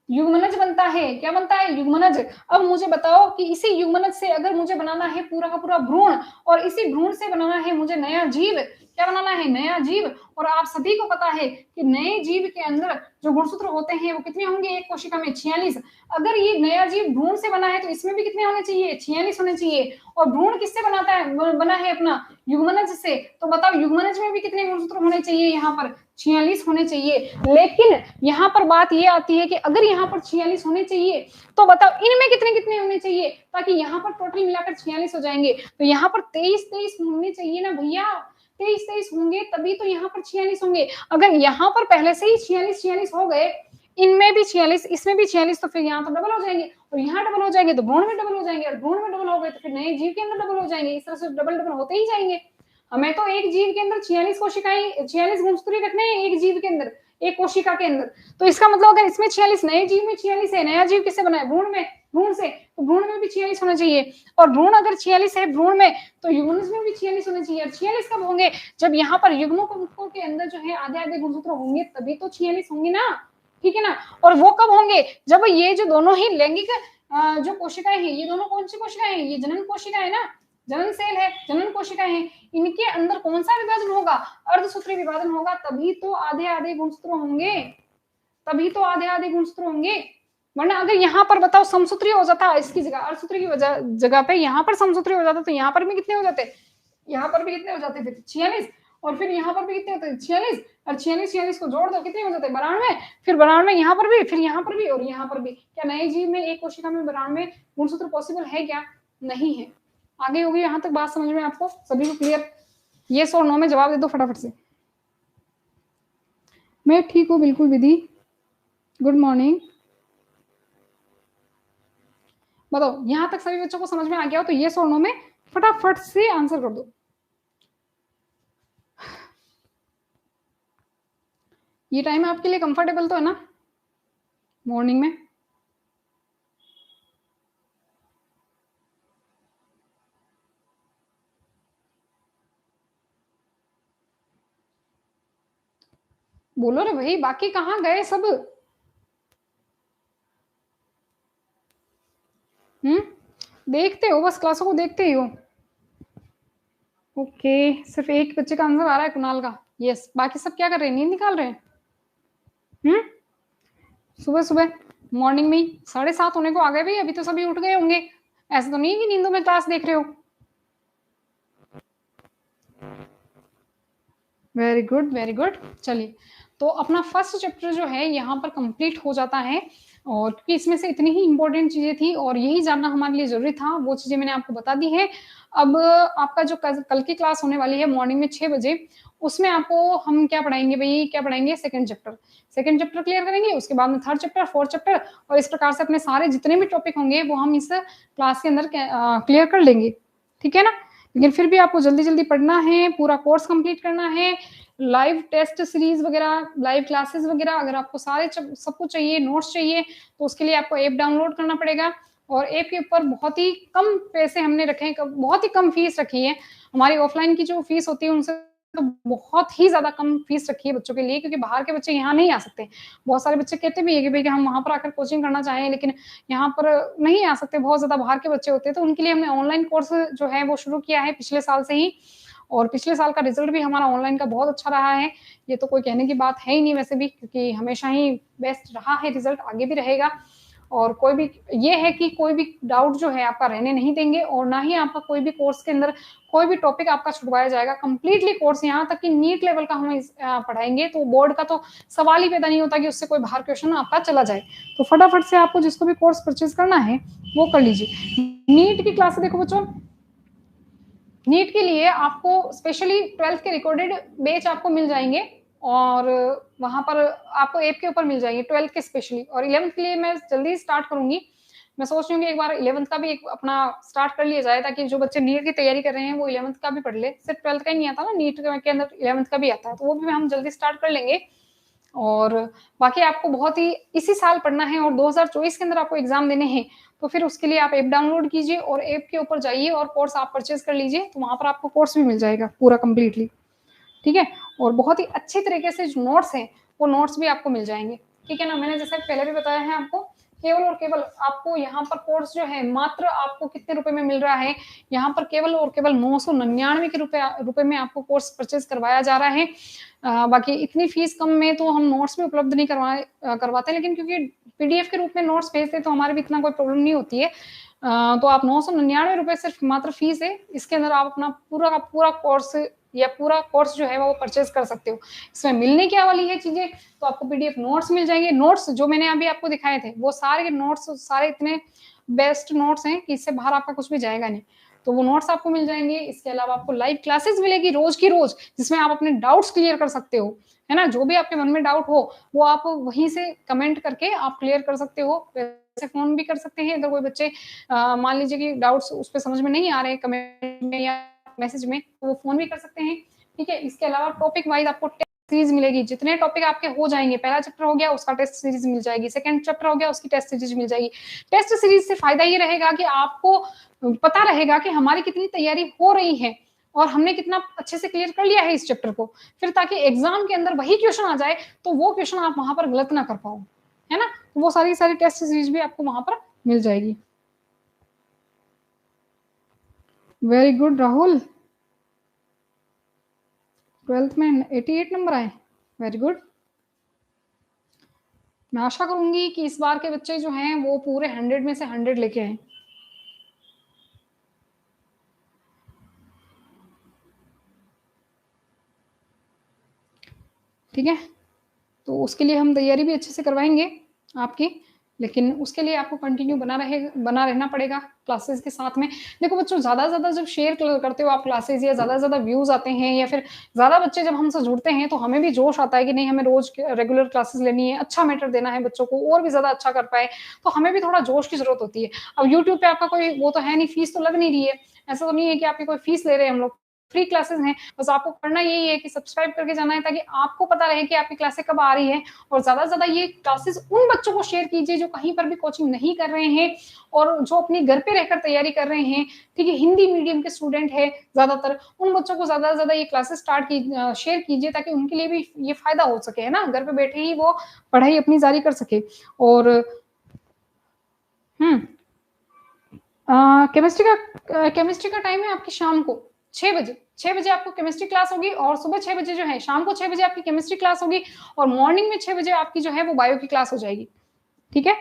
युग्मनज बनता है। क्या बनता है? युग्मनज। अब मुझे बताओ कि इसी युग्मनज से अगर मुझे बनाना है पूरा का पूरा भ्रूण, और इसी भ्रूण से बनाना है मुझे नया जीव, क्या बनाना है? नया जीव। और आप सभी को पता है कि नए जीव के अंदर जो गुणसूत्र होते हैं वो कितने होंगे? एक कोशिका में 46। अगर ये नया जीव भ्रूण से बना है तो इसमें भी कितने होने चाहिए? 46 होने चाहिए। और भ्रूण किससे बना है अपना? युग्मनज से। तो बताओ युग्मनज में भी कितने गुणसूत्र होने चाहिए? यहाँ पर 46 होने चाहिए। लेकिन यहाँ पर बात ये आती है कि अगर यहाँ पर 46 होने चाहिए, तो बताओ इनमें कितने कितने होने चाहिए, ताकि यहाँ पर टोटल मिलाकर 46 हो जाएंगे। तो यहाँ पर 23 होने चाहिए ना भैया, 23 होंगे तभी तो यहाँ पर 46 होंगे। अगर यहाँ पर पहले से ही 46 हो गए, इनमें भी 46, इसमें भी 46, तो फिर यहाँ तो डबल हो जाएंगे, और यहाँ डबल हो जाएंगे तो भ्रूण में डबल हो जाएंगे, और भ्रूण में डबल हो गए तो फिर नए जीव के अंदर डबल हो जाएंगे। इस तरह से डबल डबल होते ही जाएंगे। हमें तो एक जीव के अंदर 46 कोशिकाएं, 46 गुणसूत्र रखने हैं एक जीव के अंदर, एक कोशिका के अंदर। तो इसका मतलब अगर इसमें 46, नए जीव में 46 है, नया जीव किससे बना है? भ्रूण से, तो भ्रूण में भी 46 होना चाहिए। और भ्रूण अगर 46 है भ्रूण में, तो युग्मनज में भी 46 होने चाहिए। और 46 कब होंगे? जब यहाँ पर युग्मकों के अंदर जो है आधे आधे गुणसूत्र होंगे, तभी तो 46 होंगे ना, ठीक है ना। और वो कब होंगे? जब ये जो दोनों ही लैंगिक जो कोशिकाएं हैं, ये दोनों कौन सी कोशिकाएं हैं? ये जनन कोशिका है ना, जनन सेल है, जनन कोशिकाएं हैं। इनके अंदर कौन सा विभाजन होगा? अर्धसूत्री विभाजन होगा, तभी तो आधे आधे गुणसूत्र होंगे, तभी तो आधे आधे गुणसूत्र होंगे। वरना अगर यहाँ पर बताओ समसूत्री हो जाता, इसकी जगह अर्धसूत्री की जगह पे यहाँ पर समसूत्री हो जाता, तो यहाँ पर भी कितने हो जाते? यहाँ पर भी कितने हो जाते? फिर 46। और फिर यहाँ पर भी कितने होते? 46। और 46 को जोड़ दो, कितने हो जाते? 92। फिर 92 यहाँ पर भी, फिर यहाँ पर भी, और यहाँ पर भी। क्या नए जीव में एक कोशिका में 92 गुणसूत्र पॉसिबल है क्या? नहीं है। आगे होगी यहाँ तक बात समझ में आपको सभी को क्लियर? यस और नो में जवाब दे दो फटाफट से। मैं ठीक हूँ बिल्कुल विधि, गुड मॉर्निंग। बताओ यहाँ तक सभी बच्चों को समझ में आ गया हो तो यस और नो में फटाफट से आंसर कर दो। ये टाइम आपके लिए कंफर्टेबल तो है ना मॉर्निंग में? बोलो रे भाई, बाकी कहाँ गए सब? देखते हो, बस क्लासों को देखते ही हो। ओके, सिर्फ एक बच्चे का आंसर आ रहा है, कुणाल का। यस, बाकी सब क्या कर रहे हैं, नींद निकाल रहे हैं? सुबह सुबह मॉर्निंग में ही 7:30 होने को आ गए भाई, अभी तो सभी उठ गए होंगे। ऐसा तो नहीं है कि नींदों में क्लास देख रहे हो। Very good, very good. चलिए, तो अपना फर्स्ट चैप्टर जो है यहाँ पर कंप्लीट हो जाता है, और क्योंकि इसमें से इतनी ही इंपॉर्टेंट चीजें थी और यही जानना हमारे लिए जरूरी था, वो चीजें मैंने आपको बता दी है। अब आपका जो कल की क्लास होने वाली है मॉर्निंग में 6 बजे, उसमें आपको हम क्या पढ़ाएंगे भाई, क्या पढ़ाएंगे, सेकंड चैप्टर क्लियर करेंगे, उसके बाद में थर्ड चैप्टर, फोर्थ चैप्टर, और इस प्रकार से अपने सारे जितने भी टॉपिक होंगे वो हम इस क्लास के अंदर क्लियर कर लेंगे। ठीक है ना? लेकिन फिर भी आपको जल्दी जल्दी पढ़ना है, पूरा कोर्स कंप्लीट करना है। लाइव टेस्ट सीरीज वगैरह, लाइव क्लासेस वगैरह, अगर आपको सारे सब कुछ चाहिए, नोट्स चाहिए, तो उसके लिए आपको ऐप डाउनलोड करना पड़ेगा। और ऐप के ऊपर बहुत ही कम पैसे हमने रखे हैं, बहुत ही कम फीस रखी है। हमारी ऑफलाइन की जो फीस होती है उनसे तो बहुत ही ज्यादा कम फीस रखी है बच्चों के लिए, क्योंकि बाहर के बच्चे यहाँ नहीं आ सकते। बहुत सारे बच्चे कहते भी है कि भाई कि हम वहां पर आकर कोचिंग करना चाहें, लेकिन यहाँ पर नहीं आ सकते, बहुत ज्यादा बाहर के बच्चे होते हैं। तो उनके लिए हमने ऑनलाइन कोर्स जो है वो शुरू किया है पिछले साल से ही, और पिछले साल का रिजल्ट भी हमारा ऑनलाइन का बहुत अच्छा रहा है। ये तो कोई कहने की बात है ही नहीं वैसे भी, क्योंकि हमेशा ही बेस्ट रहा है रिजल्ट, आगे भी रहेगा। और कोई भी ये है कि कोई भी डाउट जो है आपका रहने नहीं देंगे, और ना ही आपका कोई भी कोर्स के अंदर कोई भी टॉपिक आपका छुड़वाया जाएगा। कंप्लीटली कोर्स, यहाँ तक कि नीट लेवल का हम पढ़ाएंगे, तो बोर्ड का तो सवाल ही पैदा नहीं होता कि उससे कोई बाहर क्वेश्चन आपका चला जाए। तो फटाफट से आपको जिसको भी कोर्स परचेज करना है वो कर लीजिए। नीट की क्लास देखो बच्चों, नीट के लिए आपको स्पेशली 12th के रिकॉर्डेड बैच आपको मिल जाएंगे, और वहां पर आपको ऐप के ऊपर मिल जाएंगे 12th के स्पेशली। और 11th के लिए मैं जल्दी स्टार्ट करूंगी, मैं सोच रही हूँ कि एक बार 11th का भी एक अपना स्टार्ट कर लिया जाए, ताकि जो बच्चे नीट की तैयारी कर रहे हैं वो 11th का भी पढ़ ले। सिर्फ 12th का ही नहीं आता ना, नीट के अंदर 11th का भी आता है, तो वो भी हम जल्दी स्टार्ट कर लेंगे। और बाकी आपको बहुत ही इसी साल पढ़ना है, और 2024 के अंदर आपको एग्जाम देने हैं, तो फिर उसके लिए आप ऐप डाउनलोड कीजिए और ऐप के ऊपर जाइए और कोर्स आप परचेज कर लीजिए, तो वहां पर आपको कोर्स भी मिल जाएगा पूरा कंप्लीटली। ठीक है? और बहुत ही अच्छे तरीके से जो नोट्स हैं वो नोट्स भी आपको मिल जाएंगे। ठीक है ना? मैंने जैसे पहले भी बताया है आपको, केवल और केवल आपको यहाँ पर कोर्स जो है मात्र आपको कितने रुपए में मिल रहा है, यहाँ पर केवल और केवल 999 के रुपए में आपको कोर्स परचेज करवाया जा रहा है। बाकी इतनी फीस कम में तो हम नोट्स भी उपलब्ध नहीं करवाते, लेकिन क्योंकि पीडीएफ के रूप में नोट्स भेजते तो हमारे भी इतना कोई प्रॉब्लम नहीं होती है। तो आप 999 सिर्फ मात्र फीस है, इसके अंदर आप अपना पूरा का पूरा कोर्स या पूरा कोर्स जो है वो परचेज कर सकते हो। इसमें मिलने क्या वाली है चीजें, तो आपको पीडीएफ नोट्स मिल जाएंगे। नोट्स जो मैंने अभी आपको दिखाए थे वो सारे के नोट्स, सारे इतने बेस्ट नोट्स हैं कि इससे बाहर आपका कुछ भी जाएगा नहीं, तो वो नोट्स आपको मिल जाएंगे। इसके अलावा आपको लाइव क्लासेस मिलेगी रोज की रोज, जिसमें आप अपने डाउट्स क्लियर कर सकते हो, है ना? जो भी आपके मन में डाउट हो वो आप वहीं से कमेंट करके आप क्लियर कर सकते हो। वैसे फोन भी कर सकते हैं, अगर कोई बच्चे मान लीजिए कि डाउट्स उस पर समझ में नहीं आ रहे कमेंट में या मैसेज में, तो वो फोन भी कर सकते हैं। ठीक है? इसके अलावा टॉपिक वाइज आपको टेस्ट सीरीज मिलेगी, जितने टॉपिक आपके हो जाएंगे, पहला चैप्टर हो गया उसका टेस्ट सीरीज मिल जाएगी, सेकंड चैप्टर हो गया उसकी टेस्ट सीरीज मिल जाएगी। टेस्ट सीरीज से फायदा ये रहेगा कि आपको पता रहेगा कि हमारी कितनी तैयारी हो रही है और हमने कितना अच्छे से क्लियर कर लिया है इस चैप्टर को, फिर ताकि एग्जाम के अंदर वही क्वेश्चन आ जाए तो वो क्वेश्चन आप वहां पर गलत ना कर पाओ, है ना? तो वो सारी सारी टेस्ट सीरीज भी आपको वहां पर मिल जाएगी। वेरी गुड राहुल, 12th में 88 नंबर आए, वेरी गुड। मैं आशा करूंगी कि इस बार के बच्चे जो हैं वो पूरे 100 में से 100 लेके आए। ठीक है? तो उसके लिए हम तैयारी भी अच्छे से करवाएंगे आपकी, लेकिन उसके लिए आपको कंटिन्यू बना रहना पड़ेगा क्लासेस के साथ में। देखो बच्चों, ज़्यादा ज़्यादा जब शेयर करते हो आप क्लासेस, या ज़्यादा ज़्यादा व्यूज़ आते हैं, या फिर ज़्यादा बच्चे जब हमसे जुड़ते हैं, तो हमें भी जोश आता है कि नहीं, हमें रोज़ रेगुलर क्लासेस लेनी है, अच्छा मैटर देना है बच्चों को, और भी ज़्यादा अच्छा कर पाए, तो हमें भी थोड़ा जोश की ज़रूरत होती है। अब यूट्यूब पे आपका कोई वो तो है नहीं, फीस तो लग नहीं रही है, ऐसा तो नहीं है कि आपकी कोई फीस ले रहे हैं हम लोग, फ्री क्लासेस हैं। बस आपको करना यही है कि सब्सक्राइब करके जाना है, ताकि आपको पता रहे कि आपकी क्लासेस कब आ रही है। और ज्यादा से ज्यादा ये क्लासेस उन बच्चों को शेयर कीजिए जो कहीं पर भी कोचिंग नहीं कर रहे हैं और जो अपने घर पे रहकर तैयारी कर रहे हैं। ठीक है? हिंदी मीडियम के स्टूडेंट है ज्यादातर, उन बच्चों को ज्यादा से ज्यादा ये क्लासेस शेयर कीजिए, ताकि उनके लिए भी ये फायदा हो सके, है ना? घर पे बैठे ही वो पढ़ाई अपनी जारी कर सके। और हम्म केमिस्ट्री का टाइम है आपकी शाम को 6 बजे। 6 बजे आपको केमिस्ट्री क्लास होगी और सुबह 6 बजे जो है, शाम को 6 बजे आपकी केमिस्ट्री क्लास होगी और मॉर्निंग में 6 बजे आपकी जो है वो बायो की क्लास हो जाएगी। ठीक है?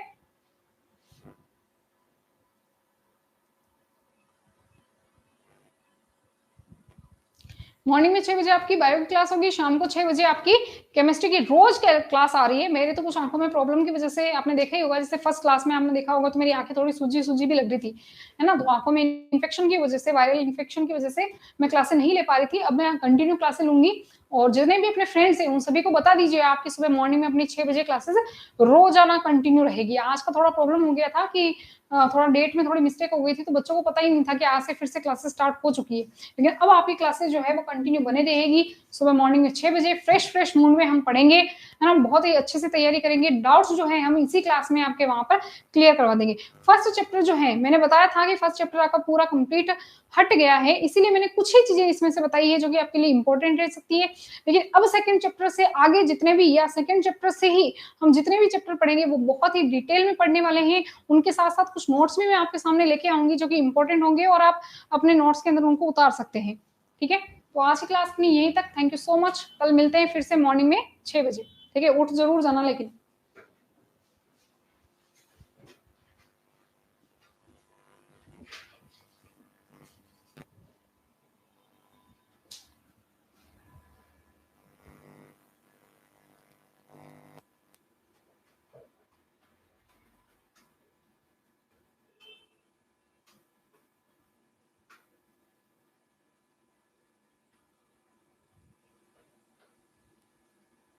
मॉर्निंग में 6 बजे आपकी बायो की क्लास होगी, शाम को 6 बजे आपकी केमिस्ट्री की रोज क्लास आ रही है। मेरे तो कुछ आंखों में प्रॉब्लम की वजह से आपने देखा ही होगा, जैसे फर्स्ट क्लास में आपने देखा होगा तो मेरी आंखें थोड़ी सूजी भी लग रही थी, है ना? तो आंखों में इन्फेक्शन की वजह से, वायरल इन्फेक्शन की वजह से मैं क्लासें नहीं ले पा रही थी। अब मैं कंटिन्यू क्लासें लूंगी और जितने भी अपने फ्रेंड्स हैं उन सभी को बता दीजिए आपकी सुबह मॉर्निंग में अपनी 6 बजे क्लासेस रोजाना कंटिन्यू रहेगी। आज का थोड़ा प्रॉब्लम हो गया था कि थोड़ा डेट में थोड़ी मिस्टेक हो गई थी, तो बच्चों को पता ही नहीं था कि आज से फिर से क्लासेस स्टार्ट हो चुकी है। लेकिन अब आपकी क्लासेस जो है वो कंटिन्यू बने रहेगी। सुबह मॉर्निंग में 6 बजे फ्रेश मूड में हम पढ़ेंगे, है ना? बहुत ही अच्छे से तैयारी करेंगे। डाउट्स जो है हम इसी क्लास में आपके वहां पर क्लियर करवा देंगे। फर्स्ट चैप्टर जो है, मैंने बताया था कि फर्स्ट चैप्टर आपका पूरा कंप्लीट हट गया है, इसीलिए मैंने कुछ ही चीजें इसमें से बताई है जो कि आपके लिए इंपॉर्टेंट रह सकती है। लेकिन अब सेकंड चैप्टर से आगे जितने भी, या सेकंड चैप्टर से ही हम जितने भी चैप्टर पढ़ेंगे वो बहुत ही डिटेल में पढ़ने वाले हैं। उनके साथ साथ कुछ नोट्स भी मैं आपके सामने लेके आऊंगी जो कि इंपॉर्टेंट होंगे और आप अपने नोट्स के अंदर उनको उतार सकते हैं। ठीक है? तो आज की क्लास में यहीं तक। Thank you so much. कल मिलते हैं फिर से मॉर्निंग में 6 बजे। ठीक है? उठ जरूर जाना लेकिन।